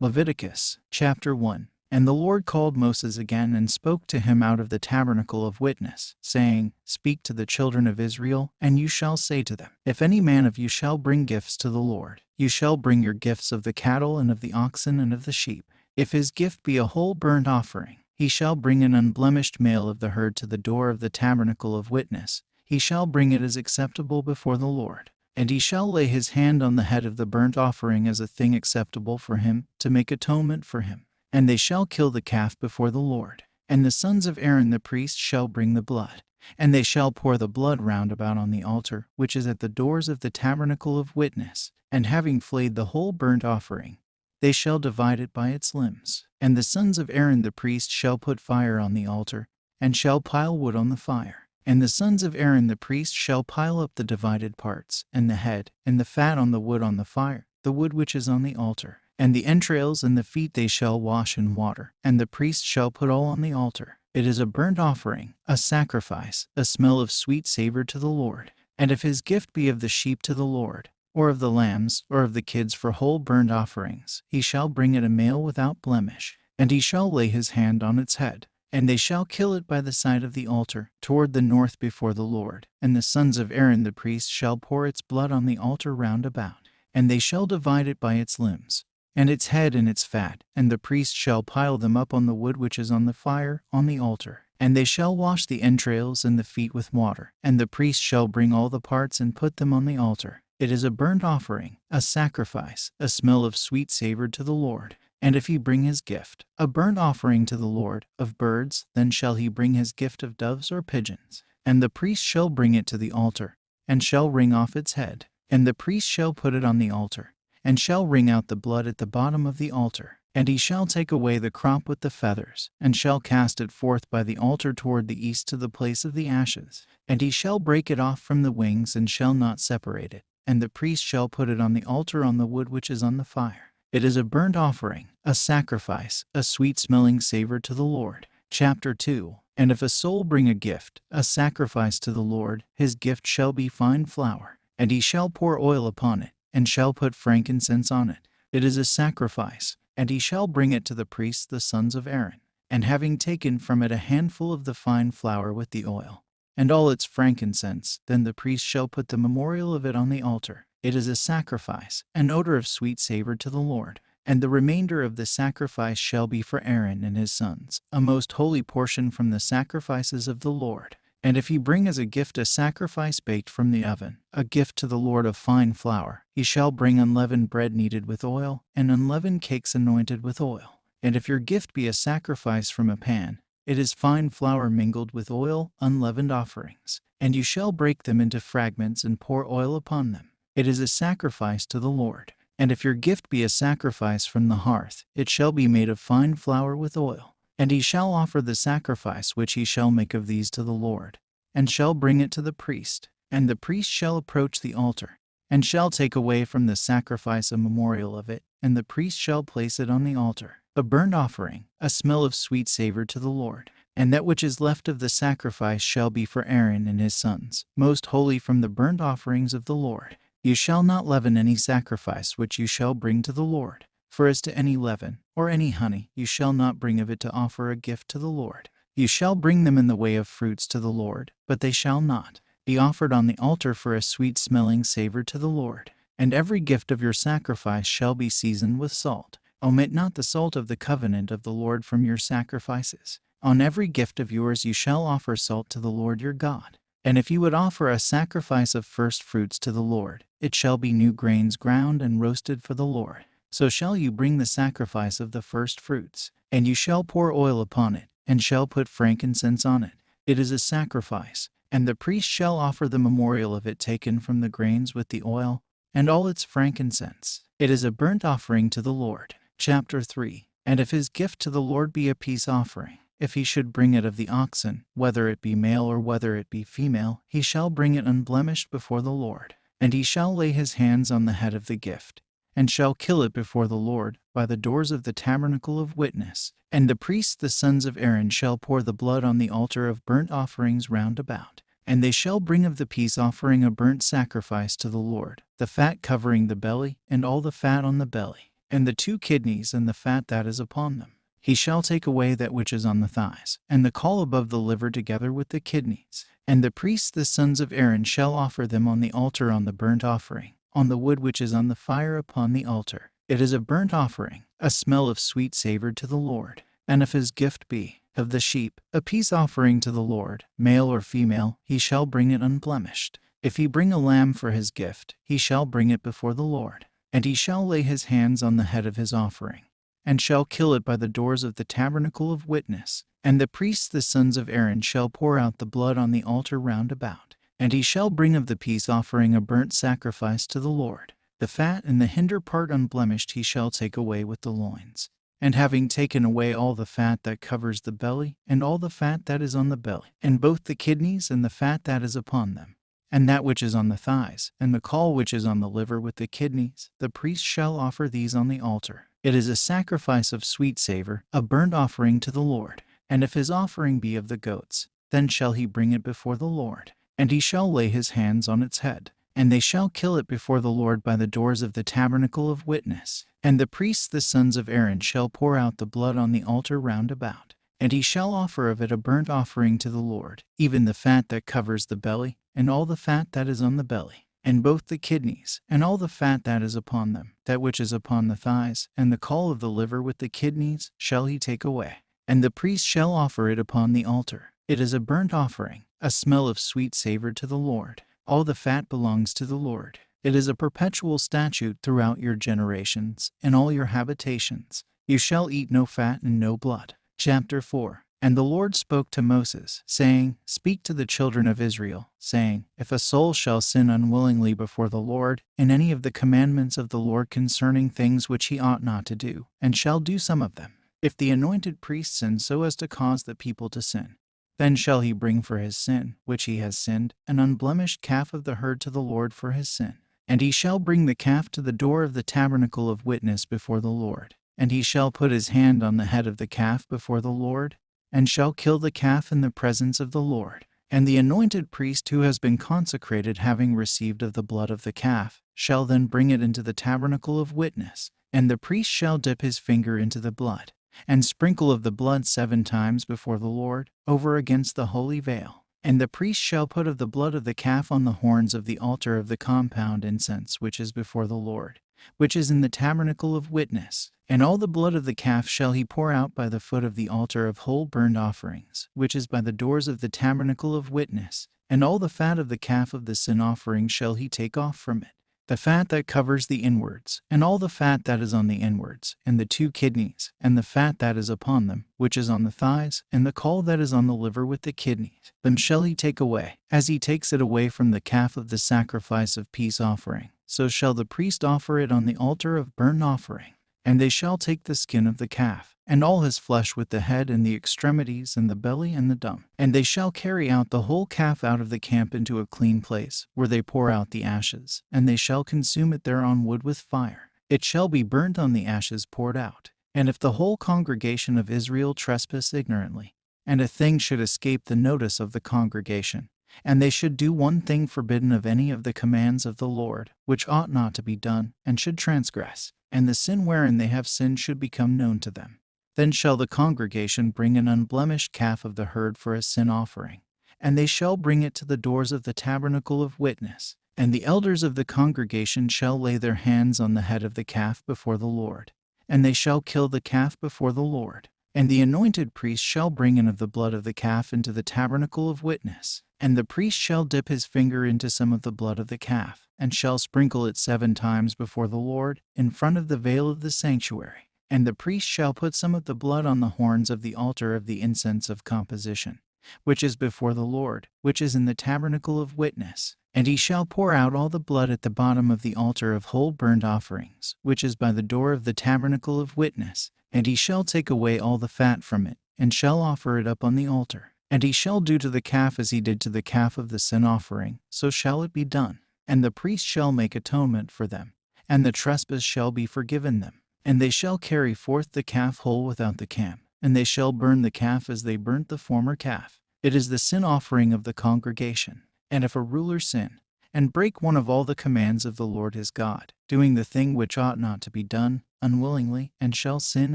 Leviticus, chapter 1. And the Lord called Moses again and spoke to him out of the tabernacle of witness, saying, Speak to the children of Israel, and you shall say to them, If any man of you shall bring gifts to the Lord, you shall bring your gifts of the cattle and of the oxen and of the sheep. If his gift be a whole burnt offering, he shall bring an unblemished male of the herd to the door of the tabernacle of witness. He shall bring it as acceptable before the Lord. And he shall lay his hand on the head of the burnt offering as a thing acceptable for him, to make atonement for him. And they shall kill the calf before the Lord. And the sons of Aaron the priest shall bring the blood. And they shall pour the blood round about on the altar, which is at the doors of the tabernacle of witness. And having flayed the whole burnt offering, they shall divide it by its limbs. And the sons of Aaron the priest shall put fire on the altar, and shall pile wood on the fire. And the sons of Aaron the priest shall pile up the divided parts, and the head, and the fat on the wood on the fire, the wood which is on the altar. And the entrails and the feet they shall wash in water, and the priest shall put all on the altar. It is a burnt offering, a sacrifice, a smell of sweet savor to the Lord. And if his gift be of the sheep to the Lord, or of the lambs, or of the kids for whole burnt offerings, he shall bring it a male without blemish, and he shall lay his hand on its head. And they shall kill it by the side of the altar, toward the north before the Lord. And the sons of Aaron the priest shall pour its blood on the altar round about. And they shall divide it by its limbs, and its head and its fat. And the priest shall pile them up on the wood which is on the fire, on the altar. And they shall wash the entrails and the feet with water. And the priest shall bring all the parts and put them on the altar. It is a burnt offering, a sacrifice, a smell of sweet savor to the Lord. And if he bring his gift, a burnt offering to the Lord, of birds, then shall he bring his gift of doves or pigeons. And the priest shall bring it to the altar, and shall wring off its head. And the priest shall put it on the altar, and shall wring out the blood at the bottom of the altar. And he shall take away the crop with the feathers, and shall cast it forth by the altar toward the east to the place of the ashes. And he shall break it off from the wings, and shall not separate it. And the priest shall put it on the altar on the wood which is on the fire. It is a burnt offering, a sacrifice, a sweet-smelling savor to the Lord. Chapter 2. And if a soul bring a gift, a sacrifice to the Lord, his gift shall be fine flour. And he shall pour oil upon it, and shall put frankincense on it. It is a sacrifice. And he shall bring it to the priests the sons of Aaron. And having taken from it a handful of the fine flour with the oil, and all its frankincense, then the priest shall put the memorial of it on the altar. It is a sacrifice, an odor of sweet savor to the Lord. And the remainder of the sacrifice shall be for Aaron and his sons, a most holy portion from the sacrifices of the Lord. And if he bring as a gift a sacrifice baked from the oven, a gift to the Lord of fine flour, he shall bring unleavened bread kneaded with oil, and unleavened cakes anointed with oil. And if your gift be a sacrifice from a pan, it is fine flour mingled with oil, unleavened offerings. And you shall break them into fragments and pour oil upon them. It is a sacrifice to the Lord. And if your gift be a sacrifice from the hearth, it shall be made of fine flour with oil. And he shall offer the sacrifice which he shall make of these to the Lord, and shall bring it to the priest. And the priest shall approach the altar, and shall take away from the sacrifice a memorial of it, and the priest shall place it on the altar, a burnt offering, a smell of sweet savor to the Lord. And that which is left of the sacrifice shall be for Aaron and his sons, most holy from the burnt offerings of the Lord. You shall not leaven any sacrifice which you shall bring to the Lord. For as to any leaven, or any honey, you shall not bring of it to offer a gift to the Lord. You shall bring them in the way of fruits to the Lord, but they shall not be offered on the altar for a sweet-smelling savor to the Lord. And every gift of your sacrifice shall be seasoned with salt. Omit not the salt of the covenant of the Lord from your sacrifices. On every gift of yours you shall offer salt to the Lord your God. And if you would offer a sacrifice of first fruits to the Lord, it shall be new grains ground and roasted for the Lord. So shall you bring the sacrifice of the first fruits, and you shall pour oil upon it, and shall put frankincense on it. It is a sacrifice, and the priest shall offer the memorial of it taken from the grains with the oil, and all its frankincense. It is a burnt offering to the Lord. Chapter 3. And if his gift to the Lord be a peace offering, if he should bring it of the oxen, whether it be male or whether it be female, he shall bring it unblemished before the Lord. And he shall lay his hands on the head of the gift, and shall kill it before the Lord by the doors of the tabernacle of witness. And the priests the sons of Aaron shall pour the blood on the altar of burnt offerings round about. And they shall bring of the peace offering a burnt sacrifice to the Lord, the fat covering the belly, and all the fat on the belly. and the 2 kidneys and the fat that is upon them. He shall take away that which is on the thighs, and the caul above the liver together with the kidneys. And the priests the sons of Aaron shall offer them on the altar on the burnt offering, on the wood which is on the fire upon the altar. It is a burnt offering, a smell of sweet savor to the Lord. And if his gift be of the sheep, a peace offering to the Lord, male or female, he shall bring it unblemished. If he bring a lamb for his gift, he shall bring it before the Lord. And he shall lay his hands on the head of his offering, and shall kill it by the doors of the tabernacle of witness. And the priests the sons of Aaron shall pour out the blood on the altar round about. And he shall bring of the peace offering a burnt sacrifice to the Lord. The fat and the hinder part unblemished he shall take away with the loins. And having taken away all the fat that covers the belly, and all the fat that is on the belly, and both the kidneys and the fat that is upon them, and that which is on the thighs, and the caul which is on the liver with the kidneys, the priest shall offer these on the altar. It is a sacrifice of sweet savor, a burnt offering to the Lord. And if his offering be of the goats, then shall he bring it before the Lord. And he shall lay his hands on its head, and they shall kill it before the Lord by the doors of the tabernacle of witness. And the priests the sons of Aaron shall pour out the blood on the altar round about. And he shall offer of it a burnt offering to the Lord, even the fat that covers the belly, and all the fat that is on the belly, and both the kidneys, and all the fat that is upon them, that which is upon the thighs, and the caul of the liver with the kidneys, shall he take away. And the priest shall offer it upon the altar. It is a burnt offering, a smell of sweet savor to the Lord. All the fat belongs to the Lord. It is a perpetual statute throughout your generations, in all your habitations. You shall eat no fat and no blood. Chapter 4. And the Lord spoke to Moses, saying, Speak to the children of Israel, saying, If a soul shall sin unwillingly before the Lord, in any of the commandments of the Lord concerning things which he ought not to do, and shall do some of them, if the anointed priest sins so as to cause the people to sin, then shall he bring for his sin, which he has sinned, an unblemished calf of the herd to the Lord for his sin. And he shall bring the calf to the door of the tabernacle of witness before the Lord. And he shall put his hand on the head of the calf before the Lord, and shall kill the calf in the presence of the Lord. And the anointed priest who has been consecrated, having received of the blood of the calf, shall then bring it into the tabernacle of witness. And the priest shall dip his finger into the blood, and sprinkle of the blood 7 times before the Lord, over against the holy veil. And the priest shall put of the blood of the calf on the horns of the altar of the compound incense which is before the Lord, which is in the tabernacle of witness. And all the blood of the calf shall he pour out by the foot of the altar of whole burnt offerings, which is by the doors of the tabernacle of witness. And all the fat of the calf of the sin offering shall he take off from it, the fat that covers the inwards, and all the fat that is on the inwards, and the 2 kidneys, and the fat that is upon them, which is on the thighs, and the caul that is on the liver with the kidneys. Them shall he take away, as he takes it away from the calf of the sacrifice of peace offering. So shall the priest offer it on the altar of burnt offering. And they shall take the skin of the calf, and all his flesh with the head and the extremities and the belly and the dung. And they shall carry out the whole calf out of the camp into a clean place, where they pour out the ashes, and they shall consume it there on wood with fire. It shall be burnt on the ashes poured out. And if the whole congregation of Israel trespass ignorantly, and a thing should escape the notice of the congregation, and they should do one thing forbidden of any of the commands of the Lord, which ought not to be done, and should transgress, and the sin wherein they have sinned should become known to them, then shall the congregation bring an unblemished calf of the herd for a sin offering, and they shall bring it to the doors of the tabernacle of witness. And the elders of the congregation shall lay their hands on the head of the calf before the Lord, and they shall kill the calf before the Lord. And the anointed priest shall bring in of the blood of the calf into the tabernacle of witness. And the priest shall dip his finger into some of the blood of the calf, and shall sprinkle it 7 times before the Lord, in front of the veil of the sanctuary. And the priest shall put some of the blood on the horns of the altar of the incense of composition, which is before the Lord, which is in the tabernacle of witness. And he shall pour out all the blood at the bottom of the altar of whole burnt offerings, which is by the door of the tabernacle of witness. And he shall take away all the fat from it, and shall offer it up on the altar. And he shall do to the calf as he did to the calf of the sin offering, so shall it be done. And the priest shall make atonement for them, and the trespass shall be forgiven them. And they shall carry forth the calf whole without the camp, and they shall burn the calf as they burnt the former calf. It is the sin offering of the congregation. And if a ruler sin, and break one of all the commands of the Lord his God, doing the thing which ought not to be done, unwillingly, and shall sin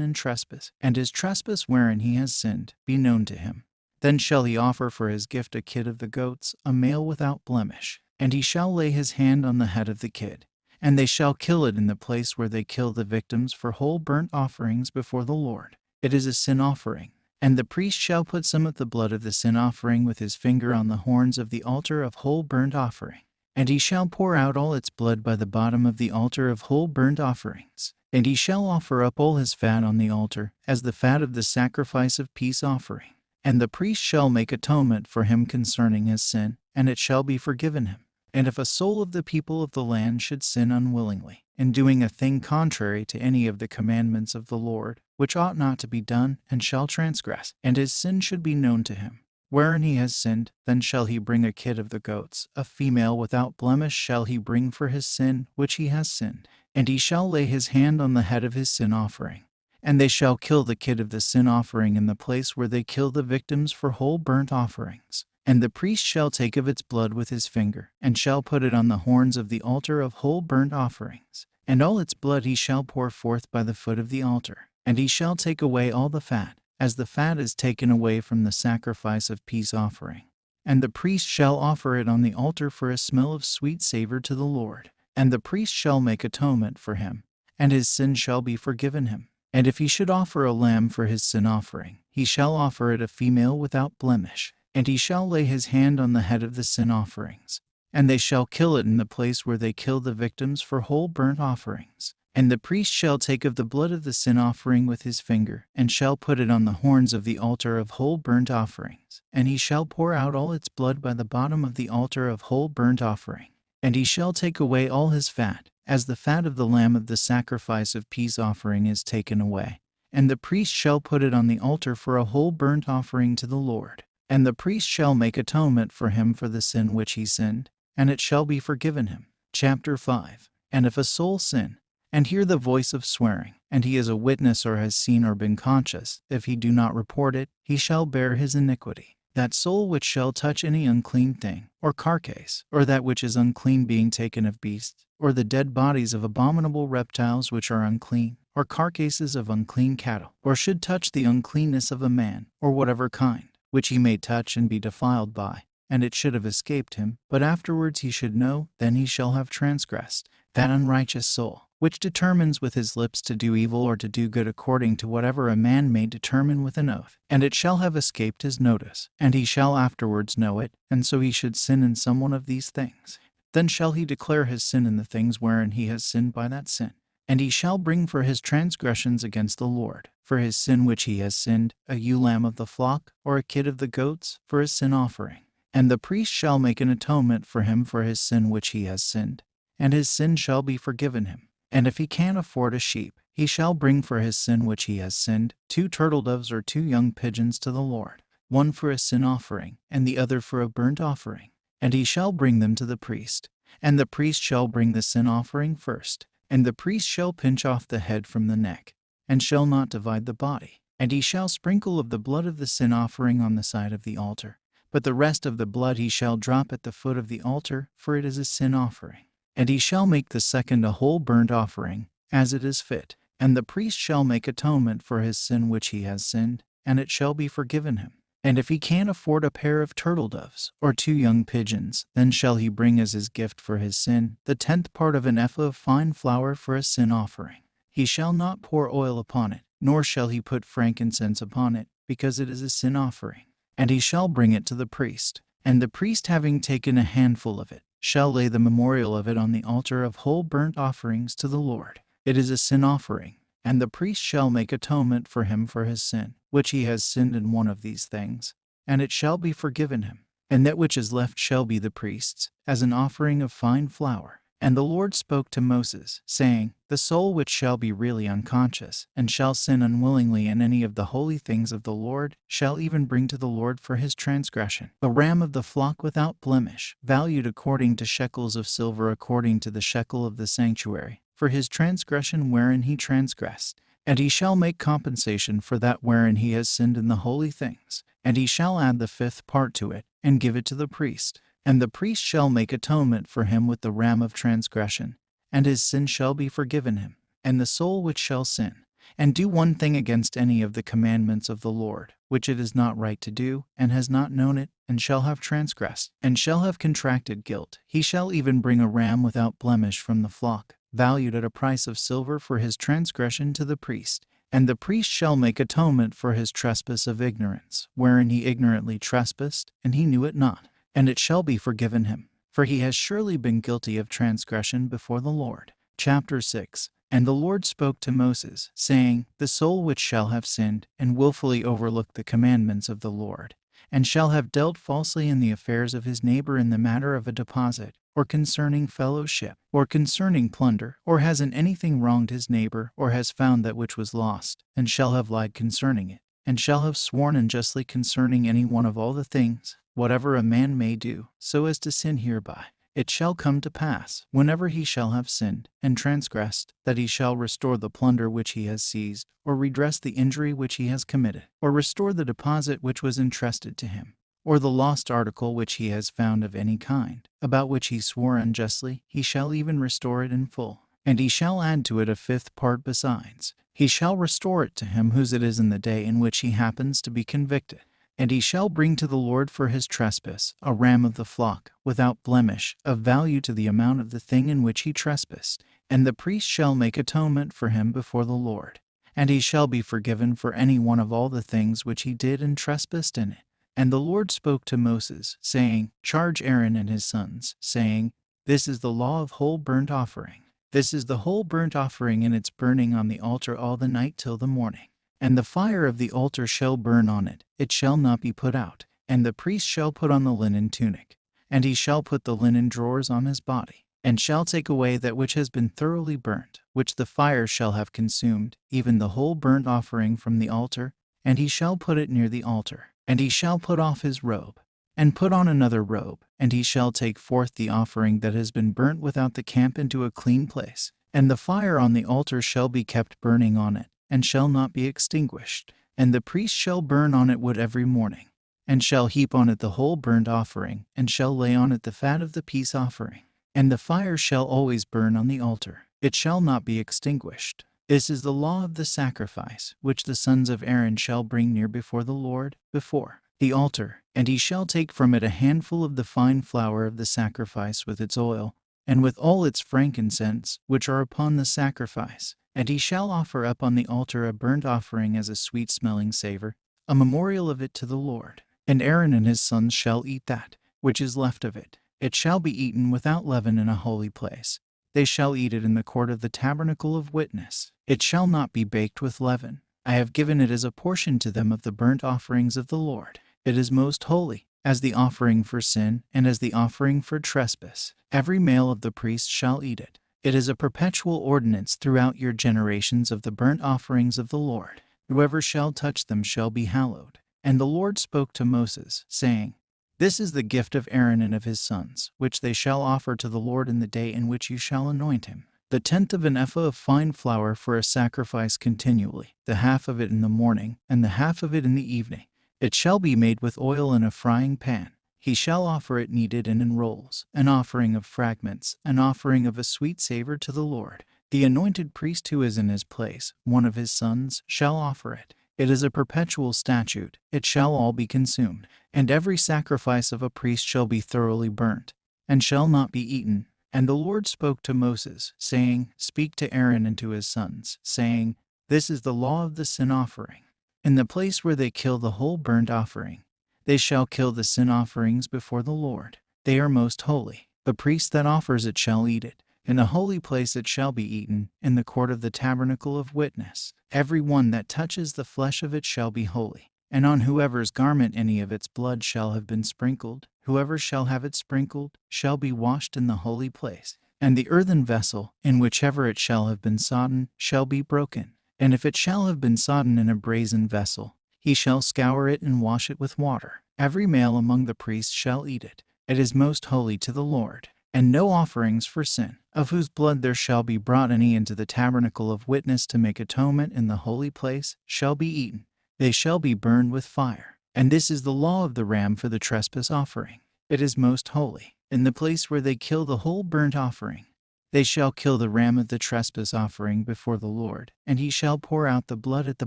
and trespass, and his trespass wherein he has sinned be known to him. Then shall he offer for his gift a kid of the goats, a male without blemish, and he shall lay his hand on the head of the kid, and they shall kill it in the place where they kill the victims for whole burnt offerings before the Lord. It is a sin offering. And the priest shall put some of the blood of the sin offering with his finger on the horns of the altar of whole burnt offering. And he shall pour out all its blood by the bottom of the altar of whole burnt offerings. And he shall offer up all his fat on the altar, as the fat of the sacrifice of peace offering. And the priest shall make atonement for him concerning his sin, and it shall be forgiven him. And if a soul of the people of the land should sin unwillingly, in doing a thing contrary to any of the commandments of the Lord, which ought not to be done, and shall transgress, and his sin should be known to him, wherein he has sinned, then shall he bring a kid of the goats, a female without blemish shall he bring for his sin which he has sinned, and he shall lay his hand on the head of his sin offering. And they shall kill the kid of the sin offering in the place where they kill the victims for whole burnt offerings. And the priest shall take of its blood with his finger, and shall put it on the horns of the altar of whole burnt offerings. And all its blood he shall pour forth by the foot of the altar. And he shall take away all the fat, as the fat is taken away from the sacrifice of peace offering. And the priest shall offer it on the altar for a smell of sweet savor to the Lord. And the priest shall make atonement for him, and his sin shall be forgiven him. And if he should offer a lamb for his sin offering, he shall offer it a female without blemish. And he shall lay his hand on the head of the sin offerings. And they shall kill it in the place where they kill the victims for whole burnt offerings. And the priest shall take of the blood of the sin offering with his finger, and shall put it on the horns of the altar of whole burnt offerings. And he shall pour out all its blood by the bottom of the altar of whole burnt offering. And he shall take away all his fat, as the fat of the lamb of the sacrifice of peace offering is taken away. And the priest shall put it on the altar for a whole burnt offering to the Lord. And the priest shall make atonement for him for the sin which he sinned, and it shall be forgiven him. Chapter 5. And if a soul sin, and hear the voice of swearing, and he is a witness or has seen or been conscious, if he do not report it, he shall bear his iniquity. That soul which shall touch any unclean thing, or carcase, or that which is unclean being taken of beasts, or the dead bodies of abominable reptiles which are unclean, or carcasses of unclean cattle, or should touch the uncleanness of a man, or whatever kind, which he may touch and be defiled by, and it should have escaped him, but afterwards he should know, then he shall have transgressed. That unrighteous soul, which determines with his lips to do evil or to do good according to whatever a man may determine with an oath, and it shall have escaped his notice, and he shall afterwards know it, and so he should sin in some one of these things. Then shall he declare his sin in the things wherein he has sinned by that sin. And he shall bring for his transgressions against the Lord, for his sin which he has sinned, a ewe lamb of the flock, or a kid of the goats, for his sin offering. And the priest shall make an atonement for him for his sin which he has sinned, and his sin shall be forgiven him. And if he can afford a sheep, he shall bring for his sin which he has sinned 2 turtle-doves or 2 young pigeons to the Lord, one for a sin offering, and the other for a burnt offering. And he shall bring them to the priest. And the priest shall bring the sin offering first. And the priest shall pinch off the head from the neck, and shall not divide the body. And he shall sprinkle of the blood of the sin offering on the side of the altar. But the rest of the blood he shall drop at the foot of the altar, for it is a sin offering. And he shall make the second a whole burnt offering, as it is fit. And the priest shall make atonement for his sin which he has sinned, and it shall be forgiven him. And if he can afford a pair of turtle-doves, or 2 young pigeons, then shall he bring as his gift for his sin the 10th part of an ephah of fine flour for a sin offering. He shall not pour oil upon it, nor shall he put frankincense upon it, because it is a sin offering. And he shall bring it to the priest. And the priest, having taken a handful of it, shall lay the memorial of it on the altar of whole burnt offerings to the Lord. It is a sin offering. And the priest shall make atonement for him for his sin, which he has sinned in one of these things, and it shall be forgiven him. And that which is left shall be the priest's, as an offering of fine flour. And the Lord spoke to Moses, saying, The soul which shall be really unconscious, and shall sin unwillingly in any of the holy things of the Lord, shall even bring to the Lord for his transgression a ram of the flock without blemish, valued according to shekels of silver according to the shekel of the sanctuary, for his transgression wherein he transgressed. And he shall make compensation for that wherein he has sinned in the holy things. And he shall add the 5th part to it, and give it to the priest. And the priest shall make atonement for him with the ram of transgression, and his sin shall be forgiven him. And the soul which shall sin, and do one thing against any of the commandments of the Lord, which it is not right to do, and has not known it, and shall have transgressed, and shall have contracted guilt, he shall even bring a ram without blemish from the flock, valued at a price of silver for his transgression to the priest. And the priest shall make atonement for his trespass of ignorance, wherein he ignorantly trespassed, and he knew it not, and it shall be forgiven him, for he has surely been guilty of transgression before the Lord. Chapter 6. And the Lord spoke to Moses, saying, The soul which shall have sinned, and willfully overlooked the commandments of the Lord, and shall have dealt falsely in the affairs of his neighbor in the matter of a deposit, or concerning fellowship, or concerning plunder, or has in anything wronged his neighbor, or has found that which was lost, and shall have lied concerning it, and shall have sworn unjustly concerning any one of all the things, whatever a man may do, so as to sin hereby. It shall come to pass, whenever he shall have sinned and transgressed, that he shall restore the plunder which he has seized, or redress the injury which he has committed, or restore the deposit which was entrusted to him, or the lost article which he has found of any kind, about which he swore unjustly, he shall even restore it in full. And he shall add to it a fifth part besides. He shall restore it to him whose it is in the day in which he happens to be convicted. And he shall bring to the Lord for his trespass a ram of the flock, without blemish, of value to the amount of the thing in which he trespassed. And the priest shall make atonement for him before the Lord. And he shall be forgiven for any one of all the things which he did and trespassed in it. And the Lord spoke to Moses, saying, Charge Aaron and his sons, saying, This is the law of whole burnt offering. This is the whole burnt offering in its burning on the altar all the night till the morning. And the fire of the altar shall burn on it, it shall not be put out. And the priest shall put on the linen tunic, and he shall put the linen drawers on his body, and shall take away that which has been thoroughly burnt, which the fire shall have consumed, even the whole burnt offering from the altar, and he shall put it near the altar. And he shall put off his robe, and put on another robe, and he shall take forth the offering that has been burnt without the camp into a clean place. And the fire on the altar shall be kept burning on it, and shall not be extinguished. And the priest shall burn on it wood every morning, and shall heap on it the whole burnt offering, and shall lay on it the fat of the peace offering. And the fire shall always burn on the altar, it shall not be extinguished. This is the law of the sacrifice, which the sons of Aaron shall bring near before the Lord, before the altar. And he shall take from it a handful of the fine flour of the sacrifice with its oil, and with all its frankincense, which are upon the sacrifice. And he shall offer up on the altar a burnt offering as a sweet-smelling savor, a memorial of it to the Lord. And Aaron and his sons shall eat that which is left of it. It shall be eaten without leaven in a holy place. They shall eat it in the court of the tabernacle of witness. It shall not be baked with leaven. I have given it as a portion to them of the burnt offerings of the Lord. It is most holy, as the offering for sin and as the offering for trespass. Every male of the priests shall eat it. It is a perpetual ordinance throughout your generations of the burnt offerings of the Lord. Whoever shall touch them shall be hallowed. And the Lord spoke to Moses, saying, This is the gift of Aaron and of his sons, which they shall offer to the Lord in the day in which you shall anoint him. The 10th of an ephah of fine flour for a sacrifice continually, the half of it in the morning, and the half of it in the evening. It shall be made with oil in a frying pan. He shall offer it kneaded and in rolls, an offering of fragments, an offering of a sweet savor to the Lord. The anointed priest who is in his place, one of his sons, shall offer it. It is a perpetual statute, it shall all be consumed. And every sacrifice of a priest shall be thoroughly burnt, and shall not be eaten. And the Lord spoke to Moses, saying, Speak to Aaron and to his sons, saying, This is the law of the sin offering. In the place where they kill the whole burnt offering, they shall kill the sin offerings before the Lord. They are most holy. The priest that offers it shall eat it. In a holy place it shall be eaten, in the court of the tabernacle of witness. Every one that touches the flesh of it shall be holy. And on whoever's garment any of its blood shall have been sprinkled, whoever shall have it sprinkled shall be washed in the holy place. And the earthen vessel, in whichever it shall have been sodden, shall be broken. And if it shall have been sodden in a brazen vessel, he shall scour it and wash it with water. Every male among the priests shall eat it. It is most holy to the Lord. And no offerings for sin, of whose blood there shall be brought any into the tabernacle of witness to make atonement in the holy place, shall be eaten. They shall be burned with fire. And this is the law of the ram for the trespass offering. It is most holy. In the place where they kill the whole burnt offering, they shall kill the ram of the trespass offering before the Lord, and he shall pour out the blood at the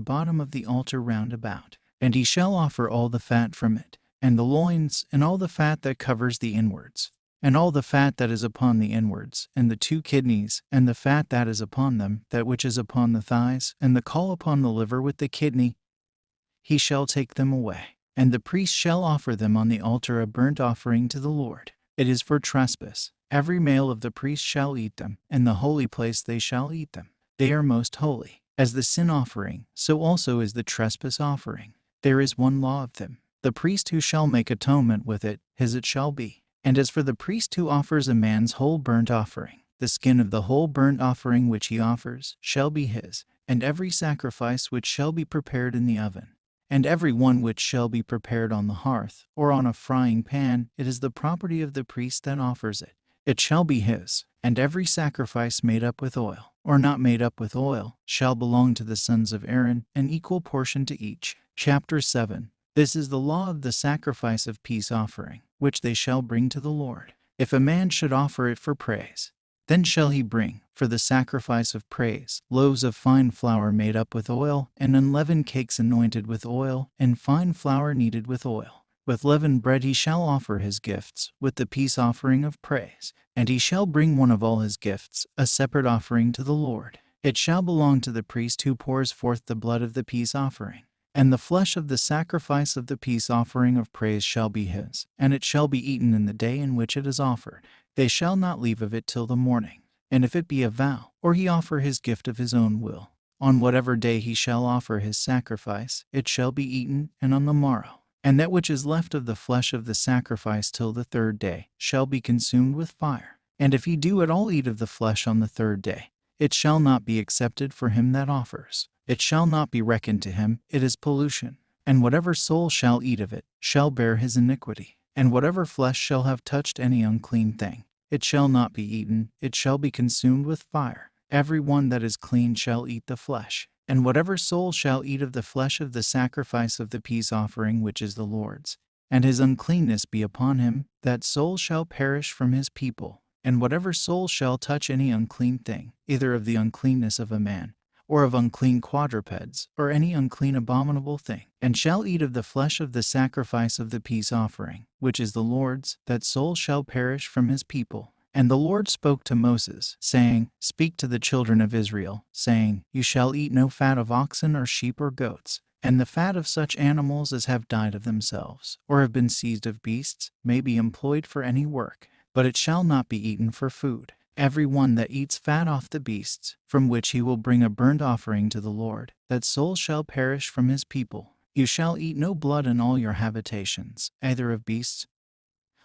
bottom of the altar round about. And he shall offer all the fat from it, and the loins, and all the fat that covers the inwards, and all the fat that is upon the inwards, and the 2 kidneys, and the fat that is upon them, that which is upon the thighs, and the caul upon the liver with the kidney. He shall take them away. And the priest shall offer them on the altar a burnt offering to the Lord. It is for trespass. Every male of the priest shall eat them. In the holy place they shall eat them. They are most holy. As the sin offering, so also is the trespass offering. There is one law of them. The priest who shall make atonement with it, his it shall be. And as for the priest who offers a man's whole burnt offering, the skin of the whole burnt offering which he offers shall be his, and every sacrifice which shall be prepared in the oven, and every one which shall be prepared on the hearth, or on a frying pan, it is the property of the priest that offers it. It shall be his. And every sacrifice made up with oil, or not made up with oil, shall belong to the sons of Aaron, an equal portion to each. Chapter 7. This is the law of the sacrifice of peace offering, which they shall bring to the Lord. If a man should offer it for praise, then shall he bring, for the sacrifice of praise, loaves of fine flour made up with oil, and unleavened cakes anointed with oil, and fine flour kneaded with oil. With leavened bread he shall offer his gifts, with the peace offering of praise. And he shall bring one of all his gifts, a separate offering to the Lord. It shall belong to the priest who pours forth the blood of the peace offering. And the flesh of the sacrifice of the peace offering of praise shall be his, and it shall be eaten in the day in which it is offered. They shall not leave of it till the morning. And if it be a vow, or he offer his gift of his own will, on whatever day he shall offer his sacrifice, it shall be eaten, and on the morrow. And that which is left of the flesh of the sacrifice till the 3rd day shall be consumed with fire. And if he do at all eat of the flesh on the 3rd day, it shall not be accepted for him that offers. It shall not be reckoned to him, it is pollution. And whatever soul shall eat of it shall bear his iniquity. And whatever flesh shall have touched any unclean thing, it shall not be eaten, it shall be consumed with fire. Every one that is clean shall eat the flesh. And whatever soul shall eat of the flesh of the sacrifice of the peace offering which is the Lord's, and his uncleanness be upon him, that soul shall perish from his people. And whatever soul shall touch any unclean thing, either of the uncleanness of a man, or of unclean quadrupeds, or any unclean abominable thing, and shall eat of the flesh of the sacrifice of the peace offering, which is the Lord's, that soul shall perish from his people. And the Lord spoke to Moses, saying, Speak to the children of Israel, saying, You shall eat no fat of oxen or sheep or goats, and the fat of such animals as have died of themselves, or have been seized of beasts, may be employed for any work, but it shall not be eaten for food. Every one that eats fat off the beasts, from which he will bring a burnt offering to the Lord, that soul shall perish from his people. You shall eat no blood in all your habitations, either of beasts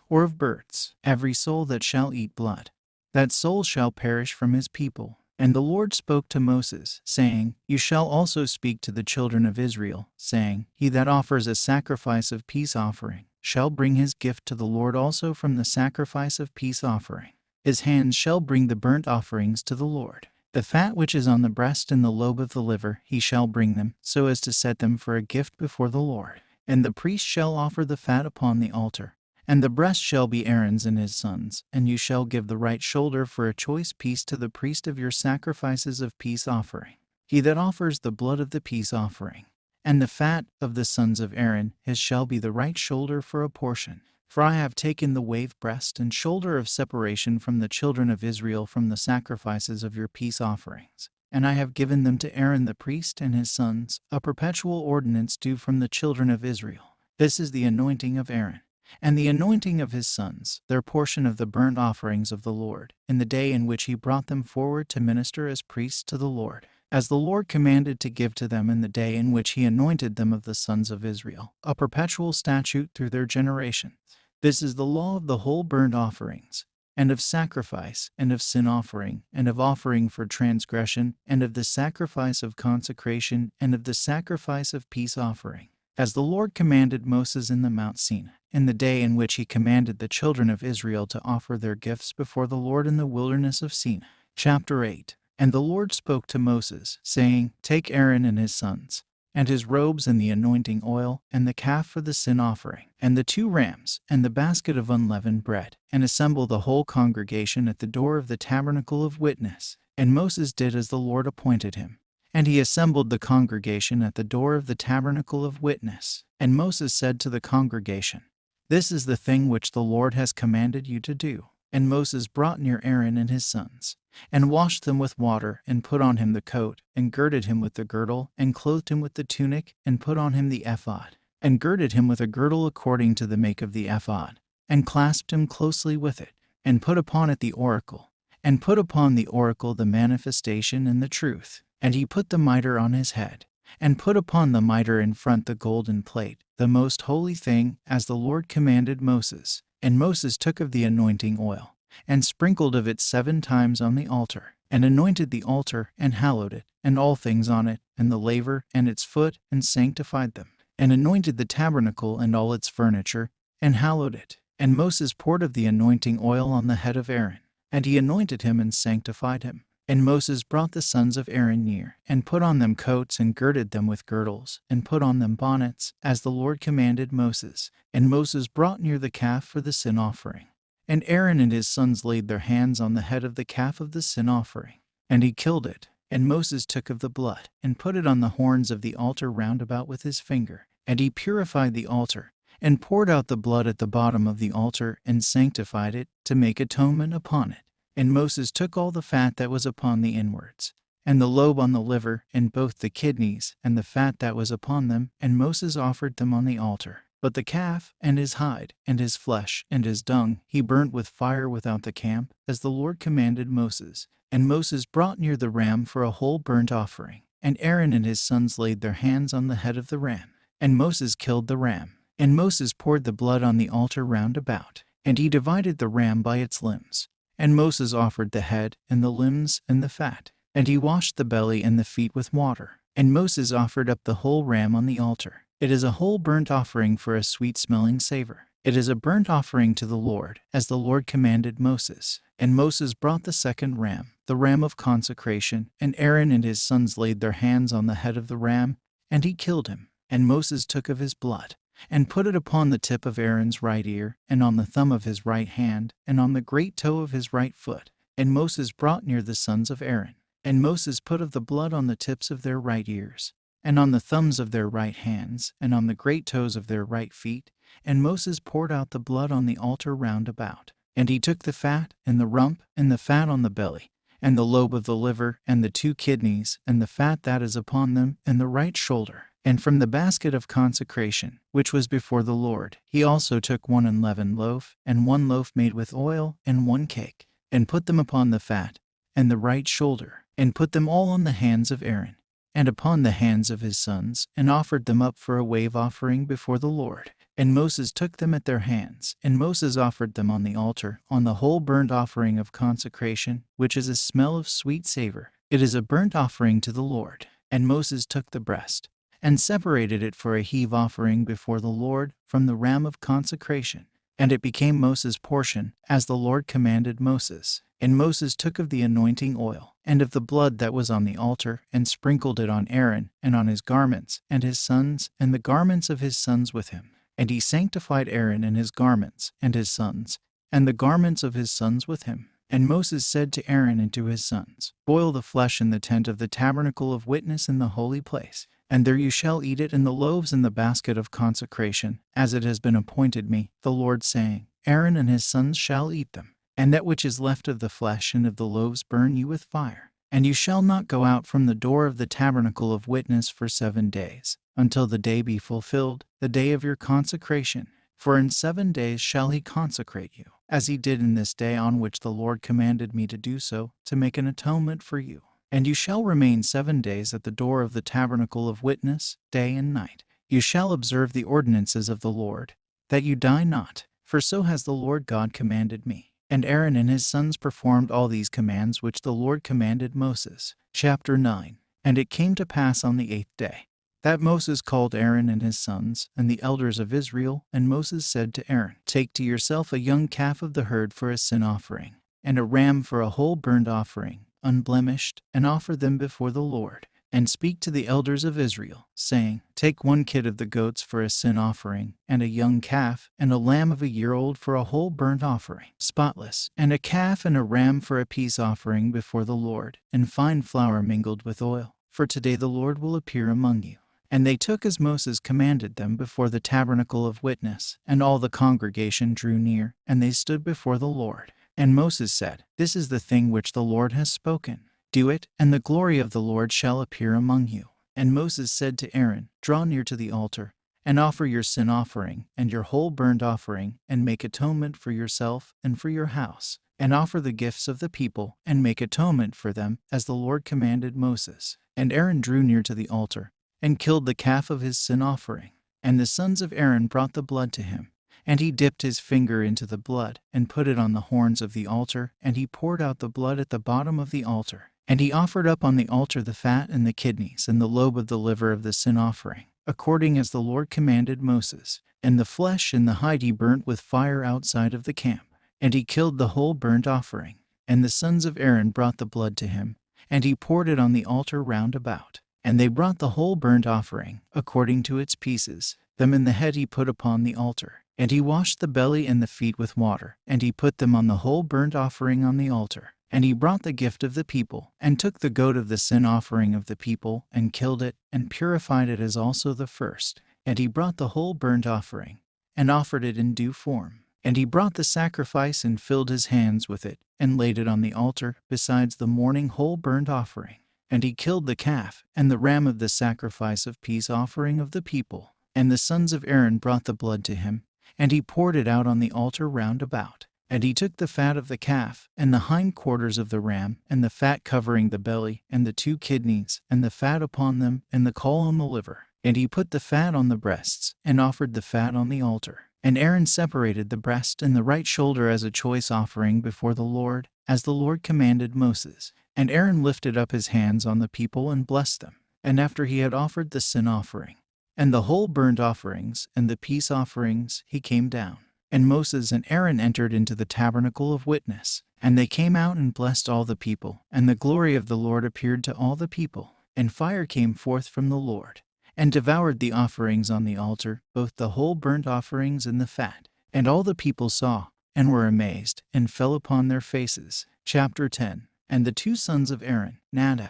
or of birds. Every soul that shall eat blood, that soul shall perish from his people. And the Lord spoke to Moses, saying, You shall also speak to the children of Israel, saying, He that offers a sacrifice of peace offering shall bring his gift to the Lord also from the sacrifice of peace offering. His hands shall bring the burnt offerings to the Lord. The fat which is on the breast and the lobe of the liver, he shall bring them, so as to set them for a gift before the Lord. And the priest shall offer the fat upon the altar. And the breast shall be Aaron's and his sons, and you shall give the right shoulder for a choice piece to the priest of your sacrifices of peace offering, he that offers the blood of the peace offering. And the fat of the sons of Aaron, his shall be the right shoulder for a portion. For I have taken the wave breast and shoulder of separation from the children of Israel from the sacrifices of your peace offerings, and I have given them to Aaron the priest and his sons, a perpetual ordinance due from the children of Israel. This is the anointing of Aaron, and the anointing of his sons, their portion of the burnt offerings of the Lord, in the day in which he brought them forward to minister as priests to the Lord, as the Lord commanded to give to them in the day in which he anointed them of the sons of Israel, a perpetual statute through their generations. This is the law of the whole burnt offerings, and of sacrifice, and of sin offering, and of offering for transgression, and of the sacrifice of consecration, and of the sacrifice of peace offering, as the Lord commanded Moses in the Mount Sinai, in the day in which he commanded the children of Israel to offer their gifts before the Lord in the wilderness of Sinai. Chapter 8. And the Lord spoke to Moses, saying, Take Aaron and his sons, and his robes and the anointing oil, and the calf for the sin offering, and the 2 rams, and the basket of unleavened bread, and assemble the whole congregation at the door of the tabernacle of witness. And Moses did as the Lord appointed him. And he assembled the congregation at the door of the tabernacle of witness. And Moses said to the congregation, "This is the thing which the Lord has commanded you to do." And Moses brought near Aaron and his sons, and washed them with water, and put on him the coat, and girded him with the girdle, and clothed him with the tunic, and put on him the ephod, and girded him with a girdle according to the make of the ephod, and clasped him closely with it, and put upon it the oracle, and put upon the oracle the manifestation and the truth. And he put the mitre on his head, and put upon the mitre in front the golden plate, the most holy thing, as the Lord commanded Moses. And Moses took of the anointing oil, and sprinkled of it 7 times on the altar, and anointed the altar, and hallowed it, and all things on it, and the laver, and its foot, and sanctified them, and anointed the tabernacle and all its furniture, and hallowed it. And Moses poured of the anointing oil on the head of Aaron, and he anointed him and sanctified him. And Moses brought the sons of Aaron near, and put on them coats, and girded them with girdles, and put on them bonnets, as the Lord commanded Moses. And Moses brought near the calf for the sin offering. And Aaron and his sons laid their hands on the head of the calf of the sin offering, and he killed it. And Moses took of the blood, and put it on the horns of the altar round about with his finger. And he purified the altar, and poured out the blood at the bottom of the altar, and sanctified it, to make atonement upon it. And Moses took all the fat that was upon the inwards, and the lobe on the liver, and both the kidneys, and the fat that was upon them, and Moses offered them on the altar. But the calf, and his hide, and his flesh, and his dung, he burnt with fire without the camp, as the Lord commanded Moses. And Moses brought near the ram for a whole burnt offering. And Aaron and his sons laid their hands on the head of the ram. And Moses killed the ram. And Moses poured the blood on the altar round about, and he divided the ram by its limbs. And Moses offered the head, and the limbs, and the fat. And he washed the belly and the feet with water. And Moses offered up the whole ram on the altar. It is a whole burnt offering for a sweet-smelling savor. It is a burnt offering to the Lord, as the Lord commanded Moses. And Moses brought the 2nd ram, the ram of consecration. And Aaron and his sons laid their hands on the head of the ram, and he killed him. And Moses took of his blood, and put it upon the tip of Aaron's right ear, and on the thumb of his right hand, and on the great toe of his right foot. And Moses brought near the sons of Aaron. And Moses put of the blood on the tips of their right ears, and on the thumbs of their right hands, and on the great toes of their right feet. And Moses poured out the blood on the altar round about. And he took the fat, and the rump, and the fat on the belly, and the lobe of the liver, and the 2 kidneys, and the fat that is upon them, and the right shoulder. And from the basket of consecration, which was before the Lord, he also took 1 unleavened loaf, and 1 loaf made with oil, and 1 cake, and put them upon the fat, and the right shoulder, and put them all on the hands of Aaron, and upon the hands of his sons, and offered them up for a wave offering before the Lord. And Moses took them at their hands, and Moses offered them on the altar, on the whole burnt offering of consecration, which is a smell of sweet savor. It is a burnt offering to the Lord. And Moses took the breast, and separated it for a heave offering before the Lord from the ram of consecration. And it became Moses' portion, as the Lord commanded Moses. And Moses took of the anointing oil, and of the blood that was on the altar, and sprinkled it on Aaron, and on his garments, and his sons, and the garments of his sons with him. And he sanctified Aaron and his garments, and his sons, and the garments of his sons with him. And Moses said to Aaron and to his sons, "Boil the flesh in the tent of the tabernacle of witness in the holy place. And there you shall eat it in the loaves in the basket of consecration, as it has been appointed me, the Lord, saying, Aaron and his sons shall eat them. And that which is left of the flesh and of the loaves burn you with fire. And you shall not go out from the door of the tabernacle of witness for 7 days, until the day be fulfilled, the day of your consecration. For in 7 days shall he consecrate you, as he did in this day on which the Lord commanded me to do so, to make an atonement for you. And you shall remain 7 days at the door of the tabernacle of witness, day and night. You shall observe the ordinances of the Lord, that you die not, for so has the Lord God commanded me. And Aaron and his sons performed all these commands which the Lord commanded Moses. Chapter 9. And it came to pass on the 8th day, that Moses called Aaron and his sons, and the elders of Israel, and Moses said to Aaron, Take to yourself a young calf of the herd for a sin offering, and a ram for a whole burnt offering, unblemished, and offer them before the Lord. And speak to the elders of Israel, saying, Take 1 kid of the goats for a sin offering, and a young calf, and a lamb of a year old for a whole burnt offering, spotless, and a calf and a ram for a peace offering before the Lord, and fine flour mingled with oil. For today the Lord will appear among you. And they took as Moses commanded them before the tabernacle of witness, and all the congregation drew near, and they stood before the Lord. And Moses said, This is the thing which the Lord has spoken. Do it, and the glory of the Lord shall appear among you. And Moses said to Aaron, Draw near to the altar, and offer your sin offering, and your whole burnt offering, and make atonement for yourself and for your house, and offer the gifts of the people, and make atonement for them, as the Lord commanded Moses. And Aaron drew near to the altar, and killed the calf of his sin offering. And the sons of Aaron brought the blood to him. And he dipped his finger into the blood, and put it on the horns of the altar, and he poured out the blood at the bottom of the altar. And he offered up on the altar the fat and the kidneys and the lobe of the liver of the sin offering, according as the Lord commanded Moses. And the flesh and the hide he burnt with fire outside of the camp. And he killed the whole burnt offering. And the sons of Aaron brought the blood to him, and he poured it on the altar round about. And they brought the whole burnt offering, according to its pieces. Them in the head he put upon the altar. And he washed the belly and the feet with water, and he put them on the whole burnt offering on the altar. And he brought the gift of the people, and took the goat of the sin offering of the people, and killed it, and purified it as also the first. And he brought the whole burnt offering, and offered it in due form. And he brought the sacrifice, and filled his hands with it, and laid it on the altar, besides the morning whole burnt offering. And he killed the calf, and the ram of the sacrifice of peace offering of the people. And the sons of Aaron brought the blood to him, and he poured it out on the altar round about. And he took the fat of the calf, and the hindquarters of the ram, and the fat covering the belly, and the 2 kidneys, and the fat upon them, and the caul on the liver. And he put the fat on the breasts, and offered the fat on the altar. And Aaron separated the breast and the right shoulder as a choice offering before the Lord, as the Lord commanded Moses. And Aaron lifted up his hands on the people and blessed them. And after he had offered the sin offering, and the whole burnt offerings, and the peace offerings, he came down. And Moses and Aaron entered into the tabernacle of witness. And they came out and blessed all the people. And the glory of the Lord appeared to all the people. And fire came forth from the Lord, and devoured the offerings on the altar, both the whole burnt offerings and the fat. And all the people saw, and were amazed, and fell upon their faces. Chapter 10. And the 2 sons of Aaron, Nadab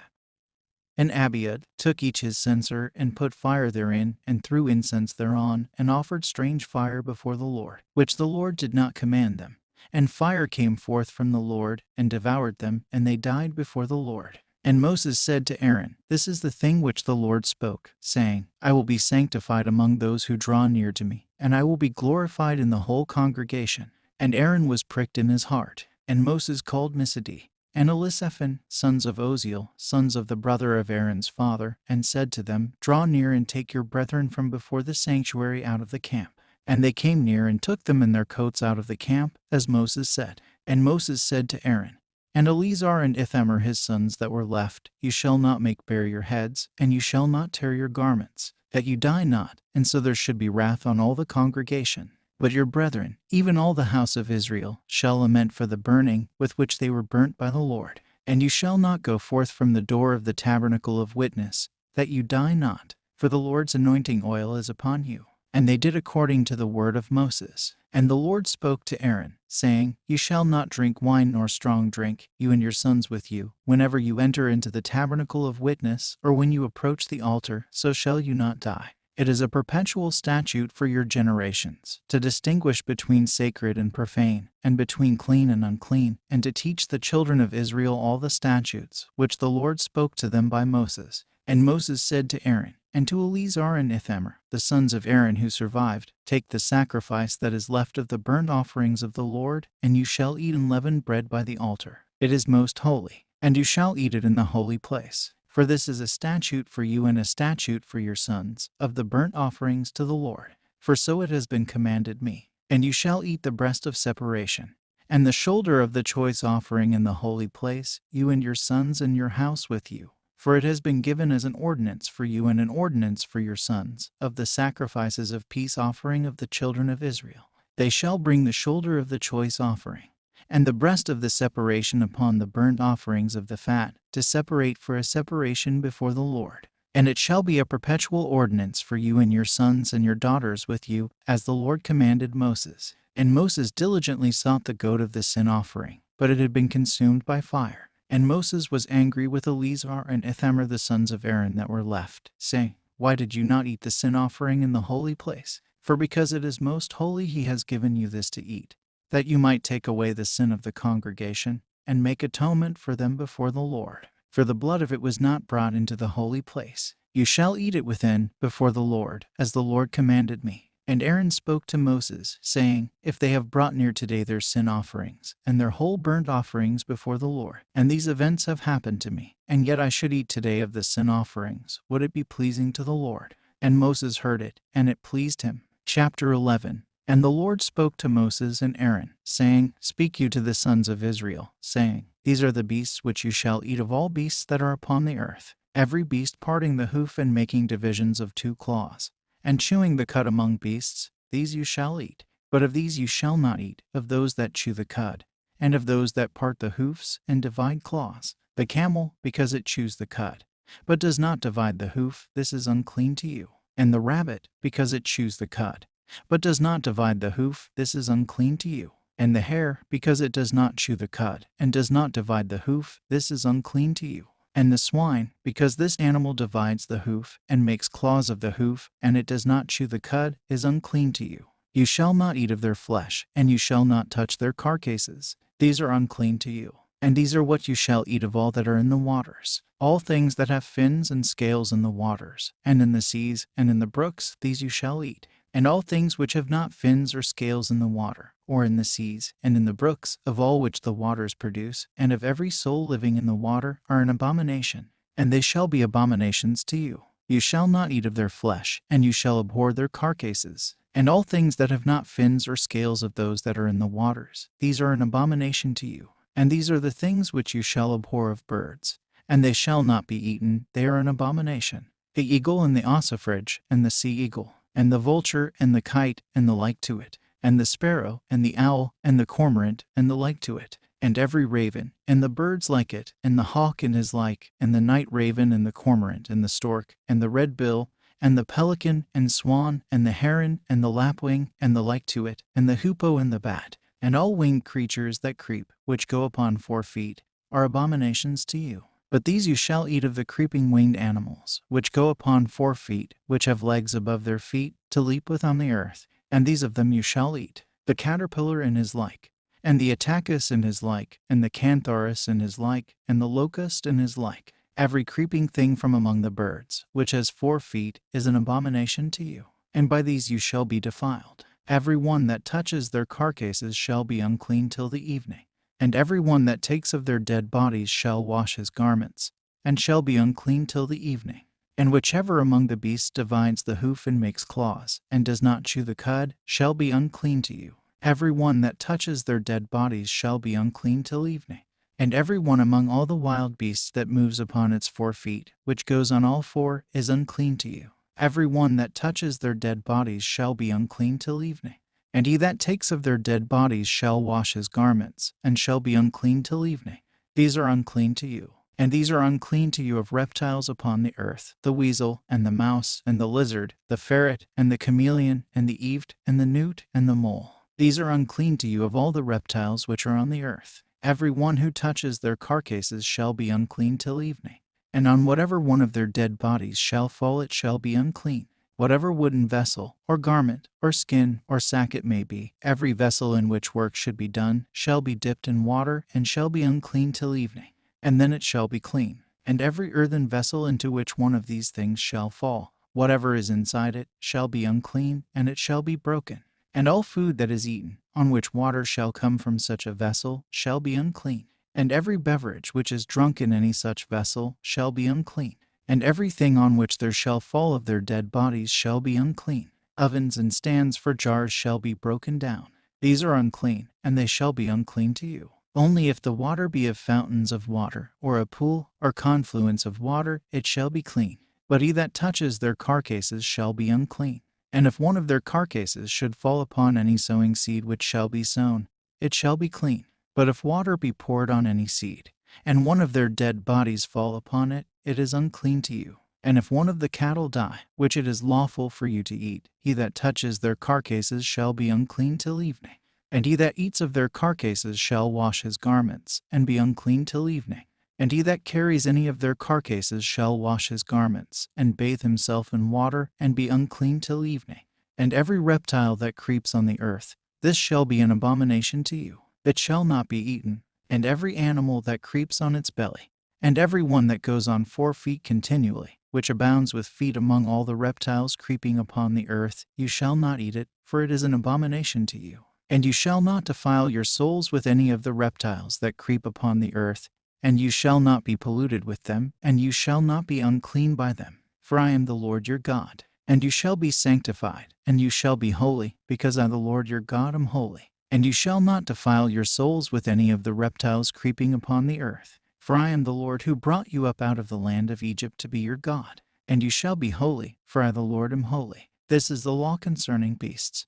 and Abiud, took each his censer, and put fire therein, and threw incense thereon, and offered strange fire before the Lord, which the Lord did not command them. And fire came forth from the Lord, and devoured them, and they died before the Lord. And Moses said to Aaron, This is the thing which the Lord spoke, saying, I will be sanctified among those who draw near to me, and I will be glorified in the whole congregation. And Aaron was pricked in his heart. And Moses called Misadi and Elisaphan, sons of Oziel, sons of the brother of Aaron's father, and said to them, Draw near and take your brethren from before the sanctuary out of the camp. And they came near and took them in their coats out of the camp, as Moses said. And Moses said to Aaron and Eleazar and Ithamar his sons that were left, You shall not make bare your heads, and you shall not tear your garments, that you die not, and so there should be wrath on all the congregation. But your brethren, even all the house of Israel, shall lament for the burning with which they were burnt by the Lord. And you shall not go forth from the door of the tabernacle of witness, that you die not, for the Lord's anointing oil is upon you. And they did according to the word of Moses. And the Lord spoke to Aaron, saying, You shall not drink wine nor strong drink, you and your sons with you, whenever you enter into the tabernacle of witness, or when you approach the altar, so shall you not die. It is a perpetual statute for your generations, to distinguish between sacred and profane, and between clean and unclean, and to teach the children of Israel all the statutes, which the Lord spoke to them by Moses. And Moses said to Aaron, and to Eleazar and Ithamar, the sons of Aaron who survived, Take the sacrifice that is left of the burnt offerings of the Lord, and you shall eat unleavened bread by the altar. It is most holy, and you shall eat it in the holy place. For this is a statute for you and a statute for your sons, of the burnt offerings to the Lord. For so it has been commanded me. And you shall eat the breast of separation, and the shoulder of the choice offering in the holy place, you and your sons and your house with you. For it has been given as an ordinance for you and an ordinance for your sons, of the sacrifices of peace offering of the children of Israel. They shall bring the shoulder of the choice offering, and the breast of the separation upon the burnt offerings of the fat, to separate for a separation before the Lord. And it shall be a perpetual ordinance for you and your sons and your daughters with you, as the Lord commanded Moses. And Moses diligently sought the goat of the sin offering, but it had been consumed by fire. And Moses was angry with Eleazar and Ithamar the sons of Aaron that were left, saying, Why did you not eat the sin offering in the holy place? For because it is most holy he has given you this to eat, that you might take away the sin of the congregation, and make atonement for them before the Lord. For the blood of it was not brought into the holy place. You shall eat it within, before the Lord, as the Lord commanded me. And Aaron spoke to Moses, saying, If they have brought near today their sin offerings, and their whole burnt offerings before the Lord, and these events have happened to me, and yet I should eat today of the sin offerings, would it be pleasing to the Lord? And Moses heard it, and it pleased him. Chapter 11. And the Lord spoke to Moses and Aaron, saying, Speak you to the sons of Israel, saying, These are the beasts which you shall eat of all beasts that are upon the earth, every beast parting the hoof and making divisions of 2 claws, and chewing the cud among beasts, these you shall eat. But of these you shall not eat, of those that chew the cud, and of those that part the hoofs and divide claws. The camel, because it chews the cud, but does not divide the hoof, this is unclean to you. And the rabbit, because it chews the cud, but does not divide the hoof, this is unclean to you. And the hare, because it does not chew the cud, and does not divide the hoof, this is unclean to you. And the swine, because this animal divides the hoof, and makes claws of the hoof, and it does not chew the cud, is unclean to you. You shall not eat of their flesh, and you shall not touch their carcasses. These are unclean to you. And these are what you shall eat of all that are in the waters. All things that have fins and scales in the waters, and in the seas, and in the brooks, these you shall eat. And all things which have not fins or scales in the water, or in the seas, and in the brooks, of all which the waters produce, and of every soul living in the water, are an abomination. And they shall be abominations to you. You shall not eat of their flesh, and you shall abhor their carcasses. And all things that have not fins or scales of those that are in the waters, these are an abomination to you. And these are the things which you shall abhor of birds. And they shall not be eaten, they are an abomination. The eagle and the ossifrage, and the sea eagle, and the vulture, and the kite, and the like to it, and the sparrow, and the owl, and the cormorant, and the like to it, and every raven, and the birds like it, and the hawk and his like, and the night raven, and the cormorant, and the stork, and the red bill, and the pelican, and swan, and the heron, and the lapwing, and the like to it, and the hoopoe, and the bat, and all winged creatures that creep, which go upon 4 feet, are abominations to you. But these you shall eat of the creeping winged animals, which go upon 4 feet, which have legs above their feet, to leap with on the earth, and these of them you shall eat. The caterpillar and his like, and the attacus and his like, and the cantharus and his like, and the locust and his like. Every creeping thing from among the birds, which has 4 feet, is an abomination to you. And by these you shall be defiled. Every one that touches their carcasses shall be unclean till the evening. And every one that takes of their dead bodies shall wash his garments, and shall be unclean till the evening. And whichever among the beasts divides the hoof and makes claws, and does not chew the cud, shall be unclean to you. Every one that touches their dead bodies shall be unclean till evening. And every one among all the wild beasts that moves upon its 4 feet, which goes on all 4, is unclean to you. Every one that touches their dead bodies shall be unclean till evening. And he that takes of their dead bodies shall wash his garments, and shall be unclean till evening. These are unclean to you. And these are unclean to you of reptiles upon the earth, the weasel, and the mouse, and the lizard, the ferret, and the chameleon, and the ewed, and the newt, and the mole. These are unclean to you of all the reptiles which are on the earth. Every one who touches their carcasses shall be unclean till evening. And on whatever one of their dead bodies shall fall, it shall be unclean. Whatever wooden vessel, or garment, or skin, or sack it may be, every vessel in which work should be done, shall be dipped in water, and shall be unclean till evening. And then it shall be clean. And every earthen vessel into which one of these things shall fall, whatever is inside it, shall be unclean, and it shall be broken. And all food that is eaten, on which water shall come from such a vessel, shall be unclean. And every beverage which is drunk in any such vessel shall be unclean. And everything on which there shall fall of their dead bodies shall be unclean. Ovens and stands for jars shall be broken down. These are unclean, and they shall be unclean to you. Only if the water be of fountains of water, or a pool, or confluence of water, it shall be clean. But he that touches their carcasses shall be unclean. And if one of their carcasses should fall upon any sowing seed which shall be sown, it shall be clean. But if water be poured on any seed, and one of their dead bodies fall upon it, it is unclean to you. And if one of the cattle die, which it is lawful for you to eat, he that touches their carcasses shall be unclean till evening. And he that eats of their carcasses shall wash his garments, and be unclean till evening. And he that carries any of their carcasses shall wash his garments, and bathe himself in water, and be unclean till evening. And every reptile that creeps on the earth, this shall be an abomination to you. It shall not be eaten. And every animal that creeps on its belly, and every one that goes on 4 feet continually, which abounds with feet among all the reptiles creeping upon the earth, you shall not eat it, for it is an abomination to you. And you shall not defile your souls with any of the reptiles that creep upon the earth, and you shall not be polluted with them, and you shall not be unclean by them. For I am the Lord your God. And you shall be sanctified, and you shall be holy, because I the Lord your God am holy. And you shall not defile your souls with any of the reptiles creeping upon the earth. For I am the Lord who brought you up out of the land of Egypt to be your God. And you shall be holy, for I the Lord am holy. This is the law concerning beasts,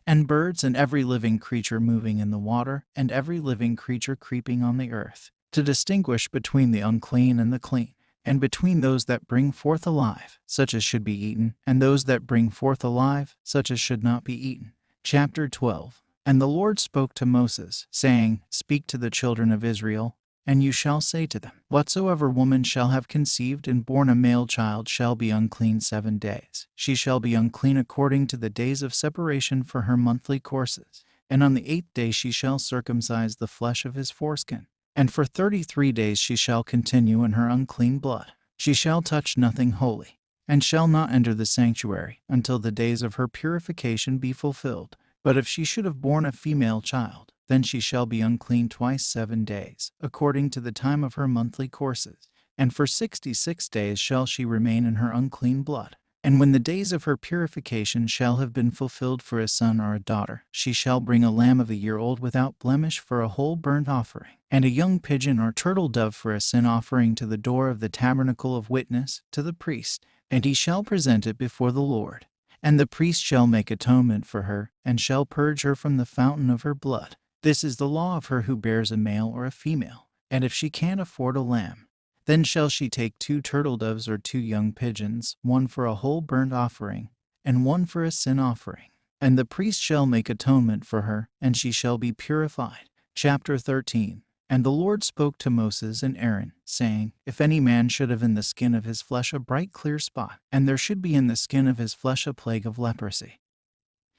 and birds, and every living creature moving in the water, and every living creature creeping on the earth, to distinguish between the unclean and the clean, and between those that bring forth alive, such as should be eaten, and those that bring forth alive, such as should not be eaten. Chapter 12. And the Lord spoke to Moses, saying, Speak to the children of Israel, and you shall say to them, Whatsoever woman shall have conceived and born a male child shall be unclean 7 days. She shall be unclean according to the days of separation for her monthly courses. And on the 8th day she shall circumcise the flesh of his foreskin. And for 33 days she shall continue in her unclean blood. She shall touch nothing holy, and shall not enter the sanctuary until the days of her purification be fulfilled. But if she should have borne a female child, then she shall be unclean twice 7 days, according to the time of her monthly courses. And for 66 days shall she remain in her unclean blood. And when the days of her purification shall have been fulfilled for a son or a daughter, she shall bring a lamb of a year old without blemish for a whole burnt offering, and a young pigeon or turtle dove for a sin offering to the door of the tabernacle of witness, to the priest. And he shall present it before the Lord. And the priest shall make atonement for her, and shall purge her from the fountain of her blood. This is the law of her who bears a male or a female. And if she can't afford a lamb, then shall she take 2 turtle doves or 2 young pigeons, one for a whole burnt offering, and one for a sin offering. And the priest shall make atonement for her, and she shall be purified. Chapter 13. And the Lord spoke to Moses and Aaron, saying, If any man should have in the skin of his flesh a bright clear spot, and there should be in the skin of his flesh a plague of leprosy,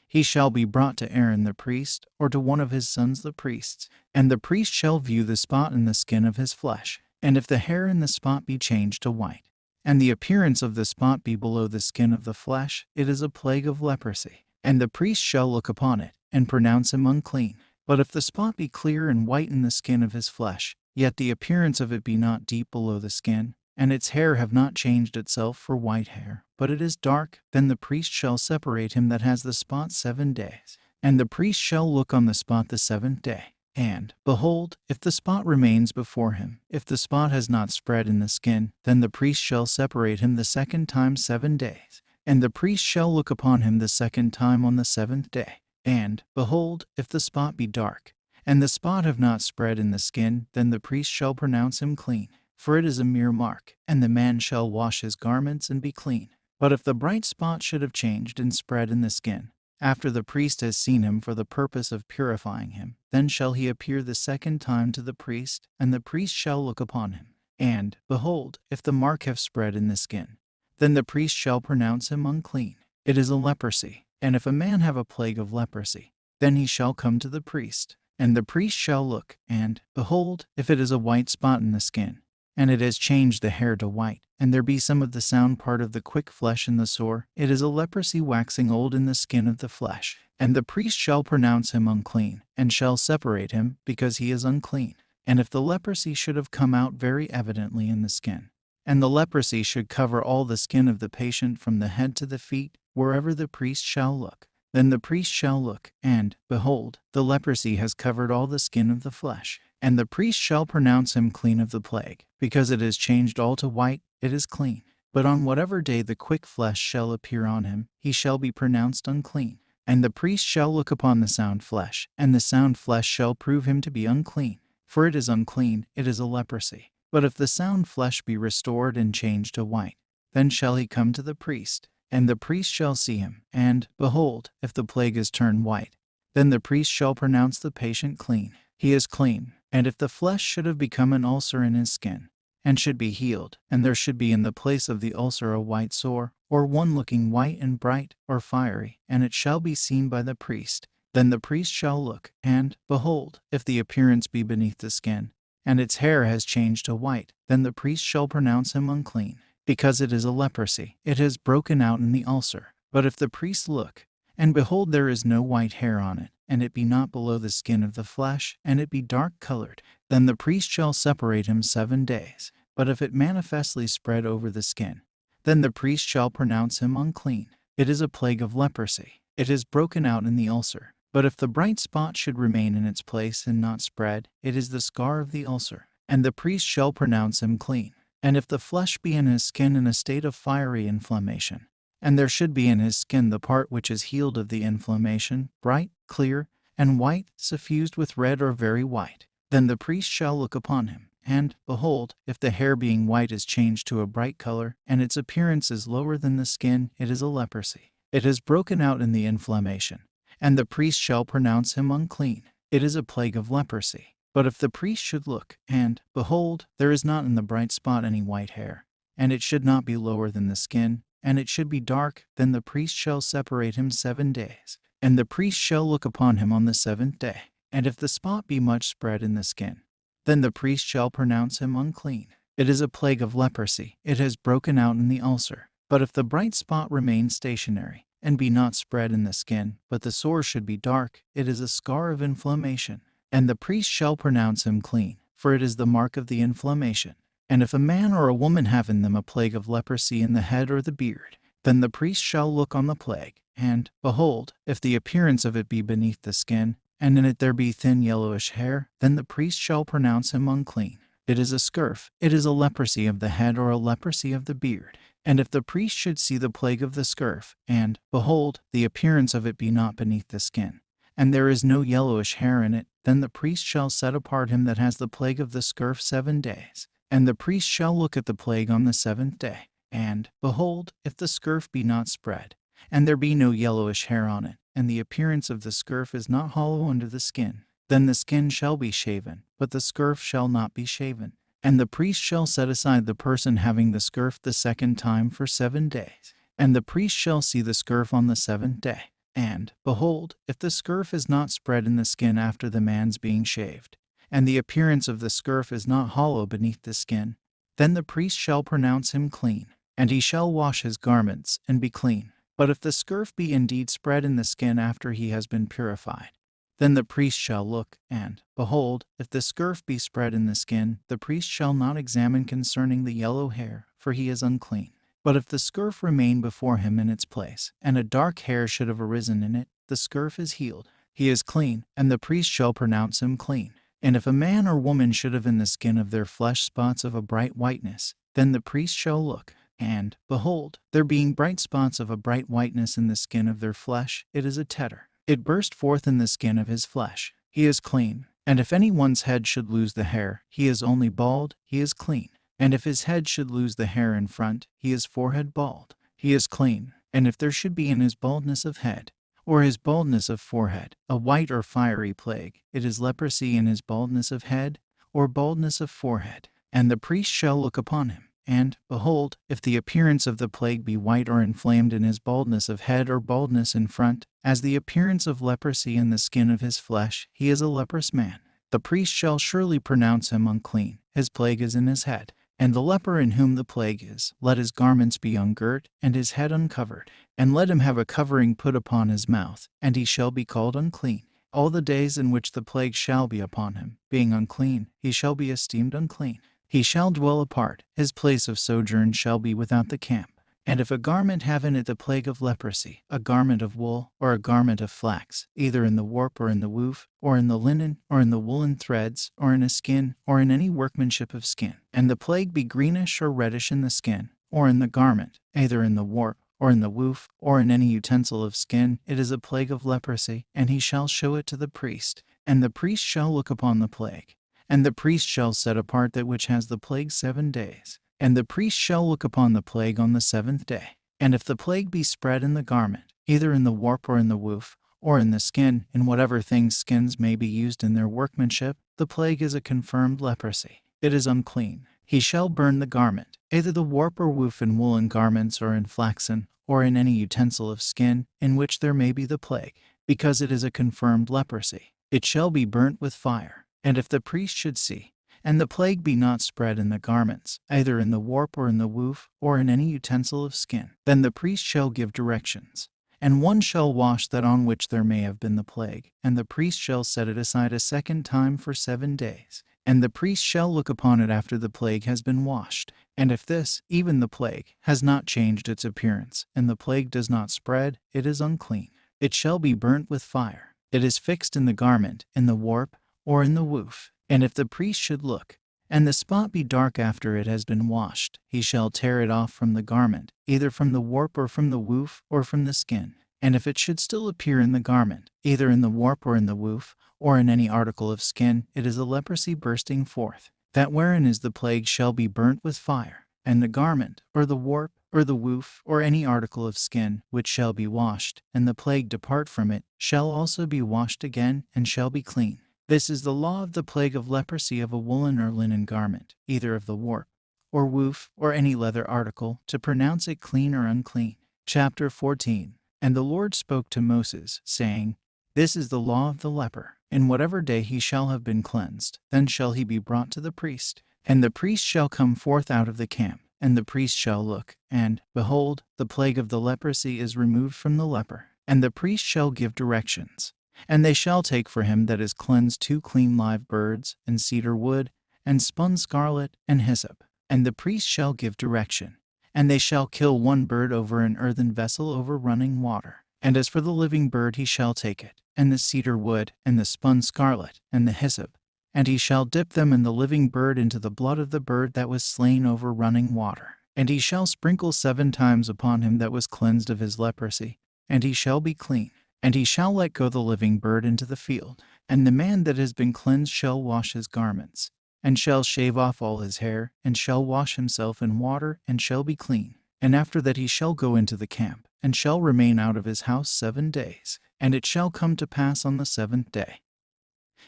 he shall be brought to Aaron the priest, or to one of his sons the priests. And the priest shall view the spot in the skin of his flesh. And if the hair in the spot be changed to white, and the appearance of the spot be below the skin of the flesh, it is a plague of leprosy. And the priest shall look upon it, and pronounce him unclean. But if the spot be clear and white in the skin of his flesh, yet the appearance of it be not deep below the skin, and its hair have not changed itself for white hair, but it is dark, then the priest shall separate him that has the spot 7 days. And the priest shall look on the spot the 7th day. And, behold, if the spot remains before him, if the spot has not spread in the skin, then the priest shall separate him the 2nd time 7 days. And the priest shall look upon him the 2nd time on the 7th day. And, behold, if the spot be dark, and the spot have not spread in the skin, then the priest shall pronounce him clean, for it is a mere mark, and the man shall wash his garments and be clean. But if the bright spot should have changed and spread in the skin, after the priest has seen him for the purpose of purifying him, then shall he appear the 2nd time to the priest, and the priest shall look upon him. And, behold, if the mark have spread in the skin, then the priest shall pronounce him unclean. It is a leprosy. And if a man have a plague of leprosy, then he shall come to the priest. And the priest shall look, and, behold, if it is a white spot in the skin, and it has changed the hair to white, and there be some of the sound part of the quick flesh in the sore, it is a leprosy waxing old in the skin of the flesh. And the priest shall pronounce him unclean, and shall separate him, because he is unclean. And if the leprosy should have come out very evidently in the skin, and the leprosy should cover all the skin of the patient from the head to the feet, wherever the priest shall look, then the priest shall look, and, behold, the leprosy has covered all the skin of the flesh. And the priest shall pronounce him clean of the plague, because it is changed all to white, it is clean. But on whatever day the quick flesh shall appear on him, he shall be pronounced unclean. And the priest shall look upon the sound flesh, and the sound flesh shall prove him to be unclean. For it is unclean, it is a leprosy. But if the sound flesh be restored and changed to white, then shall he come to the priest, and the priest shall see him. And, behold, if the plague is turned white, then the priest shall pronounce the patient clean. He is clean. And if the flesh should have become an ulcer in his skin, and should be healed, and there should be in the place of the ulcer a white sore, or one looking white and bright, or fiery, and it shall be seen by the priest, then the priest shall look, and, behold, if the appearance be beneath the skin, and its hair has changed to white, then the priest shall pronounce him unclean, because it is a leprosy, it has broken out in the ulcer. But if the priest look, and behold there is no white hair on it, and it be not below the skin of the flesh, and it be dark colored, then the priest shall separate him 7 days. But if it manifestly spread over the skin, then the priest shall pronounce him unclean. It is a plague of leprosy. It is broken out in the ulcer. But if the bright spot should remain in its place and not spread, it is the scar of the ulcer, and the priest shall pronounce him clean. And if the flesh be in his skin in a state of fiery inflammation, and there should be in his skin the part which is healed of the inflammation, bright, clear, and white, suffused with red or very white, then the priest shall look upon him. And, behold, if the hair being white is changed to a bright color, and its appearance is lower than the skin, it is a leprosy. It has broken out in the inflammation, and the priest shall pronounce him unclean. It is a plague of leprosy. But if the priest should look, and, behold, there is not in the bright spot any white hair, and it should not be lower than the skin, and it should be dark, then the priest shall separate him 7 days. And the priest shall look upon him on the 7th day. And if the spot be much spread in the skin, then the priest shall pronounce him unclean. It is a plague of leprosy. It has broken out in the ulcer. But if the bright spot remain stationary, and be not spread in the skin, but the sore should be dark, it is a scar of inflammation. And the priest shall pronounce him clean, for it is the mark of the inflammation. And if a man or a woman have in them a plague of leprosy in the head or the beard, then the priest shall look on the plague, and, behold, if the appearance of it be beneath the skin, and in it there be thin yellowish hair, then the priest shall pronounce him unclean. It is a scurf, it is a leprosy of the head or a leprosy of the beard. And if the priest should see the plague of the scurf, and, behold, the appearance of it be not beneath the skin, and there is no yellowish hair in it, then the priest shall set apart him that has the plague of the scurf 7 days. And the priest shall look at the plague on the 7th day. And, behold, if the scurf be not spread, and there be no yellowish hair on it, and the appearance of the scurf is not hollow under the skin, then the skin shall be shaven, but the scurf shall not be shaven. And the priest shall set aside the person having the scurf the 2nd time for 7 days. And the priest shall see the scurf on the 7th day. And, behold, if the scurf is not spread in the skin after the man's being shaved, and the appearance of the scurf is not hollow beneath the skin, then the priest shall pronounce him clean, and he shall wash his garments and be clean. But if the scurf be indeed spread in the skin after he has been purified, then the priest shall look, and, behold, if the scurf be spread in the skin, the priest shall not examine concerning the yellow hair, for he is unclean. But if the scurf remain before him in its place, and a dark hair should have arisen in it, the scurf is healed. He is clean, and the priest shall pronounce him clean. And if a man or woman should have in the skin of their flesh spots of a bright whiteness, then the priest shall look, and, behold, there being bright spots of a bright whiteness in the skin of their flesh, it is a tetter. It burst forth in the skin of his flesh. He is clean. And if any one's head should lose the hair, he is only bald, he is clean. And if his head should lose the hair in front, he is forehead bald, he is clean. And if there should be in his baldness of head, or his baldness of forehead, a white or fiery plague, it is leprosy in his baldness of head, or baldness of forehead. And the priest shall look upon him. And, behold, if the appearance of the plague be white or inflamed in his baldness of head or baldness in front, as the appearance of leprosy in the skin of his flesh, he is a leprous man. The priest shall surely pronounce him unclean. His plague is in his head. And the leper in whom the plague is, let his garments be ungirt, and his head uncovered. And let him have a covering put upon his mouth, and he shall be called unclean. All the days in which the plague shall be upon him, being unclean, he shall be esteemed unclean. He shall dwell apart, his place of sojourn shall be without the camp. And if a garment have in it the plague of leprosy, a garment of wool, or a garment of flax, either in the warp or in the woof, or in the linen, or in the woolen threads, or in a skin, or in any workmanship of skin, and the plague be greenish or reddish in the skin, or in the garment, either in the warp, or in the woof, or in any utensil of skin, it is a plague of leprosy, and he shall show it to the priest. And the priest shall look upon the plague. And the priest shall set apart that which has the plague 7 days. And the priest shall look upon the plague on the 7th day. And if the plague be spread in the garment, either in the warp or in the woof, or in the skin, in whatever things skins may be used in their workmanship, the plague is a confirmed leprosy. It is unclean. He shall burn the garment, either the warp or woof, in woolen garments or in flaxen, or in any utensil of skin, in which there may be the plague, because it is a confirmed leprosy. It shall be burnt with fire. And if the priest should see, and the plague be not spread in the garments, either in the warp or in the woof, or in any utensil of skin, then the priest shall give directions. And one shall wash that on which there may have been the plague, and the priest shall set it aside a second time for 7 days. And the priest shall look upon it after the plague has been washed. And if this, even the plague, has not changed its appearance, and the plague does not spread, it is unclean. It shall be burnt with fire. It is fixed in the garment, in the warp, or in the woof. And if the priest should look, and the spot be dark after it has been washed, he shall tear it off from the garment, either from the warp or from the woof, or from the skin. And if it should still appear in the garment, either in the warp or in the woof, or in any article of skin, it is a leprosy bursting forth. That wherein is the plague shall be burnt with fire. And the garment, or the warp, or the woof, or any article of skin, which shall be washed, and the plague depart from it, shall also be washed again, and shall be clean. This is the law of the plague of leprosy of a woolen or linen garment, either of the warp, or woof, or any leather article, to pronounce it clean or unclean. Chapter 14. And the Lord spoke to Moses, saying, This is the law of the leper. In whatever day he shall have been cleansed, then shall he be brought to the priest. And the priest shall come forth out of the camp, and the priest shall look, and, behold, the plague of the leprosy is removed from the leper. And the priest shall give directions. And they shall take for him that is cleansed 2 clean live birds, and cedar wood, and spun scarlet, and hyssop. And the priest shall give direction. And they shall kill 1 bird over an earthen vessel over running water. And as for the living bird he shall take it, and the cedar wood, and the spun scarlet, and the hyssop. And he shall dip them in the living bird into the blood of the bird that was slain over running water. And he shall sprinkle 7 times upon him that was cleansed of his leprosy, and he shall be clean. And he shall let go the living bird into the field. And the man that has been cleansed shall wash his garments, and shall shave off all his hair, and shall wash himself in water, and shall be clean. And after that he shall go into the camp, and shall remain out of his house 7 days. And it shall come to pass on the 7th day,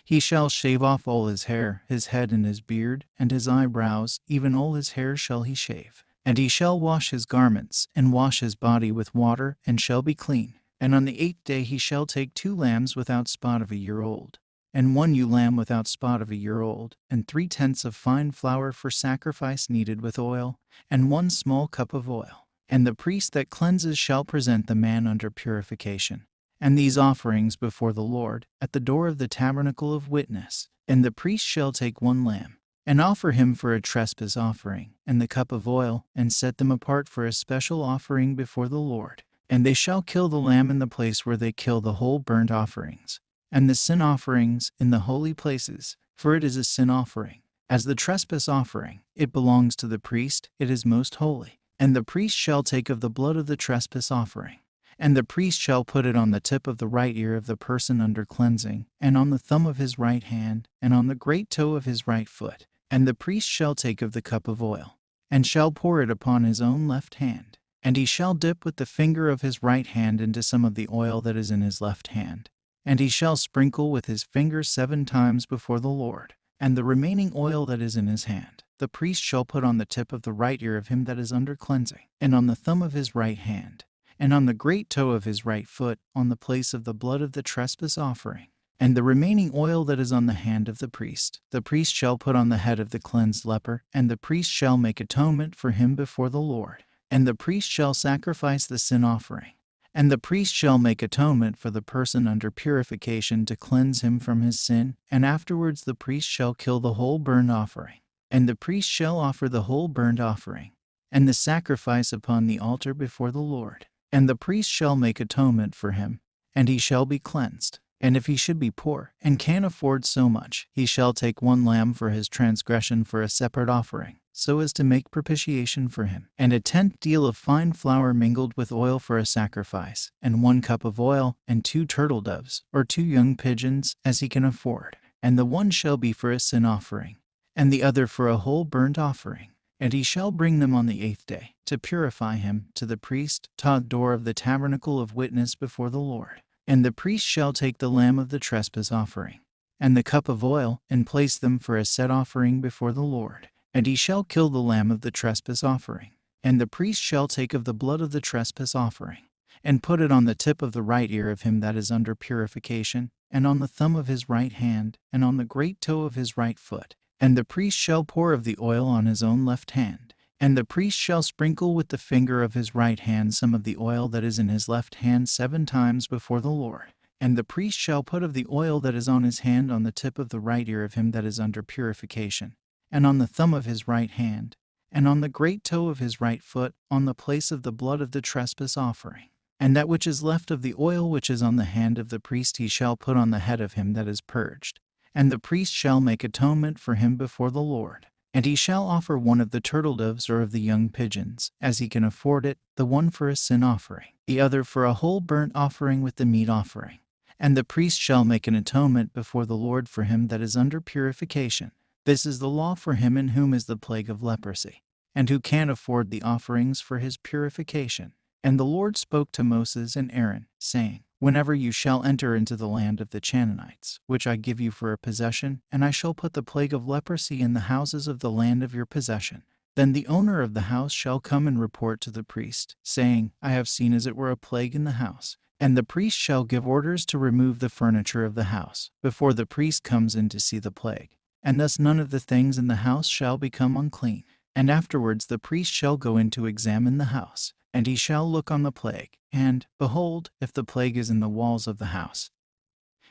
he shall shave off all his hair, his head and his beard, and his eyebrows, even all his hair shall he shave. And he shall wash his garments, and wash his body with water, and shall be clean. And on the 8th day he shall take 2 lambs without spot of a year old, and 1 ewe lamb without spot of a year old, and 3/10 of fine flour for sacrifice kneaded with oil, and 1 small cup of oil. And the priest that cleanses shall present the man under purification, and these offerings before the Lord, at the door of the tabernacle of witness. And the priest shall take 1 lamb, and offer him for a trespass offering, and the cup of oil, and set them apart for a special offering before the Lord. And they shall kill the lamb in the place where they kill the whole burnt offerings, and the sin offerings in the holy places, for it is a sin offering. As the trespass offering, it belongs to the priest, it is most holy. And the priest shall take of the blood of the trespass offering, and the priest shall put it on the tip of the right ear of the person under cleansing, and on the thumb of his right hand, and on the great toe of his right foot. And the priest shall take of the cup of oil, and shall pour it upon his own left hand. And he shall dip with the finger of his right hand into some of the oil that is in his left hand. And he shall sprinkle with his finger 7 times before the Lord. And the remaining oil that is in his hand, the priest shall put on the tip of the right ear of him that is under cleansing, and on the thumb of his right hand, and on the great toe of his right foot, on the place of the blood of the trespass offering. And the remaining oil that is on the hand of the priest shall put on the head of the cleansed leper, and the priest shall make atonement for him before the Lord. And the priest shall sacrifice the sin offering, and the priest shall make atonement for the person under purification to cleanse him from his sin, and afterwards the priest shall kill the whole burnt offering. And the priest shall offer the whole burnt offering, and the sacrifice upon the altar before the Lord. And the priest shall make atonement for him, and he shall be cleansed. And if he should be poor, and can't afford so much, he shall take 1 lamb for his transgression for a separate offering, so as to make propitiation for him, and a 1/10 deal of fine flour mingled with oil for a sacrifice, and 1 cup of oil, and 2 turtle doves, or 2 young pigeons, as he can afford. And the one shall be for a sin offering, and the other for a whole burnt offering. And he shall bring them on the 8th day, to purify him, to the priest, to the door of the tabernacle of witness before the Lord. And the priest shall take the lamb of the trespass offering, and the cup of oil, and place them for a set offering before the Lord. And he shall kill the lamb of the trespass offering. And the priest shall take of the blood of the trespass offering, and put it on the tip of the right ear of him that is under purification, and on the thumb of his right hand, and on the great toe of his right foot. And the priest shall pour of the oil on his own left hand. And the priest shall sprinkle with the finger of his right hand some of the oil that is in his left hand 7 times before the Lord. And the priest shall put of the oil that is on his hand on the tip of the right ear of him that is under purification, and on the thumb of his right hand, and on the great toe of his right foot, on the place of the blood of the trespass offering. And that which is left of the oil which is on the hand of the priest he shall put on the head of him that is purged. And the priest shall make atonement for him before the Lord. And he shall offer 1 of the turtle doves or of the young pigeons, as he can afford it, the one for a sin offering, the other for a whole burnt offering with the meat offering. And the priest shall make an atonement before the Lord for him that is under purification. This is the law for him in whom is the plague of leprosy, and who can't afford the offerings for his purification. And the Lord spoke to Moses and Aaron, saying, Whenever you shall enter into the land of the Canaanites, which I give you for a possession, and I shall put the plague of leprosy in the houses of the land of your possession, then the owner of the house shall come and report to the priest, saying, I have seen as it were a plague in the house. And the priest shall give orders to remove the furniture of the house, before the priest comes in to see the plague. And thus none of the things in the house shall become unclean. And afterwards the priest shall go in to examine the house, and he shall look on the plague, and, behold, if the plague is in the walls of the house,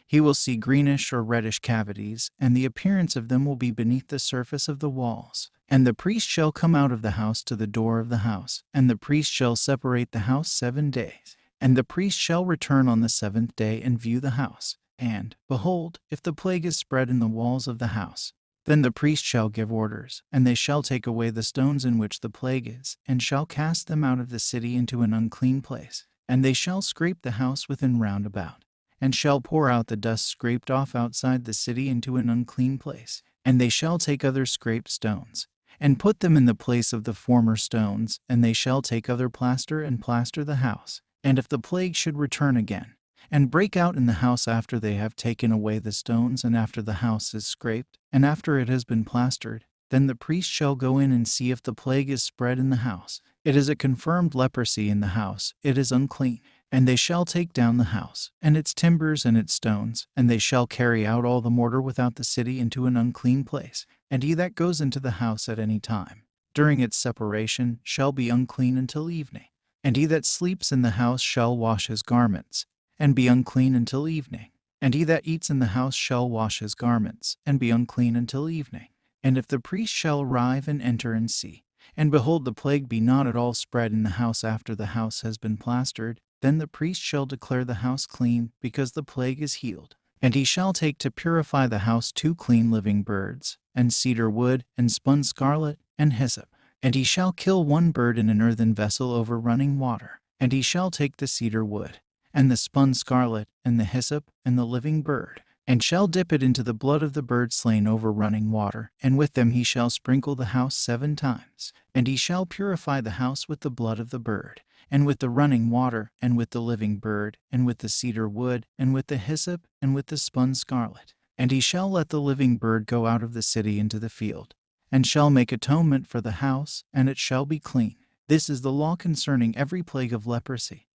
he will see greenish or reddish cavities, and the appearance of them will be beneath the surface of the walls. And the priest shall come out of the house to the door of the house, and the priest shall separate the house 7 days. And the priest shall return on the 7th day and view the house. And, behold, if the plague is spread in the walls of the house, then the priest shall give orders, and they shall take away the stones in which the plague is, and shall cast them out of the city into an unclean place. And they shall scrape the house within round about, and shall pour out the dust scraped off outside the city into an unclean place. And they shall take other scraped stones, and put them in the place of the former stones, and they shall take other plaster and plaster the house. And if the plague should return again, and break out in the house after they have taken away the stones, and after the house is scraped, and after it has been plastered, then the priest shall go in and see if the plague is spread in the house. It is a confirmed leprosy in the house, it is unclean. And they shall take down the house, and its timbers and its stones, and they shall carry out all the mortar without the city into an unclean place. And he that goes into the house at any time, during its separation, shall be unclean until evening. And he that sleeps in the house shall wash his garments, and be unclean until evening. And he that eats in the house shall wash his garments, and be unclean until evening. And if the priest shall arrive and enter and see, and behold, the plague be not at all spread in the house after the house has been plastered, then the priest shall declare the house clean, because the plague is healed. And he shall take to purify the house 2 clean living birds, and cedar wood, and spun scarlet, and hyssop. And he shall kill 1 bird in an earthen vessel over running water. And he shall take the cedar wood, and the spun scarlet, and the hyssop, and the living bird, and shall dip it into the blood of the bird slain over running water, and with them he shall sprinkle the house 7 times. And he shall purify the house with the blood of the bird, and with the running water, and with the living bird, and with the cedar wood, and with the hyssop, and with the spun scarlet. And he shall let the living bird go out of the city into the field, and shall make atonement for the house, and it shall be clean. This is the law concerning every plague of leprosy,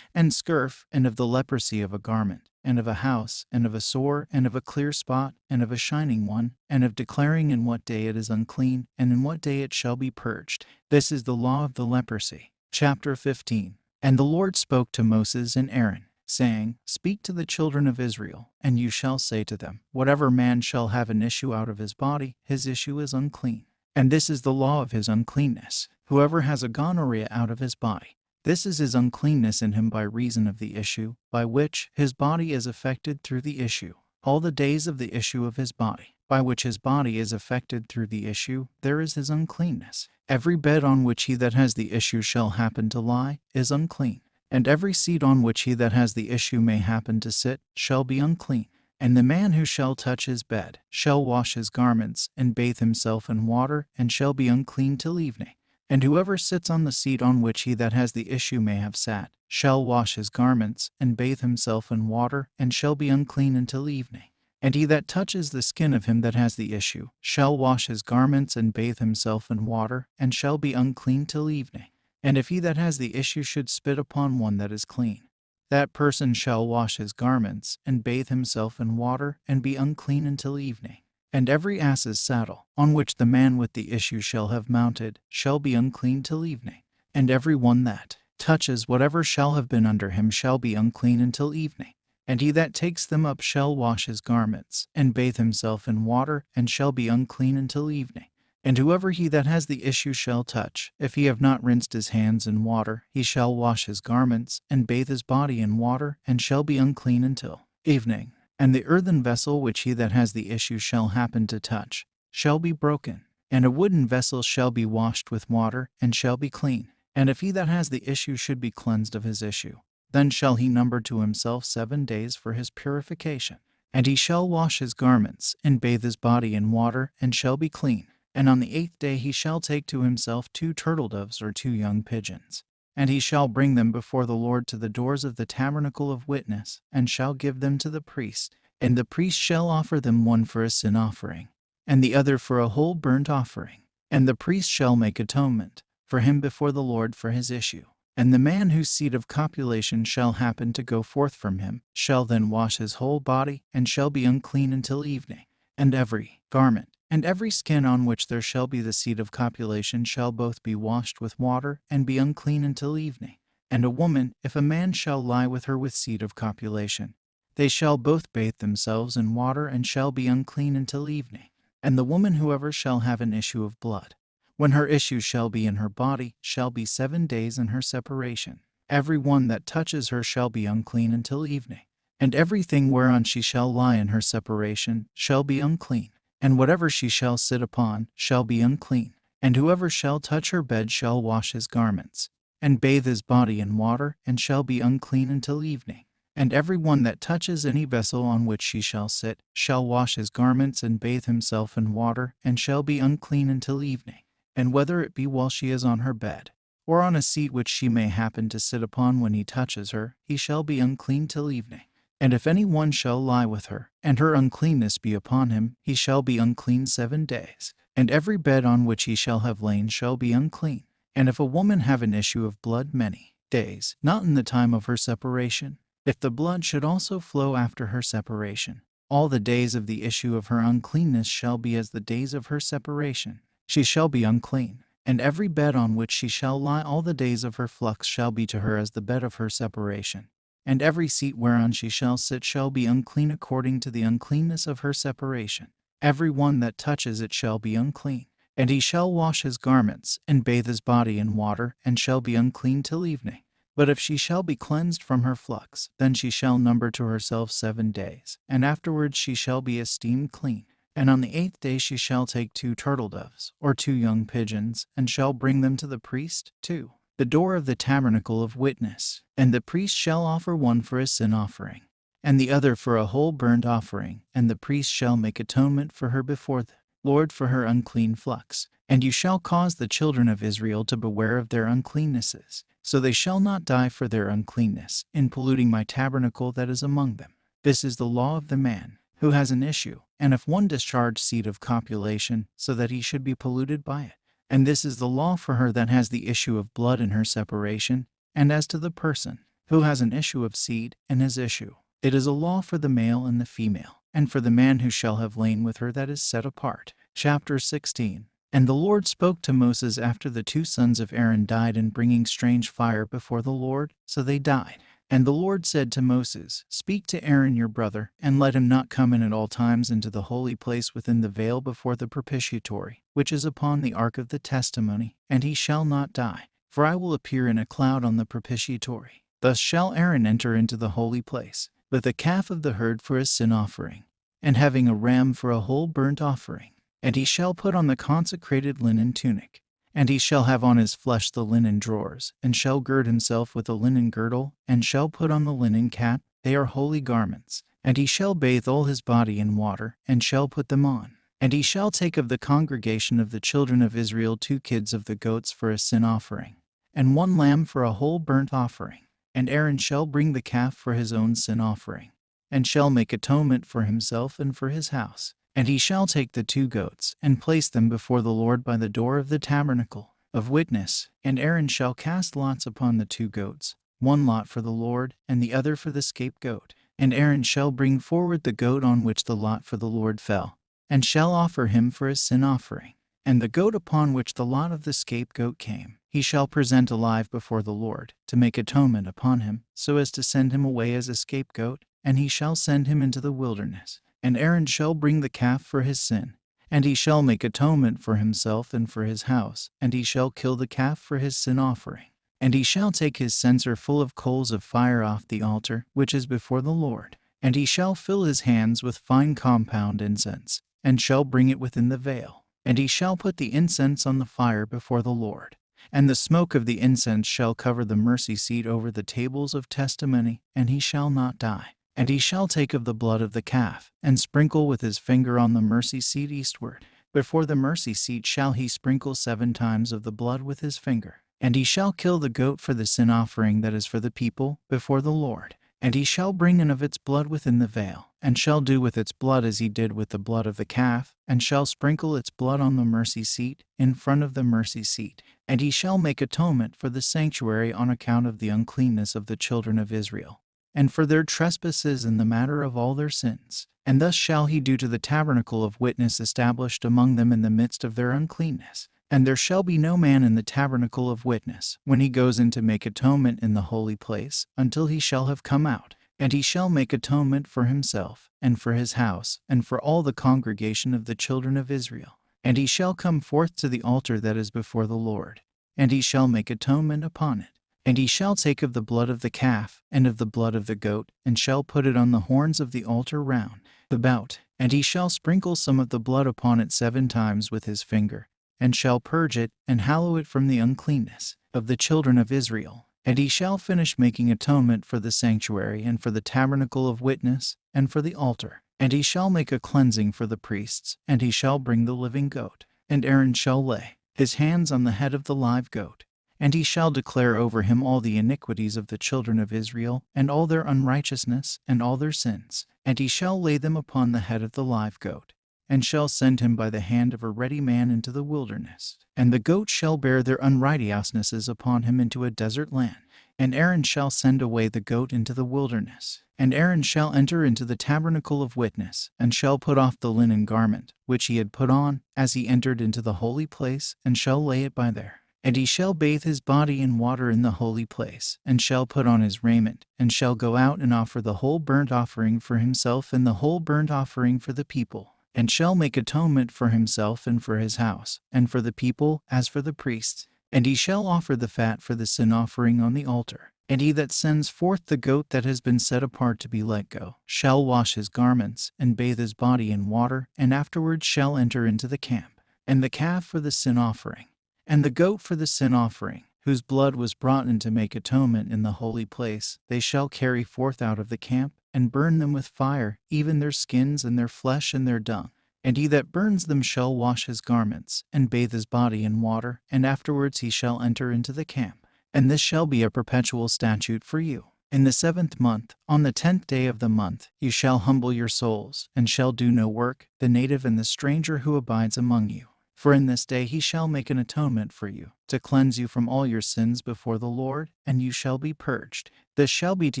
and scurf, and of the leprosy of a garment, and of a house, and of a sore, and of a clear spot, and of a shining one, and of declaring in what day it is unclean, and in what day it shall be purged. This is the law of the leprosy. Chapter 15. And the Lord spoke to Moses and Aaron, saying, Speak to the children of Israel, and you shall say to them, Whatever man shall have an issue out of his body, his issue is unclean. And this is the law of his uncleanness. Whoever has a gonorrhea out of his body, This is his uncleanness in him by reason of the issue, by which his body is affected through the issue. All the days of the issue of his body, by which his body is affected through the issue, there is his uncleanness. Every bed on which he that has the issue shall happen to lie is unclean, and every seat on which he that has the issue may happen to sit shall be unclean. And the man who shall touch his bed shall wash his garments, and bathe himself in water, and shall be unclean till evening. And whoever sits on the seat on which he that has the issue may have sat, shall wash his garments, and bathe himself in water, and shall be unclean until evening. And he that touches the skin of him that has the issue, shall wash his garments, and bathe himself in water, and shall be unclean till evening. And if he that has the issue should spit upon one that is clean, that person shall wash his garments, and bathe himself in water, and be unclean until evening. And every ass's saddle, on which the man with the issue shall have mounted, shall be unclean till evening. And every one that touches whatever shall have been under him shall be unclean until evening. And he that takes them up shall wash his garments, and bathe himself in water, and shall be unclean until evening. And whoever he that has the issue shall touch, if he have not rinsed his hands in water, he shall wash his garments, and bathe his body in water, and shall be unclean until evening. And the earthen vessel which he that has the issue shall happen to touch shall be broken, and a wooden vessel shall be washed with water, and shall be clean. And if he that has the issue should be cleansed of his issue, then shall he number to himself 7 days for his purification. And he shall wash his garments, and bathe his body in water, and shall be clean. And on the 8th day he shall take to himself 2 turtle-doves or 2 young pigeons. And he shall bring them before the Lord to the doors of the tabernacle of witness, and shall give them to the priest. And the priest shall offer them, one for a sin offering, and the other for a whole burnt offering. And the priest shall make atonement for him before the Lord for his issue. And the man whose seed of copulation shall happen to go forth from him shall then wash his whole body, and shall be unclean until evening. And every garment and every skin on which there shall be the seed of copulation shall both be washed with water, and be unclean until evening. And a woman, if a man shall lie with her with seed of copulation, they shall both bathe themselves in water, and shall be unclean until evening. And the woman whoever shall have an issue of blood, when her issue shall be in her body, shall be 7 days in her separation. Every one that touches her shall be unclean until evening. And everything whereon she shall lie in her separation shall be unclean. And whatever she shall sit upon shall be unclean. And whoever shall touch her bed shall wash his garments, and bathe his body in water, and shall be unclean until evening. And every one that touches any vessel on which she shall sit shall wash his garments, and bathe himself in water, and shall be unclean until evening. And whether it be while she is on her bed, or on a seat which she may happen to sit upon when he touches her, he shall be unclean till evening. And if any one shall lie with her, and her uncleanness be upon him, he shall be unclean 7 days. And every bed on which he shall have lain shall be unclean. And if a woman have an issue of blood many days, not in the time of her separation, if the blood should also flow after her separation, all the days of the issue of her uncleanness shall be as the days of her separation. She shall be unclean. And every bed on which she shall lie all the days of her flux shall be to her as the bed of her separation. And every seat whereon she shall sit shall be unclean according to the uncleanness of her separation. Every one that touches it shall be unclean. And he shall wash his garments, and bathe his body in water, and shall be unclean till evening. But if she shall be cleansed from her flux, then she shall number to herself 7 days, and afterwards she shall be esteemed clean. And on the 8th day she shall take 2 turtle-doves, or 2 young pigeons, and shall bring them to the priest, to the door of the tabernacle of witness. And the priest shall offer one for a sin offering, and the other for a whole burnt offering. And the priest shall make atonement for her before the Lord for her unclean flux. And you shall cause the children of Israel to beware of their uncleannesses, so they shall not die for their uncleanness, in polluting my tabernacle that is among them. This is the law of the man who has an issue, and if one discharge seed of copulation, so that he should be polluted by it. And this is the law for her that has the issue of blood in her separation. And as to the person who has an issue of seed in his issue, it is a law for the male and the female, and for the man who shall have lain with her that is set apart. Chapter 16. And the Lord spoke to Moses after the 2 sons of Aaron died in bringing strange fire before the Lord, so they died. And the Lord said to Moses, Speak to Aaron your brother, and let him not come in at all times into the holy place within the veil before the propitiatory, which is upon the ark of the testimony, and he shall not die. For I will appear in a cloud on the propitiatory. Thus shall Aaron enter into the holy place, with a calf of the herd for a sin offering, and having a ram for a whole burnt offering. And he shall put on the consecrated linen tunic, and he shall have on his flesh the linen drawers, and shall gird himself with a linen girdle, and shall put on the linen cap. They are holy garments. And he shall bathe all his body in water, and shall put them on. And he shall take of the congregation of the children of Israel 2 kids of the goats for a sin offering, and 1 lamb for a whole burnt offering. And Aaron shall bring the calf for his own sin offering, and shall make atonement for himself and for his house. And he shall take the 2 goats, and place them before the Lord by the door of the tabernacle of witness. And Aaron shall cast lots upon the 2 goats, 1 lot for the Lord, and the other for the scapegoat. And Aaron shall bring forward the goat on which the lot for the Lord fell, and shall offer him for a sin offering. And the goat upon which the lot of the scapegoat came, he shall present alive before the Lord, to make atonement upon him, so as to send him away as a scapegoat, and he shall send him into the wilderness. And Aaron shall bring the calf for his sin, and he shall make atonement for himself and for his house, and he shall kill the calf for his sin offering. And he shall take his censer full of coals of fire off the altar, which is before the Lord. And he shall fill his hands with fine compound incense, and shall bring it within the veil. And he shall put the incense on the fire before the Lord. And the smoke of the incense shall cover the mercy seat over the tables of testimony, and he shall not die. And he shall take of the blood of the calf, and sprinkle with his finger on the mercy seat eastward. Before the mercy seat shall he sprinkle 7 times of the blood with his finger. And he shall kill the goat for the sin offering that is for the people, before the Lord. And he shall bring in of its blood within the veil, and shall do with its blood as he did with the blood of the calf, and shall sprinkle its blood on the mercy seat, in front of the mercy seat. And he shall make atonement for the sanctuary on account of the uncleanness of the children of Israel, and for their trespasses in the matter of all their sins. And thus shall he do to the tabernacle of witness established among them in the midst of their uncleanness. And there shall be no man in the tabernacle of witness, when he goes in to make atonement in the holy place, until he shall have come out. And he shall make atonement for himself, and for his house, and for all the congregation of the children of Israel. And he shall come forth to the altar that is before the Lord, and he shall make atonement upon it. And he shall take of the blood of the calf, and of the blood of the goat, and shall put it on the horns of the altar round about. And he shall sprinkle some of the blood upon it 7 times with his finger, and shall purge it, and hallow it from the uncleanness of the children of Israel. And he shall finish making atonement for the sanctuary, and for the tabernacle of witness, and for the altar. And he shall make a cleansing for the priests, and he shall bring the living goat. And Aaron shall lay his hands on the head of the live goat, and he shall declare over him all the iniquities of the children of Israel, and all their unrighteousness, and all their sins. And he shall lay them upon the head of the live goat, and shall send him by the hand of a ready man into the wilderness. And the goat shall bear their unrighteousnesses upon him into a desert land. And Aaron shall send away the goat into the wilderness. And Aaron shall enter into the tabernacle of witness, and shall put off the linen garment, which he had put on, as he entered into the holy place, and shall lay it by there. And he shall bathe his body in water in the holy place, and shall put on his raiment, and shall go out and offer the whole burnt offering for himself and the whole burnt offering for the people, and shall make atonement for himself and for his house, and for the people, as for the priests. And he shall offer the fat for the sin offering on the altar. And he that sends forth the goat that has been set apart to be let go shall wash his garments, and bathe his body in water, and afterwards shall enter into the camp. And the calf for the sin offering, and the goat for the sin offering, whose blood was brought in to make atonement in the holy place, they shall carry forth out of the camp, and burn them with fire, even their skins and their flesh and their dung. And he that burns them shall wash his garments, and bathe his body in water, and afterwards he shall enter into the camp. And this shall be a perpetual statute for you. In the 7th month, on the 10th day of the month, you shall humble your souls, and shall do no work, the native and the stranger who abides among you. For in this day he shall make an atonement for you, to cleanse you from all your sins before the Lord, and you shall be purged. This shall be to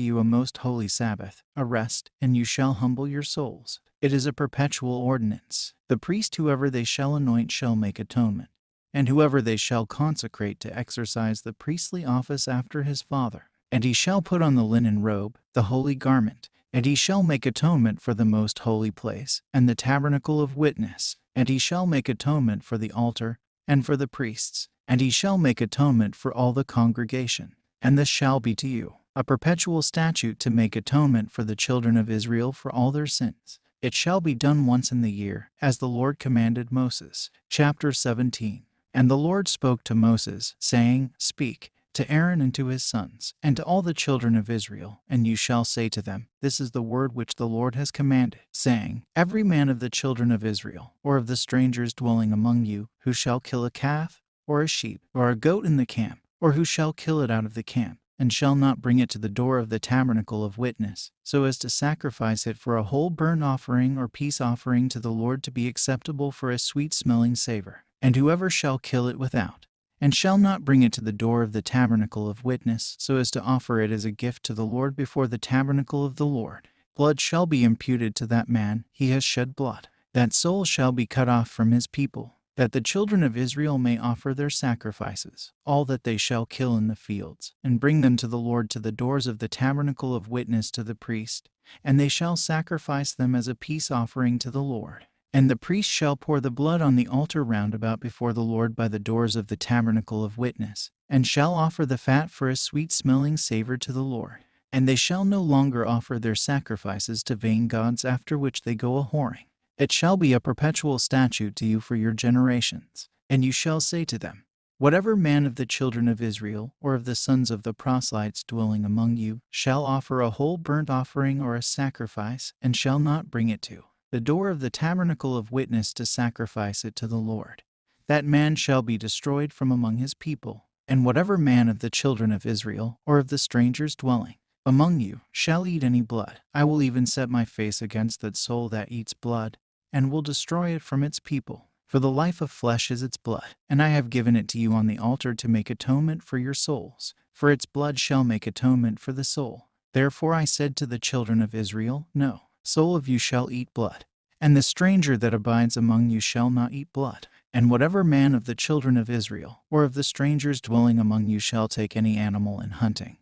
you a most holy Sabbath, a rest, and you shall humble your souls. It is a perpetual ordinance. The priest whoever they shall anoint shall make atonement, and whoever they shall consecrate to exercise the priestly office after his father. And he shall put on the linen robe, the holy garment, and he shall make atonement for the most holy place, and the tabernacle of witness. And he shall make atonement for the altar, and for the priests, and he shall make atonement for all the congregation. And this shall be to you a perpetual statute to make atonement for the children of Israel for all their sins. It shall be done once in the year, as the Lord commanded Moses. Chapter 17. And the Lord spoke to Moses, saying, Speak to Aaron and to his sons, and to all the children of Israel, and you shall say to them, This is the word which the Lord has commanded, saying, Every man of the children of Israel, or of the strangers dwelling among you, who shall kill a calf, or a sheep, or a goat in the camp, or who shall kill it out of the camp, and shall not bring it to the door of the tabernacle of witness, so as to sacrifice it for a whole burnt offering or peace offering to the Lord to be acceptable for a sweet-smelling savor. And whoever shall kill it without, and shall not bring it to the door of the tabernacle of witness, so as to offer it as a gift to the Lord before the tabernacle of the Lord, blood shall be imputed to that man, he has shed blood. That soul shall be cut off from his people, that the children of Israel may offer their sacrifices, all that they shall kill in the fields, and bring them to the Lord to the doors of the tabernacle of witness to the priest, and they shall sacrifice them as a peace offering to the Lord. And the priest shall pour the blood on the altar round about before the Lord by the doors of the tabernacle of witness, and shall offer the fat for a sweet-smelling savor to the Lord. And they shall no longer offer their sacrifices to vain gods after which they go a-whoring. It shall be a perpetual statute to you for your generations. And you shall say to them, Whatever man of the children of Israel, or of the sons of the proselytes dwelling among you, shall offer a whole burnt offering or a sacrifice, and shall not bring it to the door of the tabernacle of witness to sacrifice it to the Lord, that man shall be destroyed from among his people. And whatever man of the children of Israel, or of the strangers dwelling among you, shall eat any blood, I will even set my face against that soul that eats blood, and will destroy it from its people. For the life of flesh is its blood, and I have given it to you on the altar to make atonement for your souls, for its blood shall make atonement for the soul. Therefore I said to the children of Israel, No soul of you shall eat blood, and the stranger that abides among you shall not eat blood. And whatever man of the children of Israel, or of the strangers dwelling among you shall take any animal in hunting,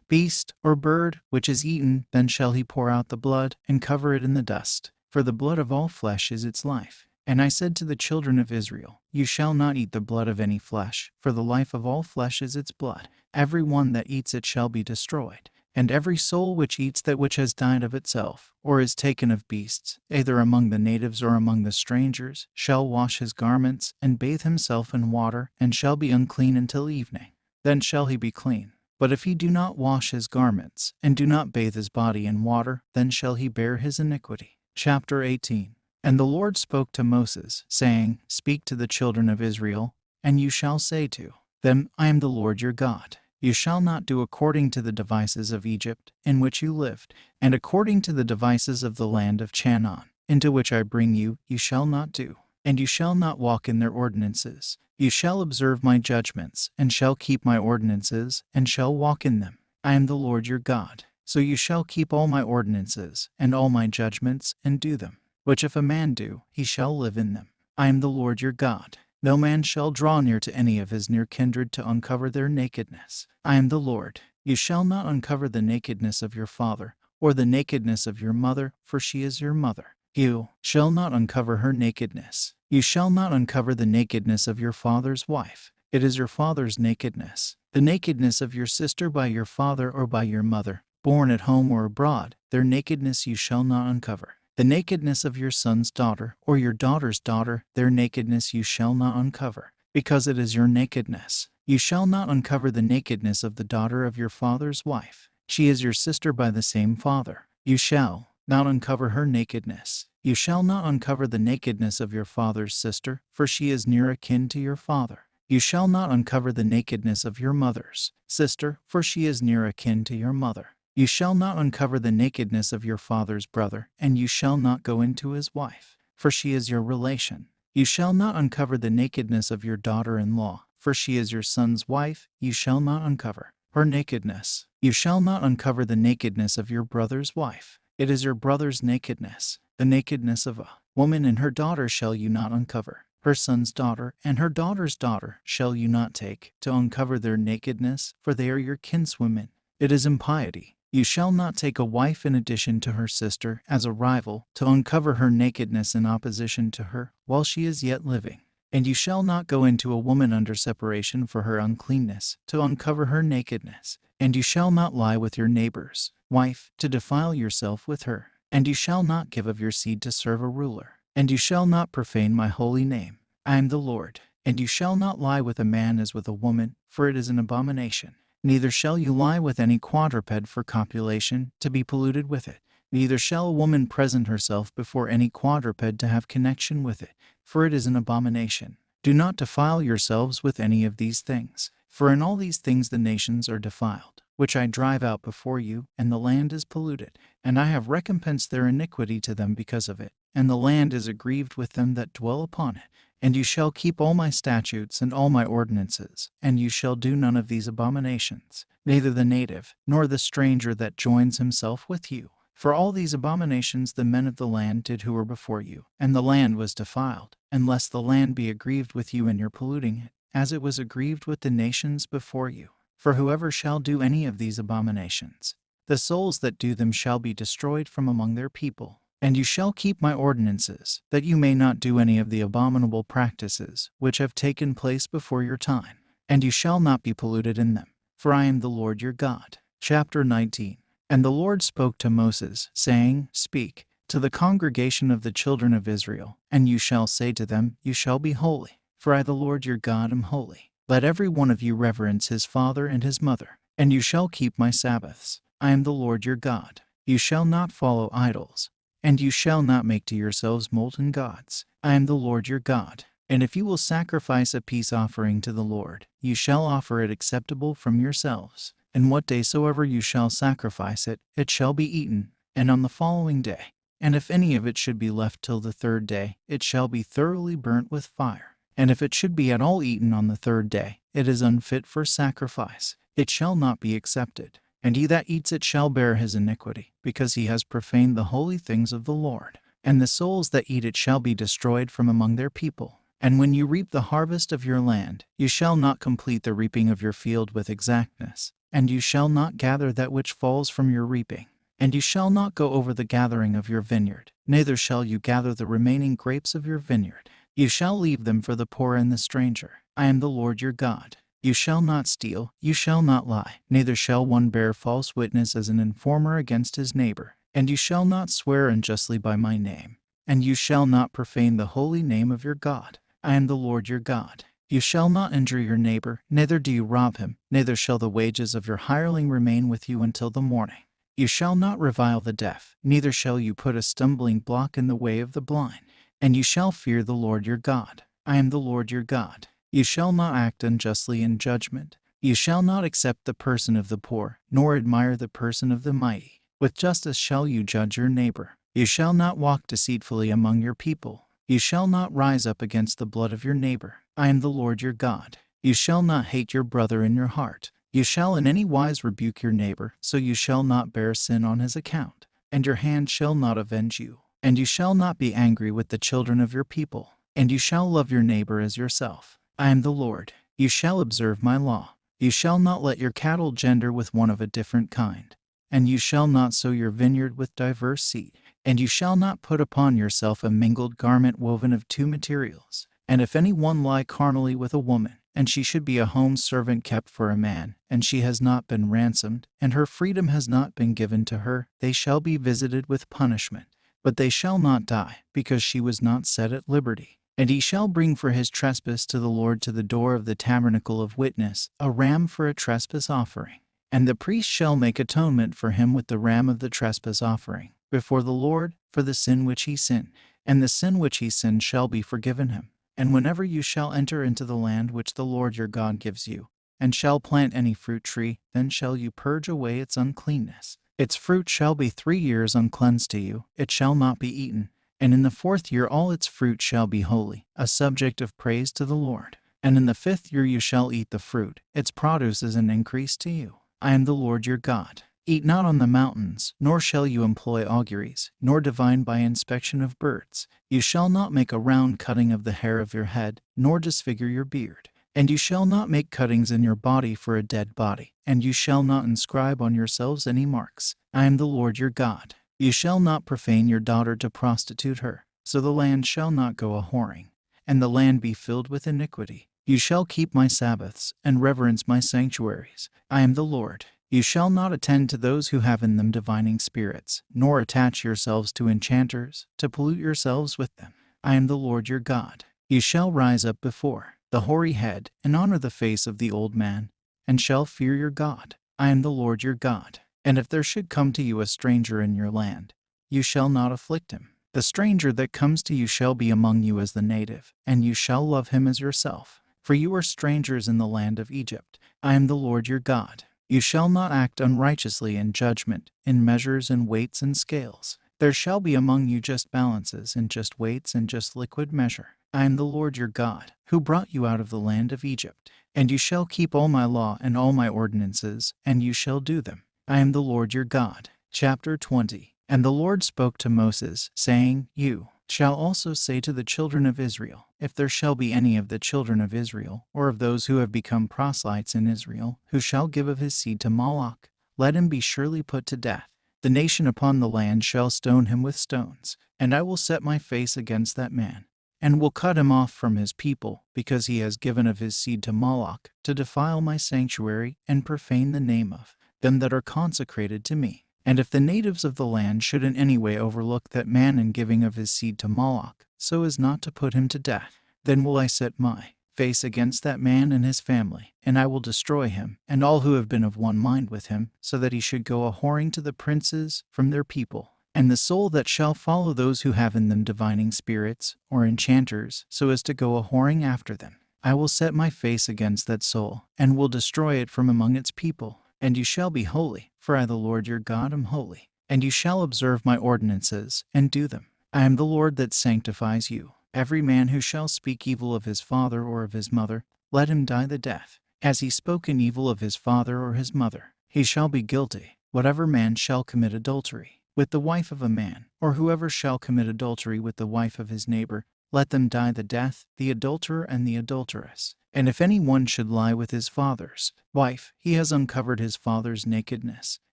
beast or bird, which is eaten, then shall he pour out the blood, and cover it in the dust. For the blood of all flesh is its life. And I said to the children of Israel, You shall not eat the blood of any flesh, for the life of all flesh is its blood. Every one that eats it shall be destroyed. And every soul which eats that which has died of itself, or is taken of beasts, either among the natives or among the strangers, shall wash his garments, and bathe himself in water, and shall be unclean until evening. Then shall he be clean. But if he do not wash his garments, and do not bathe his body in water, then shall he bear his iniquity. Chapter 18. And the Lord spoke to Moses, saying, Speak to the children of Israel, and you shall say to them, I am the Lord your God. You shall not do according to the devices of Egypt, in which you lived, and according to the devices of the land of Canaan, into which I bring you, you shall not do. And you shall not walk in their ordinances. You shall observe my judgments, and shall keep my ordinances, and shall walk in them. I am the Lord your God. So you shall keep all my ordinances, and all my judgments, and do them. Which if a man do, he shall live in them. I am the Lord your God. No man shall draw near to any of his near kindred to uncover their nakedness. I am the Lord. You shall not uncover the nakedness of your father, or the nakedness of your mother, for she is your mother. You shall not uncover her nakedness. You shall not uncover the nakedness of your father's wife. It is your father's nakedness. The nakedness of your sister by your father or by your mother, born at home or abroad, their nakedness you shall not uncover. The nakedness of your son's daughter, or your daughter's daughter, their nakedness you shall not uncover, because it is your nakedness. You shall not uncover the nakedness of the daughter of your father's wife. She is your sister by the same father. You shall not uncover her nakedness. You shall not uncover the nakedness of your father's sister, for she is near akin to your father. You shall not uncover the nakedness of your mother's sister, for she is near akin to your mother. You shall not uncover the nakedness of your father's brother, and you shall not go into his wife, for she is your relation. You shall not uncover the nakedness of your daughter-in-law, for she is your son's wife. You shall not uncover her nakedness. You shall not uncover the nakedness of your brother's wife. It is your brother's nakedness. The nakedness of a woman and her daughter shall you not uncover. Her son's daughter and her daughter's daughter shall you not take to uncover their nakedness, for they are your kinswomen. It is impiety. You shall not take a wife in addition to her sister as a rival to uncover her nakedness in opposition to her while she is yet living. And you shall not go into a woman under separation for her uncleanness, to uncover her nakedness. And you shall not lie with your neighbor's wife, to defile yourself with her. And you shall not give of your seed to serve a ruler. And you shall not profane my holy name. I am the Lord. And you shall not lie with a man as with a woman, for it is an abomination. Neither shall you lie with any quadruped for copulation, to be polluted with it. Neither shall a woman present herself before any quadruped to have connection with it, for it is an abomination. Do not defile yourselves with any of these things, for in all these things the nations are defiled, which I drive out before you, and the land is polluted, and I have recompensed their iniquity to them because of it, and the land is aggrieved with them that dwell upon it. And you shall keep all my statutes and all my ordinances, and you shall do none of these abominations, neither the native, nor the stranger that joins himself with you. For all these abominations the men of the land did who were before you, and the land was defiled, unless the land be aggrieved with you in your polluting it, as it was aggrieved with the nations before you. For whoever shall do any of these abominations, the souls that do them shall be destroyed from among their people. And you shall keep my ordinances, that you may not do any of the abominable practices which have taken place before your time, and you shall not be polluted in them, for I am the Lord your God. Chapter 19. And the Lord spoke to Moses, saying, Speak to the congregation of the children of Israel, and you shall say to them, You shall be holy, for I the Lord your God am holy. Let every one of you reverence his father and his mother, and you shall keep my Sabbaths. I am the Lord your God. You shall not follow idols, and you shall not make to yourselves molten gods. I am the Lord your God. And if you will sacrifice a peace offering to the Lord, you shall offer it acceptable from yourselves. And what day soever you shall sacrifice it, it shall be eaten, and on the following day. And if any of it should be left till the third day, it shall be thoroughly burnt with fire. And if it should be at all eaten on the third day, it is unfit for sacrifice. It shall not be accepted. And he that eats it shall bear his iniquity, because he has profaned the holy things of the Lord. And the souls that eat it shall be destroyed from among their people. And when you reap the harvest of your land, you shall not complete the reaping of your field with exactness, and you shall not gather that which falls from your reaping. And you shall not go over the gathering of your vineyard, neither shall you gather the remaining grapes of your vineyard. You shall leave them for the poor and the stranger. I am the Lord your God. You shall not steal, you shall not lie, neither shall one bear false witness as an informer against his neighbor. And you shall not swear unjustly by my name. And you shall not profane the holy name of your God. I am the Lord your God. You shall not injure your neighbor, neither do you rob him, neither shall the wages of your hireling remain with you until the morning. You shall not revile the deaf, neither shall you put a stumbling block in the way of the blind. And you shall fear the Lord your God. I am the Lord your God. You shall not act unjustly in judgment. You shall not accept the person of the poor, nor admire the person of the mighty. With justice shall you judge your neighbor. You shall not walk deceitfully among your people. You shall not rise up against the blood of your neighbor. I am the Lord your God. You shall not hate your brother in your heart. You shall in any wise rebuke your neighbor, so you shall not bear sin on his account. And your hand shall not avenge you. And you shall not be angry with the children of your people. And you shall love your neighbor as yourself. I am the Lord. You shall observe my law. You shall not let your cattle gender with one of a different kind. And you shall not sow your vineyard with diverse seed. And you shall not put upon yourself a mingled garment woven of two materials. And if any one lie carnally with a woman, and she should be a home servant kept for a man, and she has not been ransomed, and her freedom has not been given to her, they shall be visited with punishment. But they shall not die, because she was not set at liberty. And he shall bring for his trespass to the Lord to the door of the tabernacle of witness a ram for a trespass offering. And the priest shall make atonement for him with the ram of the trespass offering before the Lord for the sin which he sinned, and the sin which he sinned shall be forgiven him. And whenever you shall enter into the land which the Lord your God gives you, and shall plant any fruit tree, then shall you purge away its uncleanness. Its fruit shall be 3 years uncleansed to you, it shall not be eaten. And in the 4th year all its fruit shall be holy, a subject of praise to the Lord. And in the 5th year you shall eat the fruit, its produce is an increase to you. I am the Lord your God. Eat not on the mountains, nor shall you employ auguries, nor divine by inspection of birds. You shall not make a round cutting of the hair of your head, nor disfigure your beard. And you shall not make cuttings in your body for a dead body, and you shall not inscribe on yourselves any marks. I am the Lord your God. You shall not profane your daughter to prostitute her, so the land shall not go a whoring. and the land be filled with iniquity. You shall keep my Sabbaths, and reverence my sanctuaries. I am the Lord. You shall not attend to those who have in them divining spirits, nor attach yourselves to enchanters, to pollute yourselves with them. I am the Lord your God. You shall rise up before the hoary head, and honor the face of the old man, and shall fear your God. I am the Lord your God. And if there should come to you a stranger in your land, you shall not afflict him. The stranger that comes to you shall be among you as the native, and you shall love him as yourself. For you are strangers in the land of Egypt. I am the Lord your God. You shall not act unrighteously in judgment, in measures and weights and scales. There shall be among you just balances and just weights and just liquid measure. I am the Lord your God, who brought you out of the land of Egypt. And you shall keep all my law and all my ordinances, and you shall do them. I am the Lord your God. Chapter 20. And the Lord spoke to Moses, saying, You shall also say to the children of Israel, if there shall be any of the children of Israel, or of those who have become proselytes in Israel, who shall give of his seed to Moloch, let him be surely put to death. The nation upon the land shall stone him with stones, and I will set my face against that man, and will cut him off from his people, because he has given of his seed to Moloch, to defile my sanctuary, and profane the name of them that are consecrated to me. And if the natives of the land should in any way overlook that man in giving of his seed to Moloch, so as not to put him to death, then will I set my face against that man and his family, and I will destroy him, and all who have been of one mind with him, so that he should go a-whoring to the princes from their people. And the soul that shall follow those who have in them divining spirits, or enchanters, so as to go a-whoring after them, I will set my face against that soul, and will destroy it from among its people. And you shall be holy, for I the Lord your God am holy. And you shall observe my ordinances, and do them. I am the Lord that sanctifies you. Every man who shall speak evil of his father or of his mother, let him die the death. As he spoke in evil of his father or his mother, he shall be guilty. Whatever man shall commit adultery with the wife of a man, or whoever shall commit adultery with the wife of his neighbor, let them die the death, the adulterer and the adulteress. And if any one should lie with his father's wife, he has uncovered his father's nakedness.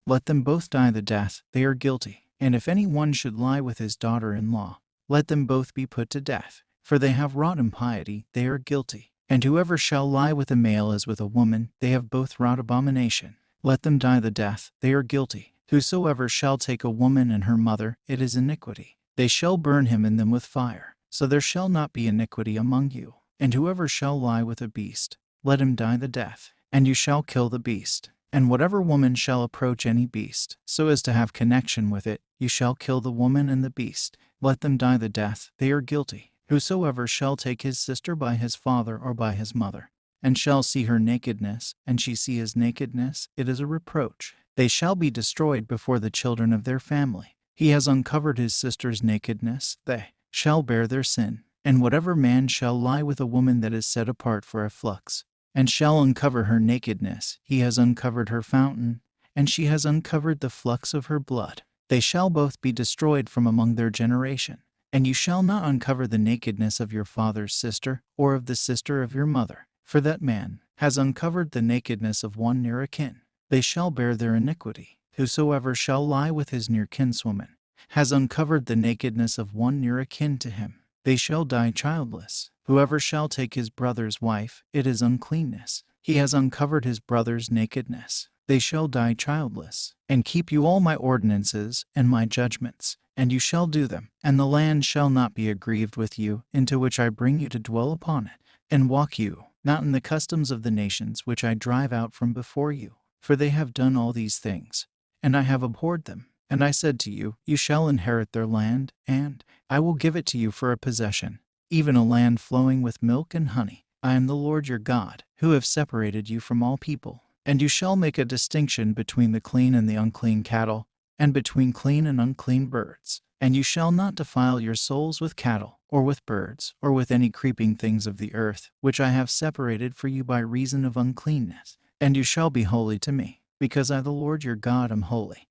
Let them both die the death, they are guilty. And if any one should lie with his daughter-in-law, let them both be put to death. For they have wrought impiety, they are guilty. And whoever shall lie with a male as with a woman, they have both wrought abomination. Let them die the death, they are guilty. Whosoever shall take a woman and her mother, it is iniquity. They shall burn him and them with fire. So there shall not be iniquity among you. And whoever shall lie with a beast, let him die the death. And you shall kill the beast. And whatever woman shall approach any beast, so as to have connection with it, you shall kill the woman and the beast. Let them die the death, they are guilty. Whosoever shall take his sister by his father or by his mother, and shall see her nakedness, and she see his nakedness, it is a reproach. They shall be destroyed before the children of their family. He has uncovered his sister's nakedness, they shall bear their sin. And whatever man shall lie with a woman that is set apart for a flux, and shall uncover her nakedness, he has uncovered her fountain, and she has uncovered the flux of her blood. They shall both be destroyed from among their generation. And you shall not uncover the nakedness of your father's sister, or of the sister of your mother, for that man has uncovered the nakedness of one near akin. They shall bear their iniquity. Whosoever shall lie with his near kinswoman has uncovered the nakedness of one near akin to him. They shall die childless. Whoever shall take his brother's wife, it is uncleanness. He has uncovered his brother's nakedness. They shall die childless. And keep you all my ordinances and my judgments, and you shall do them. And the land shall not be aggrieved with you, into which I bring you to dwell upon it. And walk you not in the customs of the nations which I drive out from before you. For they have done all these things, and I have abhorred them. And I said to you, you shall inherit their land, and I will give it to you for a possession, even a land flowing with milk and honey. I am the Lord your God, who have separated you from all people. And you shall make a distinction between the clean and the unclean cattle, and between clean and unclean birds. And you shall not defile your souls with cattle, or with birds, or with any creeping things of the earth, which I have separated for you by reason of uncleanness. And you shall be holy to me, because I the Lord your God am holy,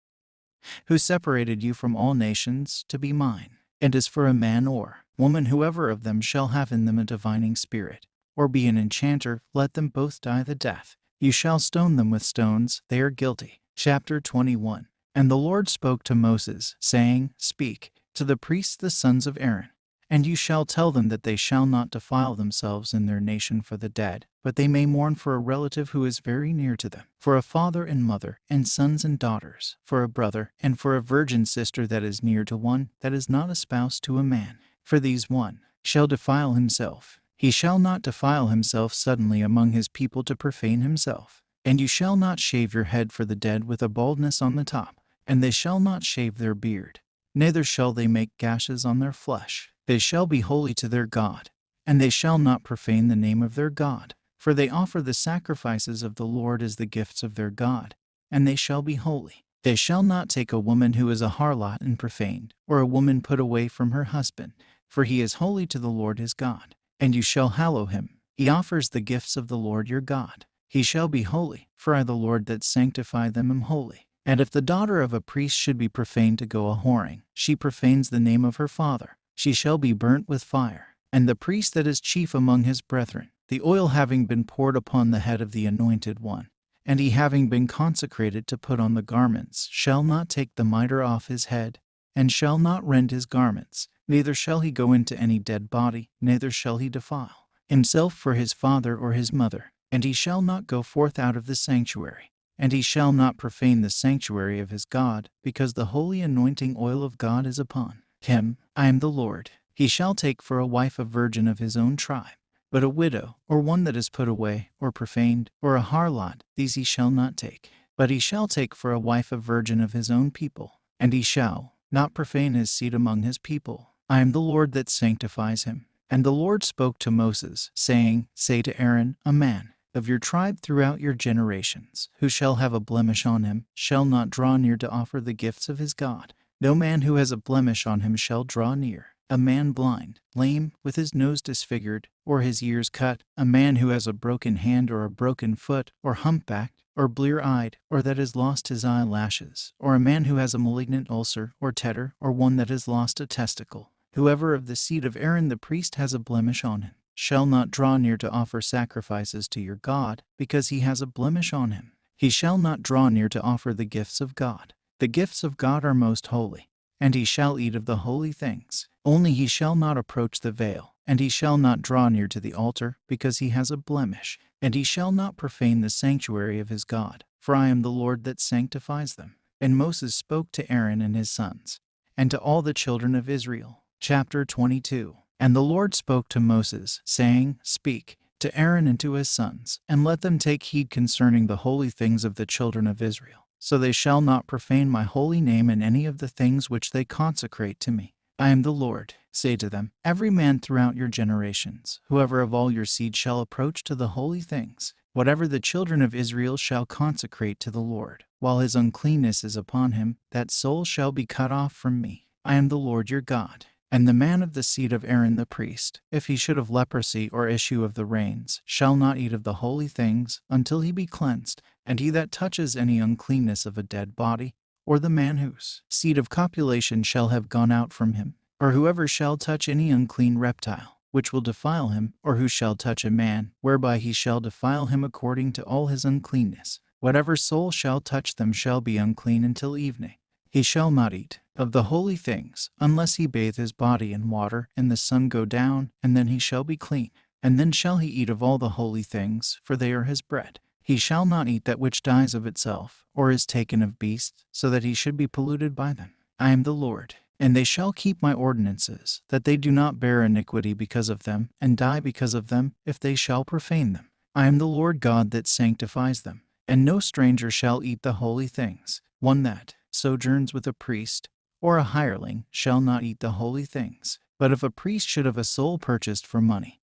who separated you from all nations to be mine. And as for a man or woman, whoever of them shall have in them a divining spirit, or be an enchanter, let them both die the death. You shall stone them with stones, they are guilty. Chapter 21. And the Lord spoke to Moses, saying, Speak to the priests the sons of Aaron, And you shall tell them that they shall not defile themselves in their nation for the dead, but they may mourn for a relative who is very near to them, for a father and mother, and sons and daughters, for a brother, and for a virgin sister that is near to one that is not espoused to a man. For these one shall defile himself. He shall not defile himself suddenly among his people to profane himself. And you shall not shave your head for the dead with a baldness on the top, and they shall not shave their beard, neither shall they make gashes on their flesh. They shall be holy to their God, and they shall not profane the name of their God, for they offer the sacrifices of the Lord as the gifts of their God, and they shall be holy. They shall not take a woman who is a harlot and profaned, or a woman put away from her husband, for he is holy to the Lord his God. And you shall hallow him. He offers the gifts of the Lord your God. He shall be holy, for I the Lord that sanctify them am holy. And if the daughter of a priest should be profaned to go a-whoring, she profanes the name of her father, she shall be burnt with fire. And the priest that is chief among his brethren, the oil having been poured upon the head of the anointed one, and he having been consecrated to put on the garments, shall not take the mitre off his head, and shall not rend his garments, neither shall he go into any dead body, neither shall he defile himself for his father or his mother, and he shall not go forth out of the sanctuary. And he shall not profane the sanctuary of his God, because the holy anointing oil of God is upon him. I am the Lord. He shall take for a wife a virgin of his own tribe, but a widow, or one that is put away, or profaned, or a harlot, these he shall not take. But he shall take for a wife a virgin of his own people, and he shall not profane his seed among his people. I am the Lord that sanctifies him. And the Lord spoke to Moses, saying, Say to Aaron, a man of your tribe throughout your generations, who shall have a blemish on him, shall not draw near to offer the gifts of his God. No man who has a blemish on him shall draw near. A man blind, lame, with his nose disfigured, or his ears cut, a man who has a broken hand or a broken foot, or humpbacked, or blear-eyed, or that has lost his eyelashes, or a man who has a malignant ulcer, or tetter, or one that has lost a testicle. Whoever of the seed of Aaron the priest has a blemish on him, shall not draw near to offer sacrifices to your God, because he has a blemish on him. He shall not draw near to offer the gifts of God. The gifts of God are most holy, and he shall eat of the holy things. Only he shall not approach the veil, and he shall not draw near to the altar, because he has a blemish. And he shall not profane the sanctuary of his God, for I am the Lord that sanctifies them. And Moses spoke to Aaron and his sons, and to all the children of Israel. Chapter 22. And the Lord spoke to Moses, saying, Speak to Aaron and to his sons, and let them take heed concerning the holy things of the children of Israel, so they shall not profane my holy name in any of the things which they consecrate to me. I am the Lord. Say to them, Every man throughout your generations, whoever of all your seed shall approach to the holy things, whatever the children of Israel shall consecrate to the Lord, while his uncleanness is upon him, that soul shall be cut off from me. I am the Lord your God. And the man of the seed of Aaron the priest, if he should have leprosy or issue of the reins, shall not eat of the holy things until he be cleansed. And he that touches any uncleanness of a dead body, or the man whose seed of copulation shall have gone out from him, or whoever shall touch any unclean reptile, which will defile him, or who shall touch a man, whereby he shall defile him according to all his uncleanness, whatever soul shall touch them shall be unclean until evening. He shall not eat of the holy things, unless he bathe his body in water, and the sun go down, and then he shall be clean. And then shall he eat of all the holy things, for they are his bread. He shall not eat that which dies of itself, or is taken of beasts, so that he should be polluted by them. I am the Lord. And they shall keep my ordinances, that they do not bear iniquity because of them, and die because of them, if they shall profane them. I am the Lord God that sanctifies them. And no stranger shall eat the holy things. One that sojourns with a priest, or a hireling, shall not eat the holy things. But if a priest should have a soul purchased for money,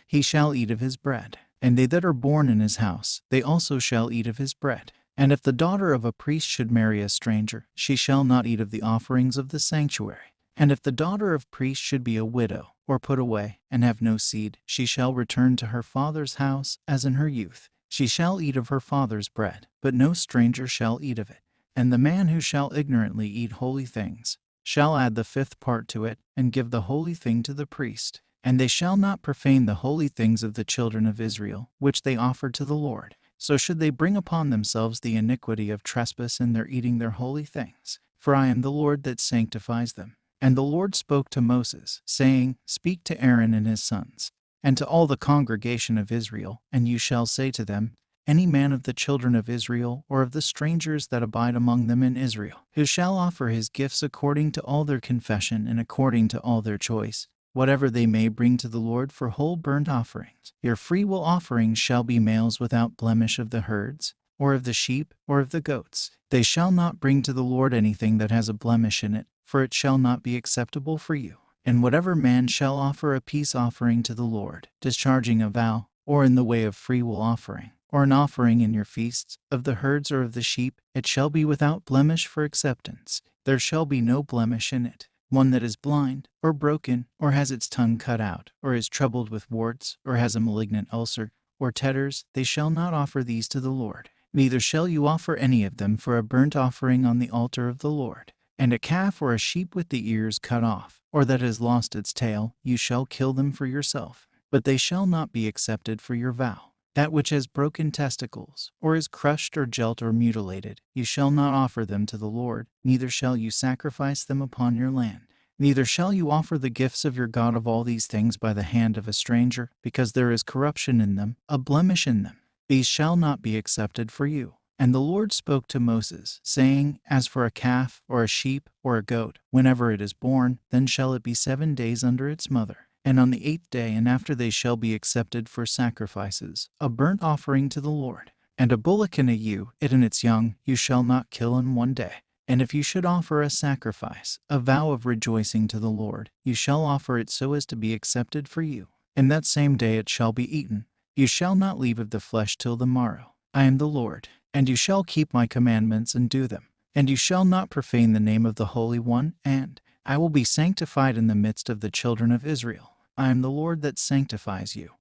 he shall eat of his bread. And they that are born in his house, they also shall eat of his bread. And if the daughter of a priest should marry a stranger, she shall not eat of the offerings of the sanctuary. And if the daughter of priest should be a widow, or put away, and have no seed, she shall return to her father's house, as in her youth. She shall eat of her father's bread, but no stranger shall eat of it. And the man who shall ignorantly eat holy things shall add the 5th part to it, and give the holy thing to the priest. And they shall not profane the holy things of the children of Israel, which they offered to the Lord. So should they bring upon themselves the iniquity of trespass in their eating their holy things. For I am the Lord that sanctifies them. And the Lord spoke to Moses, saying, Speak to Aaron and his sons, and to all the congregation of Israel, and you shall say to them, Any man of the children of Israel, or of the strangers that abide among them in Israel, who shall offer his gifts according to all their confession and according to all their choice, whatever they may bring to the Lord for whole burnt offerings. Your freewill offerings shall be males without blemish of the herds, or of the sheep, or of the goats. They shall not bring to the Lord anything that has a blemish in it, for it shall not be acceptable for you. And whatever man shall offer a peace offering to the Lord, discharging a vow, or in the way of freewill offering, or an offering in your feasts, of the herds or of the sheep, it shall be without blemish for acceptance. There shall be no blemish in it. One that is blind, or broken, or has its tongue cut out, or is troubled with warts, or has a malignant ulcer, or tetters, they shall not offer these to the Lord. Neither shall you offer any of them for a burnt offering on the altar of the Lord. And a calf or a sheep with the ears cut off, or that has lost its tail, you shall kill them for yourself. But they shall not be accepted for your vow. That which has broken testicles, or is crushed or jelt or mutilated, you shall not offer them to the Lord, neither shall you sacrifice them upon your land. Neither shall you offer the gifts of your God of all these things by the hand of a stranger, because there is corruption in them, a blemish in them. These shall not be accepted for you. And the Lord spoke to Moses, saying, As for a calf, or a sheep, or a goat, whenever it is born, then shall it be 7 days under its mother. And on the 8th day and after they shall be accepted for sacrifices, a burnt offering to the Lord. And a bullock and a ewe, it and its young, you shall not kill in 1 day. And if you should offer a sacrifice, a vow of rejoicing to the Lord, you shall offer it so as to be accepted for you. And that same day it shall be eaten. You shall not leave of the flesh till the morrow. I am the Lord. And you shall keep my commandments and do them. And you shall not profane the name of the Holy One, and I will be sanctified in the midst of the children of Israel. I am the Lord that sanctifies you,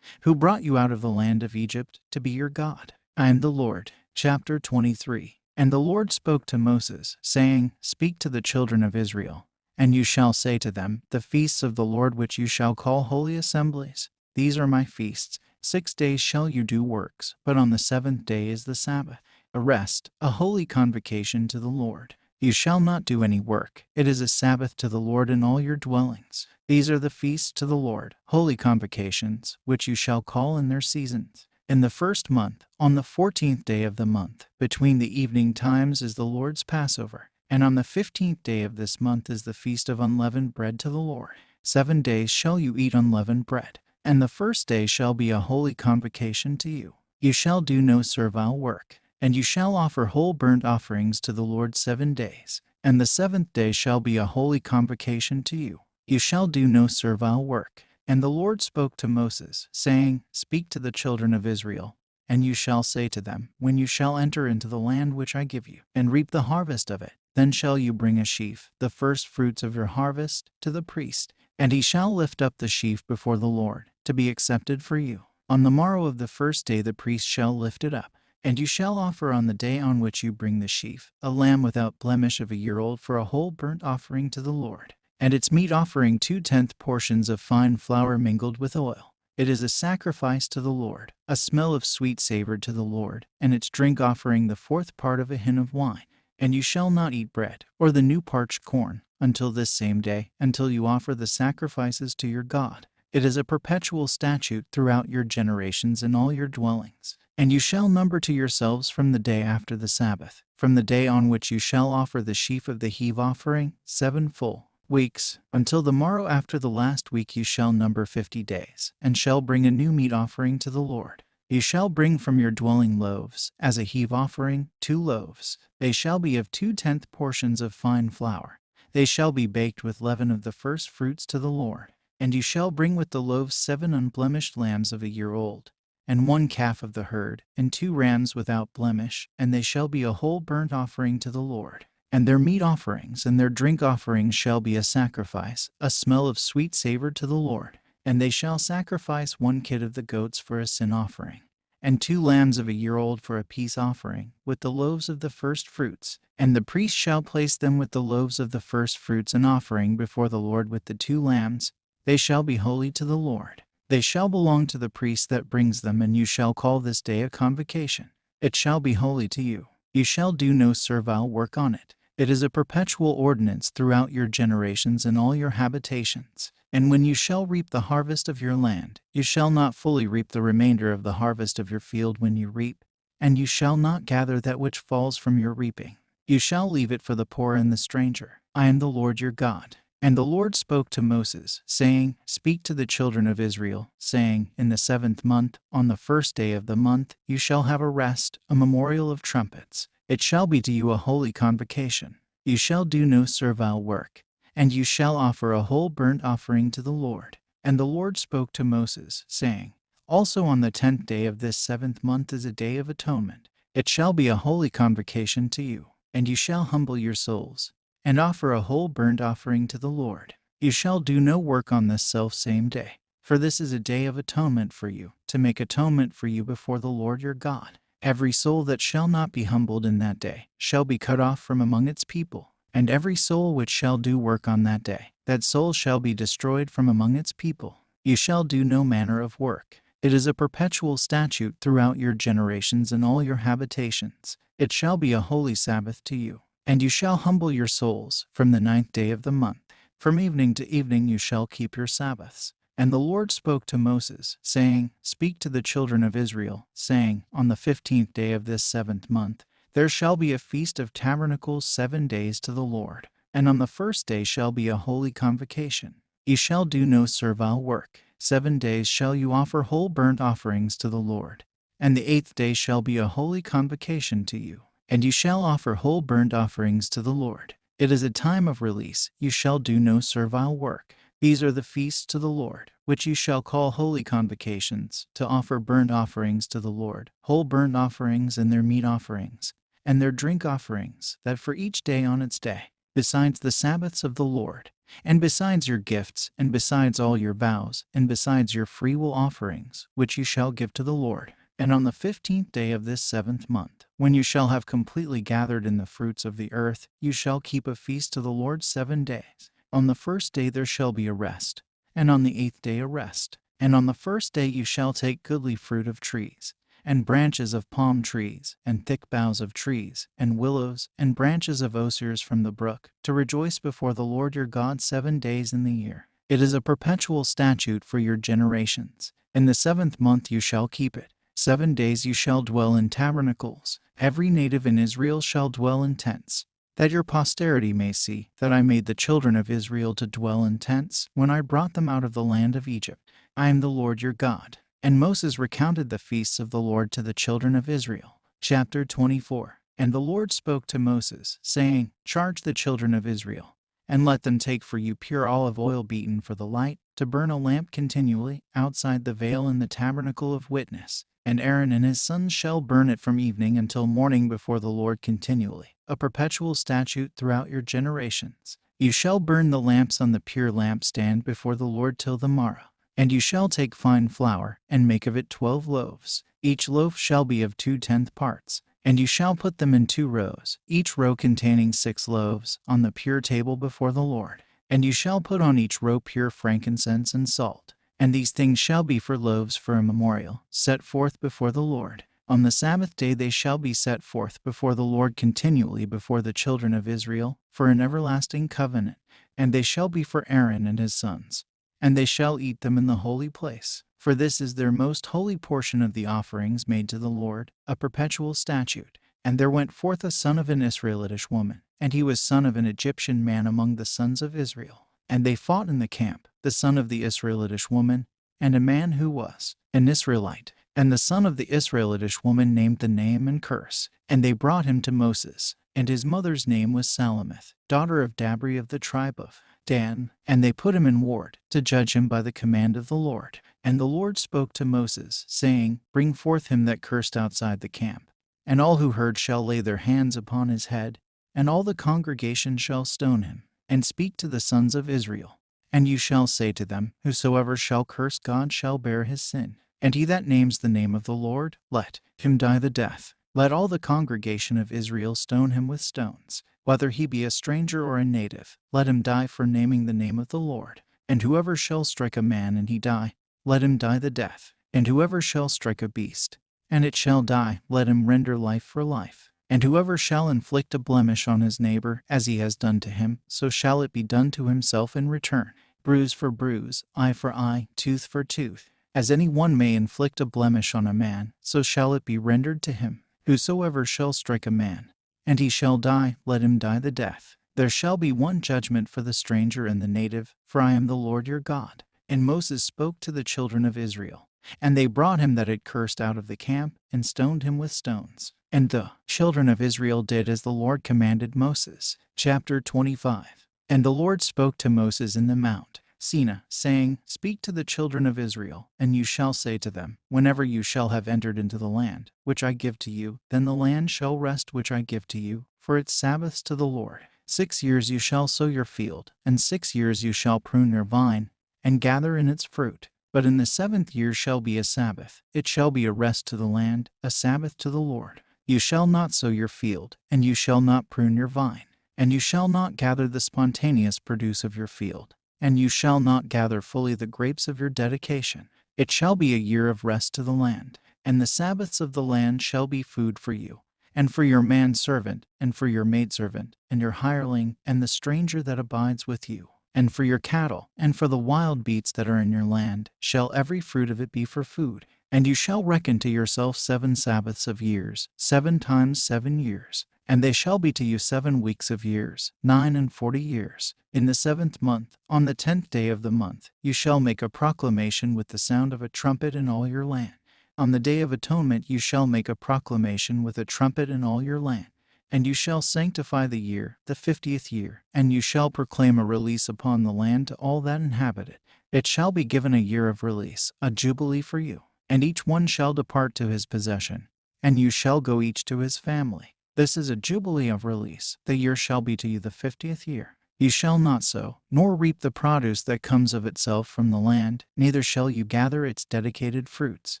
who brought you out of the land of Egypt to be your God. I am the Lord. Chapter 23. And the Lord spoke to Moses, saying, Speak to the children of Israel, and you shall say to them, The feasts of the Lord which you shall call holy assemblies, these are my feasts. 6 days shall you do works, but on the 7th day is the Sabbath, a rest, a holy convocation to the Lord. You shall not do any work. It is a Sabbath to the Lord in all your dwellings. These are the feasts to the Lord, holy convocations, which you shall call in their seasons. In the 1st month, on the 14th day of the month, between the evening times is the Lord's Passover. And on the 15th day of this month is the feast of unleavened bread to the Lord. 7 days shall you eat unleavened bread. And the 1st day shall be a holy convocation to you. You shall do no servile work. And you shall offer whole burnt offerings to the Lord 7 days. And the 7th day shall be a holy convocation to you. You shall do no servile work. And the Lord spoke to Moses, saying, Speak to the children of Israel, and you shall say to them, When you shall enter into the land which I give you, and reap the harvest of it, then shall you bring a sheaf, the first fruits of your harvest, to the priest. And he shall lift up the sheaf before the Lord, to be accepted for you. On the morrow of the 1st day the priest shall lift it up. And you shall offer on the day on which you bring the sheaf, a lamb without blemish of a year old for a whole burnt offering to the Lord. And its meat offering 2/10 portions of fine flour mingled with oil. It is a sacrifice to the Lord, a smell of sweet savor to the Lord, and its drink offering the 4th part of a hin of wine. And you shall not eat bread, or the new parched corn, until this same day, until you offer the sacrifices to your God. It is a perpetual statute throughout your generations in all your dwellings. And you shall number to yourselves from the day after the Sabbath, from the day on which you shall offer the sheaf of the heave offering, 7 full weeks, until the morrow after the last week you shall number 50 days, and shall bring a new meat offering to the Lord. You shall bring from your dwelling loaves, as a heave offering, 2 loaves. They shall be of 2/10 portions of fine flour. They shall be baked with leaven of the first fruits to the Lord. And you shall bring with the loaves 7 unblemished lambs of a year old, and 1 calf of the herd, and 2 rams without blemish, and they shall be a whole burnt offering to the Lord. And their meat offerings and their drink offerings shall be a sacrifice, a smell of sweet savor to the Lord. And they shall sacrifice 1 kid of the goats for a sin offering, and 2 lambs of a year old for a peace offering, with the loaves of the first fruits. And the priest shall place them with the loaves of the first fruits an offering before the Lord with the 2 lambs. They shall be holy to the Lord. They shall belong to the priest that brings them, and you shall call this day a convocation. It shall be holy to you. You shall do no servile work on it. It is a perpetual ordinance throughout your generations in all your habitations. And when you shall reap the harvest of your land, you shall not fully reap the remainder of the harvest of your field when you reap, and you shall not gather that which falls from your reaping. You shall leave it for the poor and the stranger. I am the Lord your God. And the Lord spoke to Moses, saying, Speak to the children of Israel, saying, In the 7th month, on the 1st day of the month, you shall have a rest, a memorial of trumpets. It shall be to you a holy convocation. You shall do no servile work, and you shall offer a whole burnt offering to the Lord. And the Lord spoke to Moses, saying, Also on the 10th day of this 7th month is a day of atonement. It shall be a holy convocation to you, and you shall humble your souls, and offer a whole burnt offering to the Lord. You shall do no work on this selfsame day, for this is a day of atonement for you, to make atonement for you before the Lord your God. Every soul that shall not be humbled in that day shall be cut off from among its people, and every soul which shall do work on that day, that soul shall be destroyed from among its people. You shall do no manner of work. It is a perpetual statute throughout your generations in all your habitations. It shall be a holy Sabbath to you. And you shall humble your souls from the 9th day of the month. From evening to evening you shall keep your Sabbaths. And the Lord spoke to Moses, saying, Speak to the children of Israel, saying, On the 15th day of this 7th month, there shall be a feast of tabernacles 7 days to the Lord. And on the 1st day shall be a holy convocation. You shall do no servile work. 7 days shall you offer whole burnt offerings to the Lord. And the 8th day shall be a holy convocation to you. And you shall offer whole burnt offerings to the Lord. It is a time of release. You shall do no servile work. These are the feasts to the Lord, which you shall call holy convocations, to offer burnt offerings to the Lord, whole burnt offerings and their meat offerings, and their drink offerings, that for each day on its day, besides the Sabbaths of the Lord, and besides your gifts, and besides all your vows, and besides your freewill offerings, which you shall give to the Lord. And on the 15th day of this 7th month, when you shall have completely gathered in the fruits of the earth, you shall keep a feast to the Lord 7 days. On the 1st day there shall be a rest, and on the 8th day a rest. And on the 1st day you shall take goodly fruit of trees, and branches of palm trees, and thick boughs of trees, and willows, and branches of osiers from the brook, to rejoice before the Lord your God 7 days in the year. It is a perpetual statute for your generations. In the 7th month you shall keep it. 7 days you shall dwell in tabernacles. Every native in Israel shall dwell in tents, that your posterity may see that I made the children of Israel to dwell in tents when I brought them out of the land of Egypt. I am the Lord your God. And Moses recounted the feasts of the Lord to the children of Israel. Chapter 24. And the Lord spoke to Moses, saying, Charge the children of Israel, and let them take for you pure olive oil beaten for the light, to burn a lamp continually outside the veil in the tabernacle of witness. And Aaron and his sons shall burn it from evening until morning before the Lord continually, a perpetual statute throughout your generations. You shall burn the lamps on the pure lampstand before the Lord till the morrow. And you shall take fine flour, and make of it 12 loaves. Each loaf shall be of 2/10 parts. And you shall put them in 2 rows, each row containing 6 loaves, on the pure table before the Lord. And you shall put on each row pure frankincense and salt. And these things shall be for loaves for a memorial, set forth before the Lord. On the Sabbath day they shall be set forth before the Lord continually before the children of Israel, for an everlasting covenant. And they shall be for Aaron and his sons. And they shall eat them in the holy place. For this is their most holy portion of the offerings made to the Lord, a perpetual statute. And there went forth a son of an Israelitish woman, and he was son of an Egyptian man among the sons of Israel. And they fought in the camp, the son of the Israelitish woman, and a man who was an Israelite. And the son of the Israelitish woman named the name and curse. And they brought him to Moses. And his mother's name was Salamith, daughter of Dabri of the tribe of Dan. And they put him in ward, to judge him by the command of the Lord. And the Lord spoke to Moses, saying, Bring forth him that cursed outside the camp. And all who heard shall lay their hands upon his head, and all the congregation shall stone him. And speak to the sons of Israel. And you shall say to them, Whosoever shall curse God shall bear his sin. And he that names the name of the Lord, let him die the death. Let all the congregation of Israel stone him with stones. Whether he be a stranger or a native, let him die for naming the name of the Lord. And whoever shall strike a man and he die, let him die the death. And whoever shall strike a beast, and it shall die, let him render life for life. And whoever shall inflict a blemish on his neighbor, as he has done to him, so shall it be done to himself in return. Bruise for bruise, eye for eye, tooth for tooth. As any one may inflict a blemish on a man, so shall it be rendered to him. Whosoever shall strike a man, and he shall die, let him die the death. There shall be one judgment for the stranger and the native, for I am the Lord your God. And Moses spoke to the children of Israel. And they brought him that had cursed out of the camp, and stoned him with stones. And the children of Israel did as the Lord commanded Moses. Chapter 25. And the Lord spoke to Moses in the mount Sinai, saying, Speak to the children of Israel, and you shall say to them, Whenever you shall have entered into the land, which I give to you, then the land shall rest which I give to you, for its Sabbaths to the Lord. 6 years you shall sow your field, and 6 years you shall prune your vine, and gather in its fruit. But in the 7th year shall be a Sabbath. It shall be a rest to the land, a Sabbath to the Lord. You shall not sow your field, and you shall not prune your vine, and you shall not gather the spontaneous produce of your field, and you shall not gather fully the grapes of your dedication. It shall be a year of rest to the land, and the Sabbaths of the land shall be food for you, and for your manservant, and for your maidservant, and your hireling, and the stranger that abides with you. And for your cattle, and for the wild beasts that are in your land, shall every fruit of it be for food. And you shall reckon to yourself 7 Sabbaths of years, 7 times 7 years. And they shall be to you 7 weeks of years, 49 years. In the 7th month, on the 10th day of the month, you shall make a proclamation with the sound of a trumpet in all your land. On the day of atonement you shall make a proclamation with a trumpet in all your land. And you shall sanctify the year, the 50th year, and you shall proclaim a release upon the land to all that inhabit it. It shall be given a year of release, a jubilee for you, and each one shall depart to his possession, and you shall go each to his family. This is a jubilee of release. The year shall be to you the 50th year. You shall not sow, nor reap the produce that comes of itself from the land, neither shall you gather its dedicated fruits,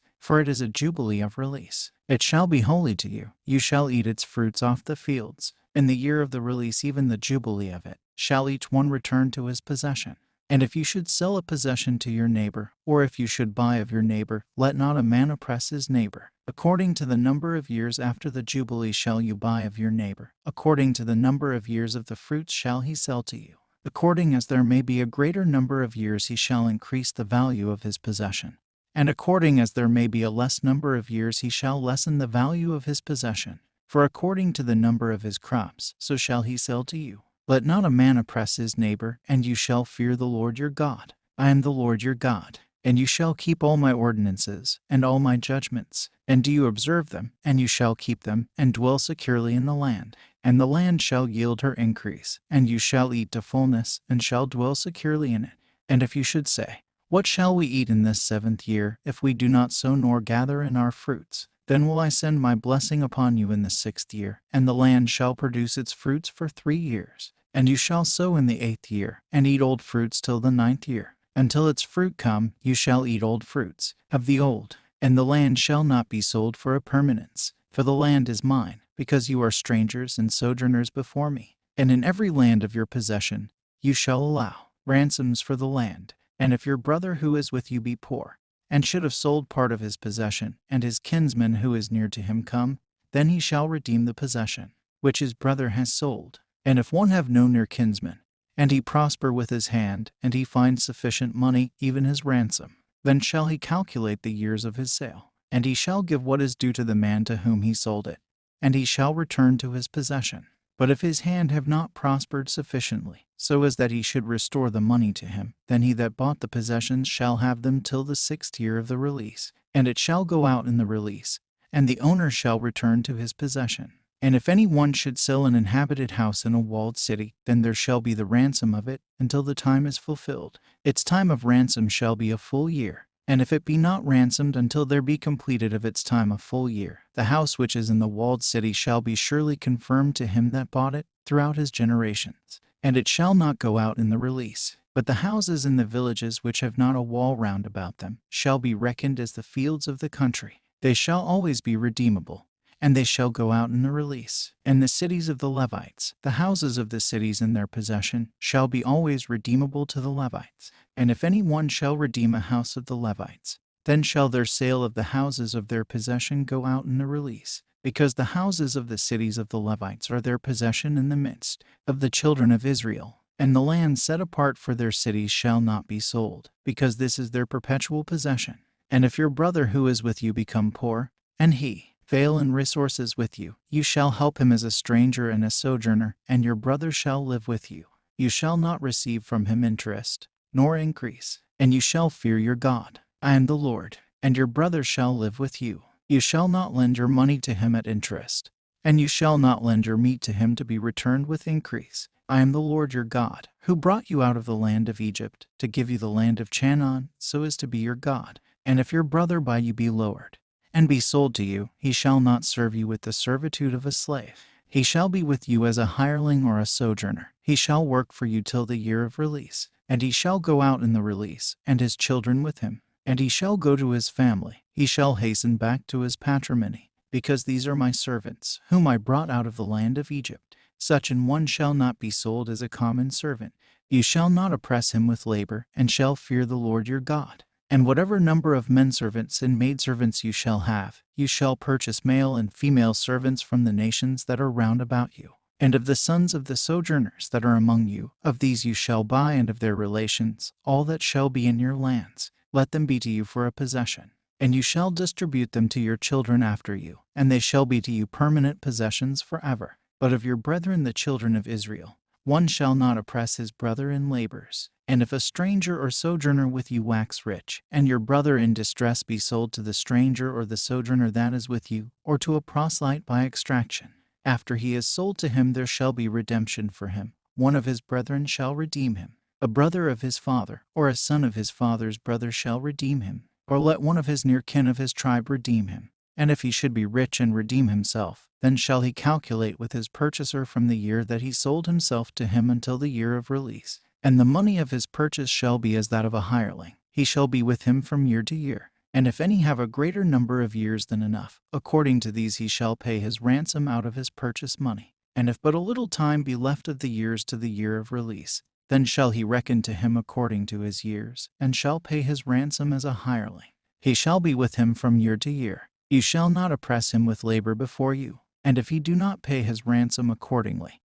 for it is a jubilee of release. It shall be holy to you. You shall eat its fruits off the fields. In the year of the release, even the jubilee of it, shall each one return to his possession. And if you should sell a possession to your neighbor, or if you should buy of your neighbor, let not a man oppress his neighbor. According to the number of years after the jubilee shall you buy of your neighbor. According to the number of years of the fruits shall he sell to you. According as there may be a greater number of years he shall increase the value of his possession. And according as there may be a less number of years he shall lessen the value of his possession. For according to the number of his crops, so shall he sell to you. Let not a man oppress his neighbor, and you shall fear the Lord your God. I am the Lord your God. And you shall keep all my ordinances, and all my judgments, and do you observe them, and you shall keep them, and dwell securely in the land. And the land shall yield her increase, and you shall eat to fullness, and shall dwell securely in it. And if you should say, What shall we eat in this 7th year, if we do not sow nor gather in our fruits? Then will I send my blessing upon you in the 6th year, and the land shall produce its fruits for 3 years. And you shall sow in the 8th year, and eat old fruits till the 9th year. Until its fruit come, you shall eat old fruits of the old, and the land shall not be sold for a permanence. For the land is mine, because you are strangers and sojourners before me. And in every land of your possession you shall allow ransoms for the land. And if your brother who is with you be poor, and should have sold part of his possession, and his kinsman who is near to him come, then he shall redeem the possession which his brother has sold. And if one have no near kinsman, and he prosper with his hand, and he find sufficient money, even his ransom, then shall he calculate the years of his sale, and he shall give what is due to the man to whom he sold it, and he shall return to his possession. But if his hand have not prospered sufficiently, so as that he should restore the money to him, then he that bought the possessions shall have them till the 6th year of the release, and it shall go out in the release, and the owner shall return to his possession. And if any one should sell an inhabited house in a walled city, then there shall be the ransom of it, until the time is fulfilled. Its time of ransom shall be a full year. And if it be not ransomed until there be completed of its time a full year, the house which is in the walled city shall be surely confirmed to him that bought it throughout his generations. And it shall not go out in the release. But the houses in the villages which have not a wall round about them shall be reckoned as the fields of the country. They shall always be redeemable, and they shall go out in the release. And the cities of the Levites, the houses of the cities in their possession, shall be always redeemable to the Levites. And if any one shall redeem a house of the Levites, then shall their sale of the houses of their possession go out in the release. because the houses of the cities of the Levites are their possession in the midst of the children of Israel, and the land set apart for their cities shall not be sold, because this is their perpetual possession. And if your brother who is with you become poor, and he fail in resources with you, you shall help him as a stranger and a sojourner, and your brother shall live with you. You shall not receive from him interest, nor increase, and you shall fear your God. I am the Lord, and your brother shall live with you. You shall not lend your money to him at interest, and you shall not lend your meat to him to be returned with increase. I am the Lord your God, who brought you out of the land of Egypt, to give you the land of Canaan, so as to be your God. And if your brother by you be lowered, and be sold to you, he shall not serve you with the servitude of a slave. He shall be with you as a hireling or a sojourner. He shall work for you till the year of release. And he shall go out in the release, and his children with him. And he shall go to his family. He shall hasten back to his patrimony, because these are my servants, whom I brought out of the land of Egypt. Such an one shall not be sold as a common servant. You shall not oppress him with labor, and shall fear the Lord your God. And whatever number of menservants and maidservants you shall have, you shall purchase male and female servants from the nations that are round about you. And of the sons of the sojourners that are among you, of these you shall buy, and of their relations, all that shall be in your lands, let them be to you for a possession. And you shall distribute them to your children after you, and they shall be to you permanent possessions forever. But of your brethren the children of Israel, one shall not oppress his brother in labors. And if a stranger or sojourner with you wax rich, and your brother in distress be sold to the stranger or the sojourner that is with you, or to a proselyte by extraction, after he is sold to him there shall be redemption for him. One of his brethren shall redeem him. A brother of his father, or a son of his father's brother shall redeem him. Or let one of his near kin of his tribe redeem him. And if he should be rich and redeem himself, then shall he calculate with his purchaser from the year that he sold himself to him until the year of release. And the money of his purchase shall be as that of a hireling. He shall be with him from year to year. And if any have a greater number of years than enough, according to these he shall pay his ransom out of his purchase money. And if but a little time be left of the years to the year of release, then shall he reckon to him according to his years, and shall pay his ransom as a hireling. He shall be with him from year to year. You shall not oppress him with labor before you. And if he do not pay his ransom accordingly,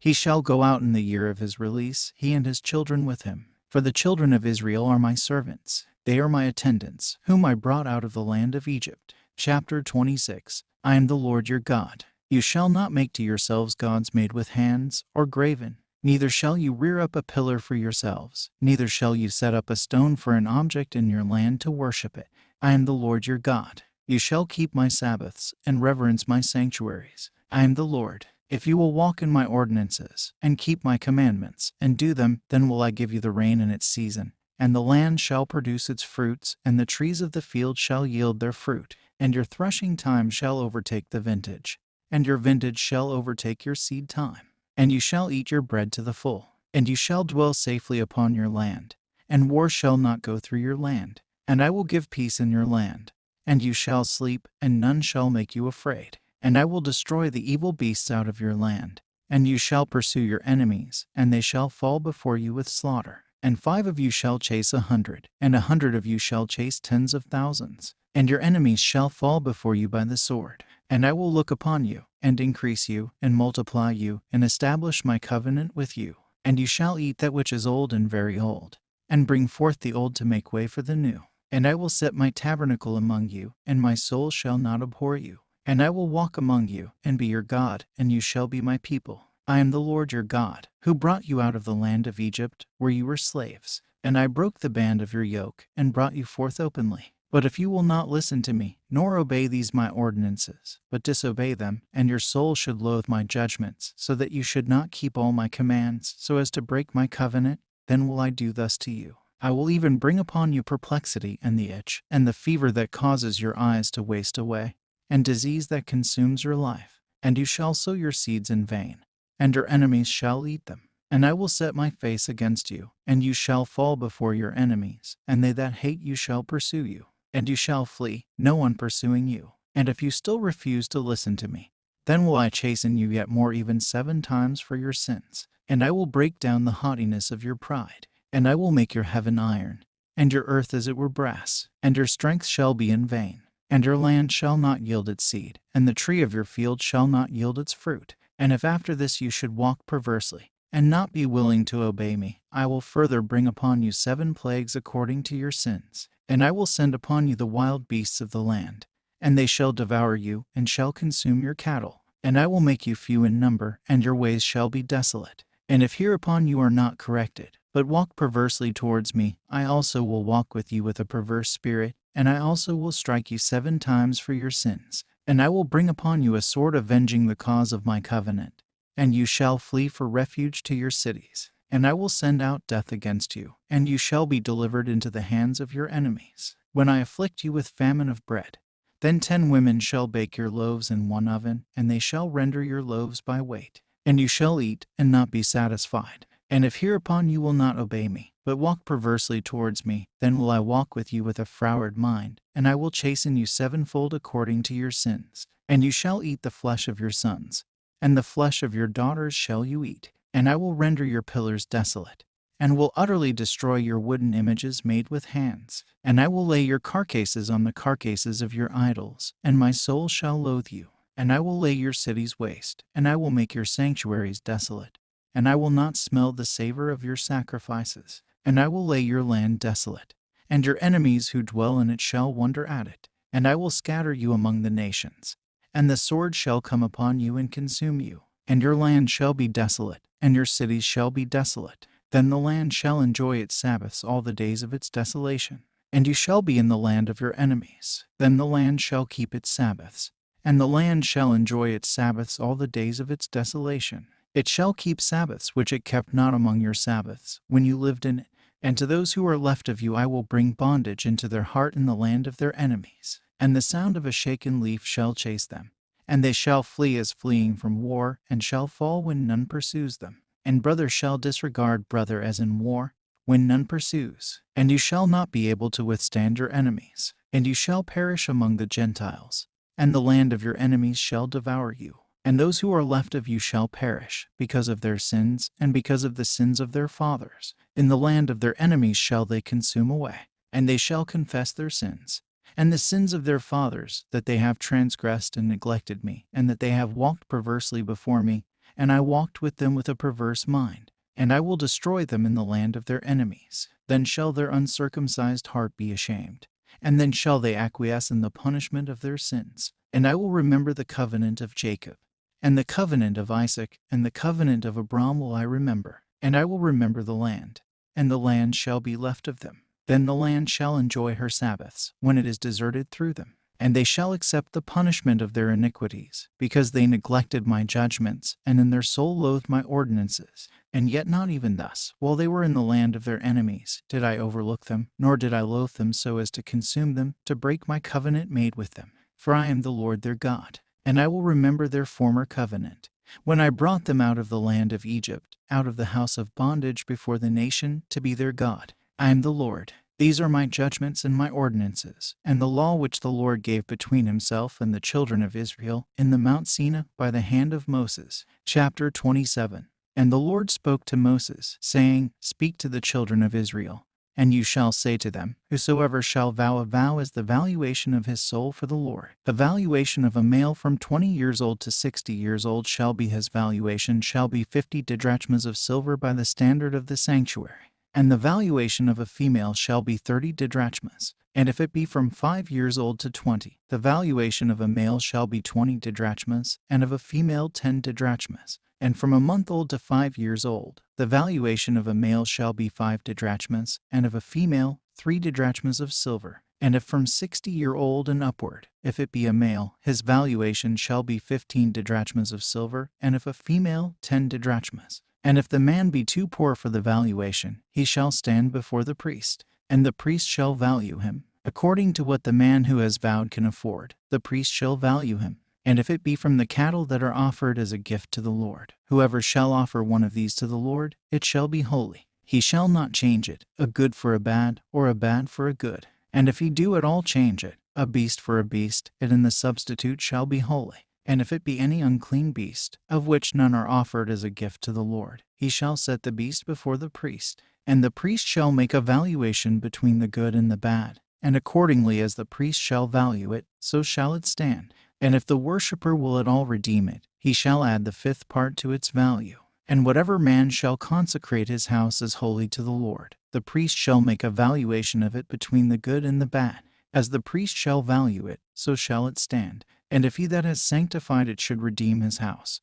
he shall go out in the year of his release, he and his children with him. For the children of Israel are my servants. They are my attendants, whom I brought out of the land of Egypt. Chapter 26. I am the Lord your God. You shall not make to yourselves gods made with hands, or graven. Neither shall you rear up a pillar for yourselves. Neither shall you set up a stone for an object in your land to worship it. I am the Lord your God. You shall keep my Sabbaths, and reverence my sanctuaries. I am the Lord. If you will walk in my ordinances, and keep my commandments, and do them, then will I give you the rain in its season, and the land shall produce its fruits, and the trees of the field shall yield their fruit, and your threshing time shall overtake the vintage, and your vintage shall overtake your seed time. And you shall eat your bread to the full, and you shall dwell safely upon your land, and war shall not go through your land. And I will give peace in your land, and you shall sleep, and none shall make you afraid. And I will destroy the evil beasts out of your land, and you shall pursue your enemies, and they shall fall before you with slaughter. And 5 of you shall chase 100, and 100 of you shall chase tens of thousands. And your enemies shall fall before you by the sword. And I will look upon you, and increase you, and multiply you, and establish my covenant with you. And you shall eat that which is old and very old, and bring forth the old to make way for the new. And I will set my tabernacle among you, and my soul shall not abhor you. And I will walk among you, and be your God, and you shall be my people. I am the Lord your God, who brought you out of the land of Egypt, where you were slaves. And I broke the band of your yoke, and brought you forth openly. But if you will not listen to me, nor obey these my ordinances, but disobey them, and your soul should loathe my judgments, so that you should not keep all my commands, so as to break my covenant, then will I do thus to you. I will even bring upon you perplexity, and the itch, and the fever that causes your eyes to waste away, and disease that consumes your life. And you shall sow your seeds in vain, and your enemies shall eat them. And I will set my face against you, and you shall fall before your enemies, and they that hate you shall pursue you. And you shall flee, no one pursuing you. And if you still refuse to listen to me, then will I chasten you yet more, even 7 times for your sins. And I will break down the haughtiness of your pride. And I will make your heaven iron, and your earth as it were brass, and your strength shall be in vain. and your land shall not yield its seed, and the tree of your field shall not yield its fruit. And if after this you should walk perversely, and not be willing to obey me, I will further bring upon you 7 plagues according to your sins. And I will send upon you the wild beasts of the land, and they shall devour you, and shall consume your cattle. And I will make you few in number, and your ways shall be desolate. And if hereupon you are not corrected, but walk perversely towards me, I also will walk with you with a perverse spirit, and I also will strike you 7 times for your sins. And I will bring upon you a sword avenging the cause of my covenant, and you shall flee for refuge to your cities. And I will send out death against you, and you shall be delivered into the hands of your enemies. When I afflict you with famine of bread, then 10 women shall bake your loaves in one oven, and they shall render your loaves by weight. And you shall eat, and not be satisfied. And if hereupon you will not obey me, but walk perversely towards me, then will I walk with you with a froward mind, and I will chasten you 7-fold according to your sins. And you shall eat the flesh of your sons, and the flesh of your daughters shall you eat. And I will render your pillars desolate, and will utterly destroy your wooden images made with hands. And I will lay your carcasses on the carcasses of your idols, and my soul shall loathe you. And I will lay your cities waste, and I will make your sanctuaries desolate, and I will not smell the savor of your sacrifices. And I will lay your land desolate, and your enemies who dwell in it shall wonder at it. And I will scatter you among the nations, and the sword shall come upon you and consume you. And your land shall be desolate, and your cities shall be desolate. Then the land shall enjoy its Sabbaths all the days of its desolation, and you shall be in the land of your enemies. Then the land shall keep its Sabbaths, and the land shall enjoy its Sabbaths all the days of its desolation. It shall keep Sabbaths which it kept not among your Sabbaths, when you lived in it. And to those who are left of you I will bring bondage into their heart in the land of their enemies. And the sound of a shaken leaf shall chase them, and they shall flee as fleeing from war, and shall fall when none pursues them. And brother shall disregard brother as in war, when none pursues. And you shall not be able to withstand your enemies, and you shall perish among the Gentiles, and the land of your enemies shall devour you. And those who are left of you shall perish, because of their sins, and because of the sins of their fathers. In the land of their enemies shall they consume away, and they shall confess their sins, and the sins of their fathers, that they have transgressed and neglected me, and that they have walked perversely before me, and I walked with them with a perverse mind. And I will destroy them in the land of their enemies. Then shall their uncircumcised heart be ashamed, and then shall they acquiesce in the punishment of their sins. And I will remember the covenant of Jacob, and the covenant of Isaac, and the covenant of Abraham will I remember. And I will remember the land, and the land shall be left of them. Then the land shall enjoy her Sabbaths, when it is deserted through them. And they shall accept the punishment of their iniquities, because they neglected my judgments, and in their soul loathed my ordinances. And yet not even thus, while they were in the land of their enemies, did I overlook them, nor did I loathe them so as to consume them, to break my covenant made with them. For I am the Lord their God, and I will remember their former covenant, when I brought them out of the land of Egypt, out of the house of bondage before the nation, to be their God. I am the Lord. These are my judgments and my ordinances, and the law which the Lord gave between himself and the children of Israel in the Mount Sinai by the hand of Moses. Chapter 27. And the Lord spoke to Moses, saying, Speak to the children of Israel, and you shall say to them, Whosoever shall vow a vow as the valuation of his soul for the Lord. The valuation of a male from 20 years old to 60 years old shall be his valuation, shall be 50 didrachmas of silver by the standard of the sanctuary. And the valuation of a female shall be 30 didrachmas. And if it be from 5 years old to 20, the valuation of a male shall be 20 didrachmas, and of a female 10 didrachmas. And from a month old to 5 years old, the valuation of a male shall be 5 didrachmas, and of a female 3 didrachmas of silver. And if from 60-year-old and upward, if it be a male, his valuation shall be 15 didrachmas of silver, and if a female 10 didrachmas. And if the man be too poor for the valuation, he shall stand before the priest, and the priest shall value him. According to what the man who has vowed can afford, the priest shall value him. And if it be from the cattle that are offered as a gift to the Lord, whoever shall offer one of these to the Lord, it shall be holy. He shall not change it, a good for a bad, or a bad for a good. And if he do at all change it, a beast for a beast, it and the substitute shall be holy. And if it be any unclean beast, of which none are offered as a gift to the Lord, he shall set the beast before the priest, and the priest shall make a valuation between the good and the bad. and accordingly as the priest shall value it, so shall it stand. And if the worshipper will at all redeem it, he shall add the fifth part to its value. And whatever man shall consecrate his house as holy to the Lord, the priest shall make a valuation of it between the good and the bad. As the priest shall value it, so shall it stand. And if he that has sanctified it should redeem his house,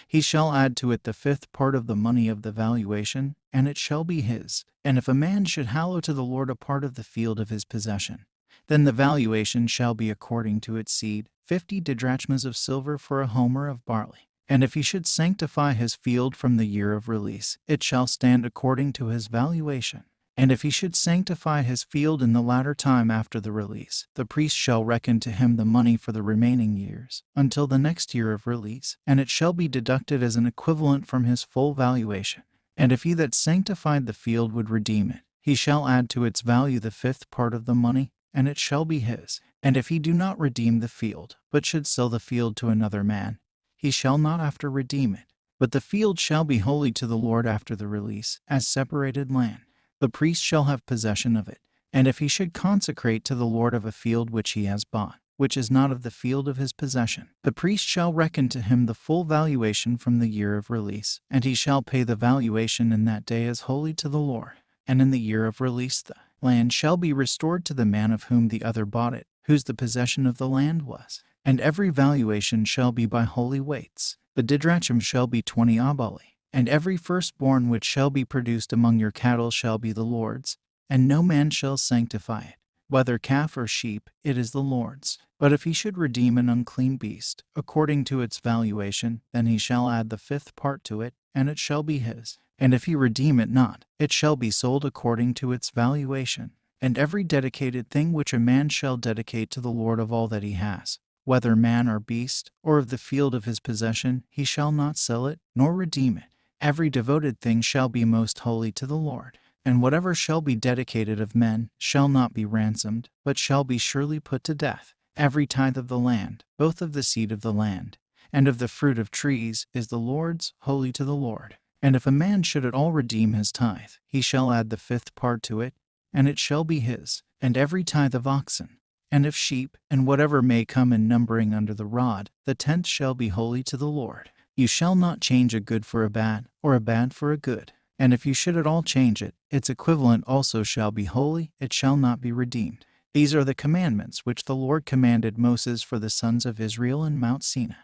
he shall add to it the fifth part of the money of the valuation, and it shall be his. And if a man should hallow to the Lord a part of the field of his possession, then the valuation shall be according to its seed, 50 didrachmas of silver for a homer of barley. And if he should sanctify his field from the year of release, it shall stand according to his valuation. And if he should sanctify his field in the latter time after the release, the priest shall reckon to him the money for the remaining years, until the next year of release, and it shall be deducted as an equivalent from his full valuation. And if he that sanctified the field would redeem it, he shall add to its value the fifth part of the money, and it shall be his. And if he do not redeem the field, but should sell the field to another man, he shall not after redeem it. But the field shall be holy to the Lord after the release, as separated land. The priest shall have possession of it. And if he should consecrate to the Lord of a field which he has bought, which is not of the field of his possession, the priest shall reckon to him the full valuation from the year of release, and he shall pay the valuation in that day as holy to the Lord. And in the year of release the land shall be restored to the man of whom the other bought it, whose the possession of the land was. And every valuation shall be by holy weights. The didrachm shall be 20 abali. And every firstborn which shall be produced among your cattle shall be the Lord's, and no man shall sanctify it. Whether calf or sheep, it is the Lord's. But if he should redeem an unclean beast, according to its valuation, then he shall add the fifth part to it, and it shall be his. And if he redeem it not, it shall be sold according to its valuation. And every dedicated thing which a man shall dedicate to the Lord of all that he has, whether man or beast, or of the field of his possession, he shall not sell it, nor redeem it. Every devoted thing shall be most holy to the Lord. And whatever shall be dedicated of men shall not be ransomed, but shall be surely put to death. Every tithe of the land, both of the seed of the land, and of the fruit of trees, is the Lord's, holy to the Lord. And if a man should at all redeem his tithe, he shall add the fifth part to it, and it shall be his. And every tithe of oxen, and of sheep, and whatever may come in numbering under the rod, the tenth shall be holy to the Lord. You shall not change a good for a bad, or a bad for a good. And if you should at all change it, its equivalent also shall be holy, it shall not be redeemed. These are the commandments which the Lord commanded Moses for the sons of Israel in Mount Sinai.